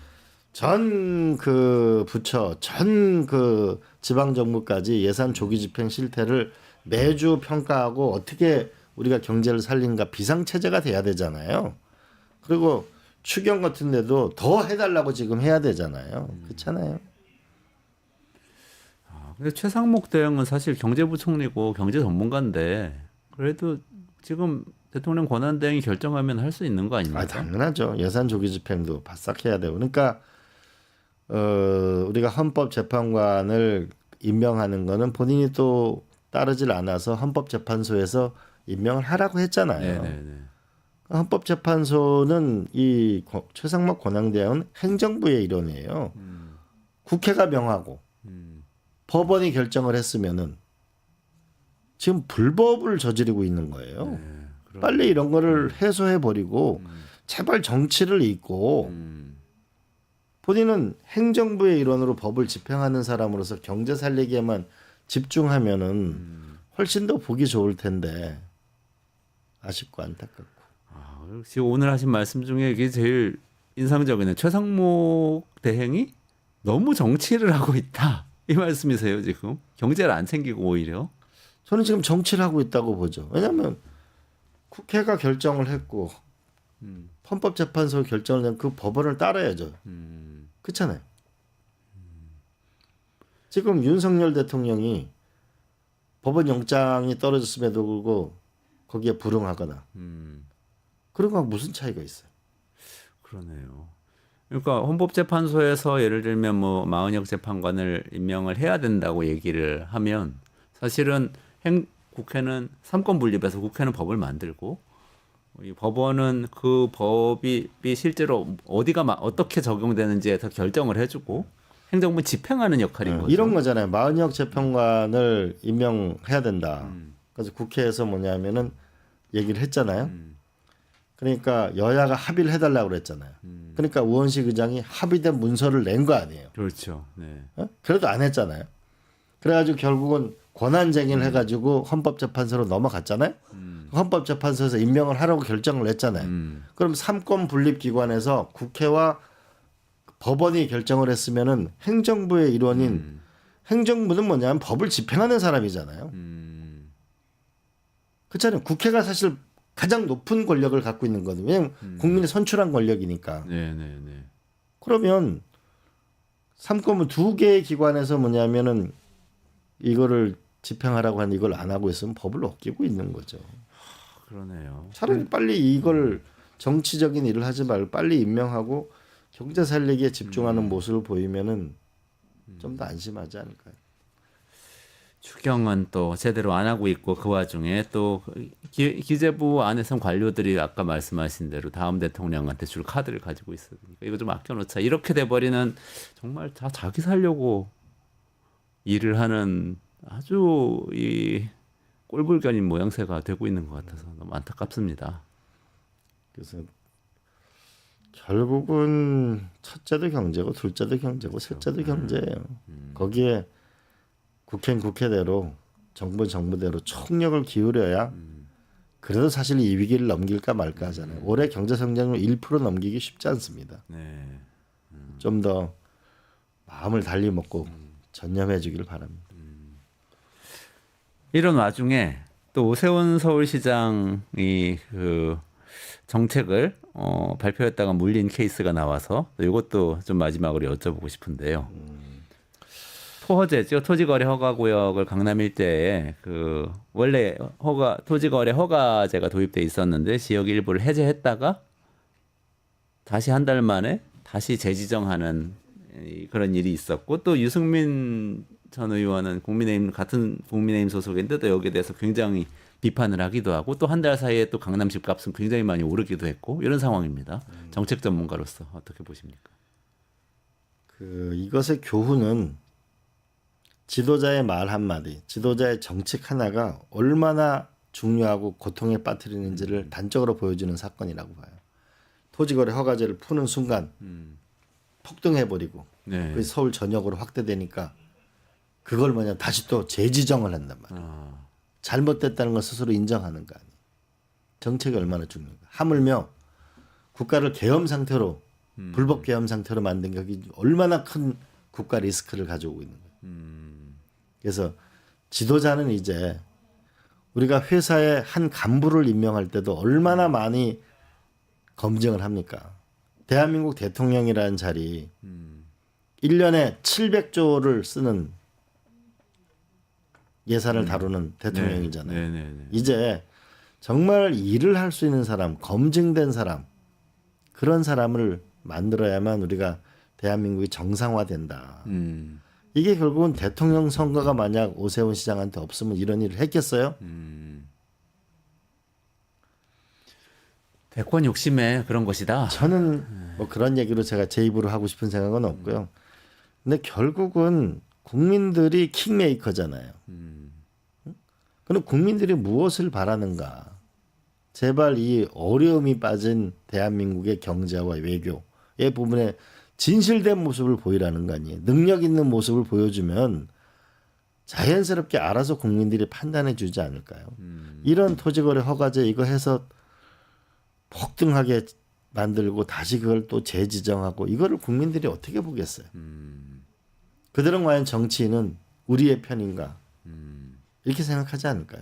[SPEAKER 7] 전 그 부처, 전 그 지방 정부까지 예산 조기 집행 실태를 매주 평가하고 어떻게 우리가 경제를 살리는가 비상 체제가 돼야 되잖아요. 그리고 추경 같은 데도 더 해달라고 지금 해야 되잖아요. 그렇잖아요.
[SPEAKER 1] 근데 최상목 대행은 사실 경제부총리고 경제 전문가인데 그래도 지금 대통령 권한 대행이 결정하면 할 수 있는 거 아닙니까?
[SPEAKER 7] 당연하죠. 예산 조기 집행도 바싹 해야 되고. 그러니까 우리가 헌법재판관을 임명하는 거는 본인이 또 따르질 않아서 헌법재판소에서 임명을 하라고 했잖아요.
[SPEAKER 1] 네네네.
[SPEAKER 7] 헌법재판소는 이 최상목 권한대행은 행정부의 일원이에요. 국회가 명하고 법원이 결정을 했으면은 지금 불법을 저지르고 있는 거예요. 빨리 이런 거를 해소해 버리고 제발 정치를 잊고 본인은 행정부의 일원으로 법을 집행하는 사람으로서 경제 살리기에만 집중하면은 훨씬 더 보기 좋을 텐데 아쉽고 안타깝고.
[SPEAKER 1] 지금 오늘 하신 말씀 중에 이게 제일 인상적이네요. 최상목 대행이 너무 정치를 하고 있다. 이 말씀이세요, 지금? 경제를 안 챙기고 오히려?
[SPEAKER 7] 저는 지금 정치를 하고 있다고 보죠. 왜냐하면 국회가 결정을 했고 헌법재판소 결정을 낸 그 법원을 따라야죠. 그렇잖아요. 지금 윤석열 대통령이 법원 영장이 떨어졌음에도 불구하고 거기에 불응하거나 그런 거하고 무슨 차이가 있어요?
[SPEAKER 1] 그러네요. 그러니까 헌법재판소에서 예를 들면 뭐 마은혁 재판관을 임명을 해야 된다고 얘기를 하면 사실은 국회는 삼권 분립해서 국회는 법을 만들고 이 법원은 그 법이 실제로 어떻게 적용되는지에서 결정을 해주고 행정부 집행하는 역할인 거죠.
[SPEAKER 7] 이런 거잖아요. 마은혁 재판관을 임명해야 된다. 그래서 국회에서 뭐냐면은 얘기를 했잖아요. 그러니까 여야가 합의를 해달라고 그랬잖아요. 그러니까 우원식 의장이 합의된 문서를 낸 거 아니에요.
[SPEAKER 1] 그렇죠. 네.
[SPEAKER 7] 그래도 안 했잖아요. 그래가지고 결국은 권한쟁의를 해가지고 헌법재판소로 넘어갔잖아요. 헌법재판소에서 임명을 하라고 결정을 했잖아요. 그럼 삼권 분립기관에서 국회와 법원이 결정을 했으면은 행정부의 일원인 행정부는 뭐냐면 법을 집행하는 사람이잖아요. 그렇잖아요. 국회가 사실 가장 높은 권력을 갖고 있는 거거든요. 왜냐하면 국민이 선출한 권력이니까.
[SPEAKER 1] 네네네.
[SPEAKER 7] 그러면 삼권분 두 개의 기관에서 뭐냐면은 이거를 집행하라고 하는 이걸 안 하고 있으면 법을 어기고 있는 거죠.
[SPEAKER 1] 그러네요.
[SPEAKER 7] 차라리 빨리 이걸 정치적인 일을 하지 말고 빨리 임명하고 경제 살리기에 집중하는 모습을 보이면은 좀 더 안심하지 않을까요?
[SPEAKER 1] 추경은 또 제대로 안 하고 있고 그 와중에 또 기재부 안에선 관료들이 아까 말씀하신 대로 다음 대통령한테 줄 카드를 가지고 있으니까 이거 좀 아껴놓자 이렇게 돼버리는 정말 다 자기 살려고 일을 하는 아주 이 꼴불견인 모양새가 되고 있는 것 같아서 너무 안타깝습니다.
[SPEAKER 7] 그래서 결국은 첫째도 경제고 둘째도 경제고 셋째도 경제예요. 거기에 국회는 국회대로 정부는 정부대로 총력을 기울여야 그래도 사실 이 위기를 넘길까 말까 하잖아요. 올해 경제 성장률 1% 넘기기 쉽지 않습니다.
[SPEAKER 1] 네.
[SPEAKER 7] 좀 더 마음을 달리 먹고 전념해 주기를 바랍니다.
[SPEAKER 1] 이런 와중에 또 오세훈 서울시장이 그 정책을 발표했다가 물린 케이스가 나와서 이것도 좀 마지막으로 여쭤보고 싶은데요. 토허제죠. 토지거래 허가구역을 강남 일대에 그 원래 토지거래 허가제가 도입돼 있었는데 지역 일부를 해제했다가 다시 한 달 만에 다시 재지정하는 그런 일이 있었고 또 유승민 전 의원은 같은 국민의힘 소속인데 또 여기에 대해서 굉장히 비판을 하기도 하고 또 한 달 사이에 또 강남 집값은 굉장히 많이 오르기도 했고 이런 상황입니다. 정책 전문가로서 어떻게 보십니까?
[SPEAKER 7] 이것의 교훈은 지도자의 말 한마디, 지도자의 정책 하나가 얼마나 중요하고 고통에 빠뜨리는지를 단적으로 보여주는 사건이라고 봐요. 토지거래 허가제를 푸는 순간 폭등해버리고
[SPEAKER 1] 네.
[SPEAKER 7] 그게 서울 전역으로 확대되니까 그걸 다시 또 재지정을 한단 말이에요. 잘못됐다는 걸 스스로 인정하는 거 아니에요. 정책이 얼마나 중요한가. 하물며 국가를 계엄 상태로 불법 계엄 상태로 만든 게 얼마나 큰 국가 리스크를 가져오고 있는 거예요. 그래서 지도자는 이제 우리가 회사의 한 간부를 임명할 때도 얼마나 많이 검증을 합니까? 대한민국 대통령이라는 자리 1년에 700조를 쓰는 예산을 다루는 대통령이잖아요.
[SPEAKER 1] 네.
[SPEAKER 7] 이제 정말 일을 할 수 있는 사람, 검증된 사람 그런 사람을 만들어야만 우리가 대한민국이 정상화된다. 이게 결국은 대통령 선거가 만약 오세훈 시장한테 없으면 이런 일을 했겠어요?
[SPEAKER 1] 대권 욕심에 그런 것이다.
[SPEAKER 7] 저는 뭐 그런 얘기로 제가 제 입으로 하고 싶은 생각은 없고요. 근데 결국은 국민들이 킹메이커잖아요. 그럼 국민들이 무엇을 바라는가? 제발 이 어려움이 빠진 대한민국의 경제와 외교의 부분에 진실된 모습을 보이라는 거 아니에요. 능력 있는 모습을 보여주면 자연스럽게 알아서 국민들이 판단해 주지 않을까요? 이런 토지거래 허가제 이거 해서 폭등하게 만들고 다시 그걸 또 재지정하고 이거를 국민들이 어떻게 보겠어요? 그들은 과연 정치인은 우리의 편인가? 이렇게 생각하지 않을까요?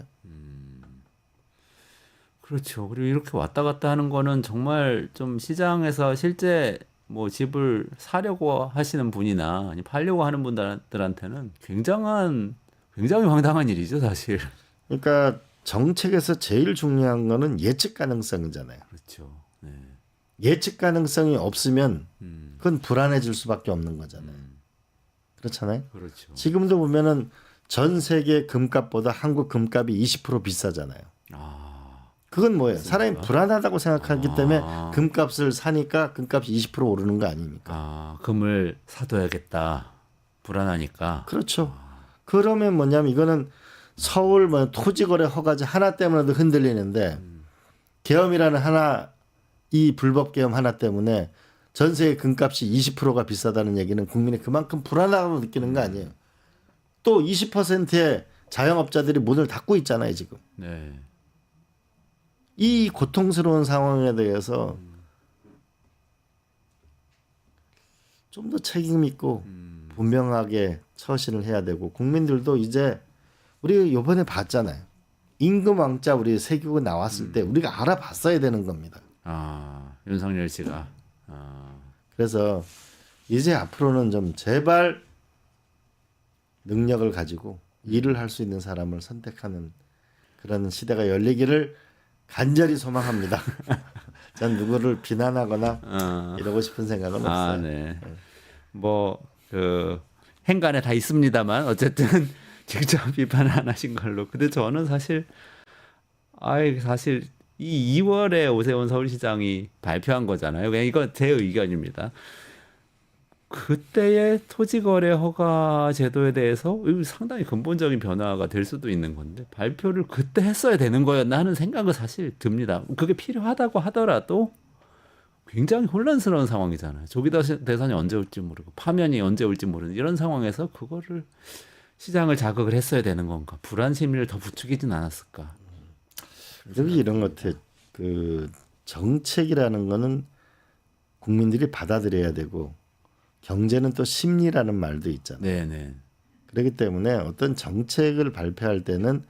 [SPEAKER 1] 그렇죠. 그리고 이렇게 왔다 갔다 하는 거는 정말 좀 시장에서 실제 뭐 집을 사려고 하시는 분이나 아니 팔려고 하는 분들한테는 굉장히 황당한 일이죠, 사실.
[SPEAKER 7] 그러니까 정책에서 제일 중요한 거는 예측 가능성이잖아요.
[SPEAKER 1] 그렇죠. 네.
[SPEAKER 7] 예측 가능성이 없으면 그건 불안해질 수밖에 없는 거잖아요. 그렇잖아요.
[SPEAKER 1] 그렇죠.
[SPEAKER 7] 지금도 보면은 전 세계 금값보다 한국 금값이 20% 비싸잖아요. 그건 뭐예요? 사람이 불안하다고 생각하기 때문에 금값을 사니까 금값이 20% 오르는 거 아닙니까?
[SPEAKER 1] 금을 사둬야겠다. 불안하니까.
[SPEAKER 7] 그렇죠. 그러면 뭐냐면 이거는 서울 토지거래 허가제 하나 때문에도 흔들리는데 계엄이라는 하나 이 불법 계엄 하나 때문에 전 세계 금값이 20%가 비싸다는 얘기는 국민이 그만큼 불안하다고 느끼는 거 아니에요. 또 20%의 자영업자들이 문을 닫고 있잖아요, 지금.
[SPEAKER 1] 네.
[SPEAKER 7] 이 고통스러운 상황에 대해서 좀 더 책임 있고 분명하게 처신을 해야 되고 국민들도 이제 우리 이번에 봤잖아요. 임금 왕자 우리 세계고 나왔을 때 우리가 알아봤어야 되는 겁니다.
[SPEAKER 1] 윤석열 씨가.
[SPEAKER 7] 그래서 이제 앞으로는 좀 제발 능력을 가지고 일을 할 수 있는 사람을 선택하는 그런 시대가 열리기를 간절히 소망합니다. 전 누구를 비난하거나 이러고 싶은 생각은 없어요.
[SPEAKER 1] 아, 네. 뭐 그 행간에 다 있습니다만 어쨌든 직접 비판을 안 하신 걸로. 근데 저는 사실 사실 이 2월에 오세훈 서울시장이 발표한 거잖아요. 그냥 이건 제 의견입니다. 그때의 토지거래 허가 제도에 대해서 상당히 근본적인 변화가 될 수도 있는 건데 발표를 그때 했어야 되는 거였나 하는 생각은 사실 듭니다. 그게 필요하다고 하더라도 굉장히 혼란스러운 상황이잖아요. 조기 대선이 언제 올지 모르고 파면이 언제 올지 모르는 이런 상황에서 그거를 시장을 자극을 했어야 되는 건가? 불안 심리를 더 부추기진 않았을까?
[SPEAKER 7] 여기 이런 것 같아. 그 정책이라는 거는 국민들이 받아들여야 되고 경제는 또 심리라는 말도 있잖아요.
[SPEAKER 1] 네네.
[SPEAKER 7] 그렇기 때문에 어떤 정책을 발표할 때는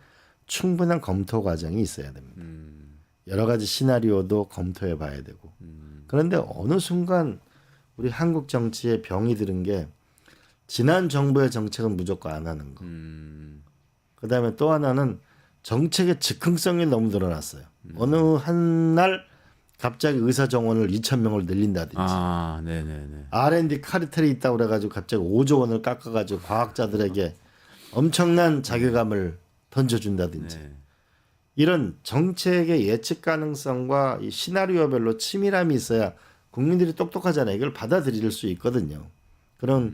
[SPEAKER 7] 충분한 검토 과정이 있어야 됩니다. 여러 가지 시나리오도 검토해 봐야 되고. 그런데 어느 순간 우리 한국 정치에 병이 들은 게 지난 정부의 정책은 무조건 안 하는 거. 그다음에 또 하나는 정책의 즉흥성이 너무 늘어났어요. 어느 한 날 갑자기 의사 정원을 2,000명을 늘린다든지
[SPEAKER 1] 아, 네네네.
[SPEAKER 7] R&D 카르텔이 있다고 그래가지고 갑자기 5조 원을 깎아가지고 과학자들에게 엄청난 자괴감을 던져준다든지
[SPEAKER 1] 네.
[SPEAKER 7] 이런 정책의 예측 가능성과 이 시나리오별로 치밀함이 있어야 국민들이 똑똑하잖아요. 이걸 받아들일 수 있거든요. 그런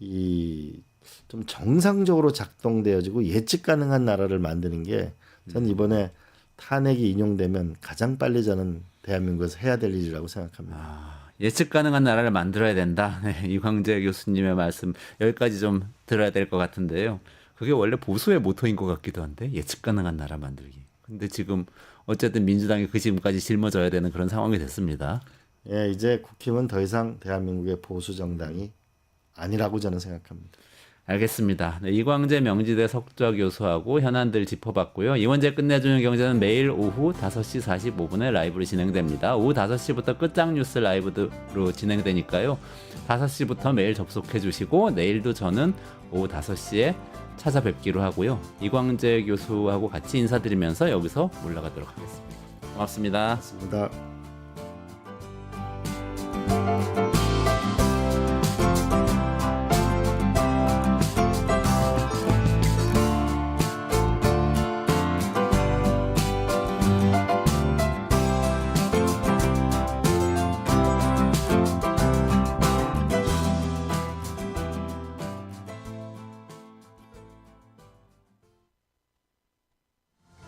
[SPEAKER 7] 이 좀 정상적으로 작동되어지고 예측 가능한 나라를 만드는 게 저는 이번에 탄핵이 인용되면 가장 빨리 저는 대한민국에서 해야 될 일이라고 생각합니다.
[SPEAKER 1] 예측 가능한 나라를 만들어야 된다. 네, 이광재 교수님의 말씀 여기까지 좀 들어야 될 것 같은데요. 그게 원래 보수의 모토인 것 같기도 한데 예측 가능한 나라 만들기. 근데 지금 어쨌든 민주당이 그 지금까지 짊어져야 되는 그런 상황이 됐습니다.
[SPEAKER 7] 예, 이제 국힘은 더 이상 대한민국의 보수 정당이 아니라고 저는 생각합니다.
[SPEAKER 1] 알겠습니다. 네, 이광재 명지대 석좌 교수하고 현안들 짚어봤고요. 이 문제 끝내주는 경제는 매일 오후 5시 45분에 라이브로 진행됩니다. 오후 5시부터 끝장 뉴스 라이브로 진행되니까요. 5시부터 매일 접속해 주시고 내일도 저는 오후 5시에 찾아뵙기로 하고요. 이광재 교수하고 같이 인사드리면서 여기서 물러가도록 하겠습니다. 고맙습니다.
[SPEAKER 7] 맞습니다.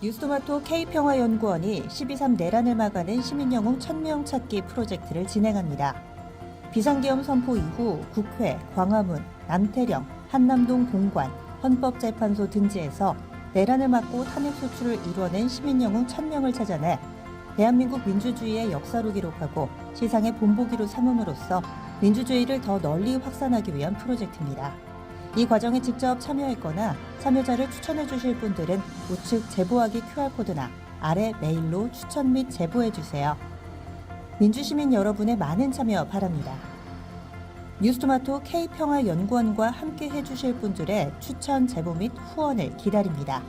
[SPEAKER 8] 뉴스토마토 K평화연구원이 12.3 내란을 막아낸 시민영웅 1000명 찾기 프로젝트를 진행합니다. 비상계엄 선포 이후 국회, 광화문, 남태령, 한남동 본관, 헌법재판소 등지에서 내란을 막고 탄핵소추를 이뤄낸 시민영웅 1000명을 찾아내 대한민국 민주주의의 역사로 기록하고 시상의 본보기로 삼음으로써 민주주의를 더 널리 확산하기 위한 프로젝트입니다. 이 과정에 직접 참여했거나 참여자를 추천해 주실 분들은 우측 제보하기 QR코드나 아래 메일로 추천 및 제보해 주세요. 민주시민 여러분의 많은 참여 바랍니다. 뉴스토마토 K평화연구원과 함께 해주실 분들의 추천 제보 및 후원을 기다립니다.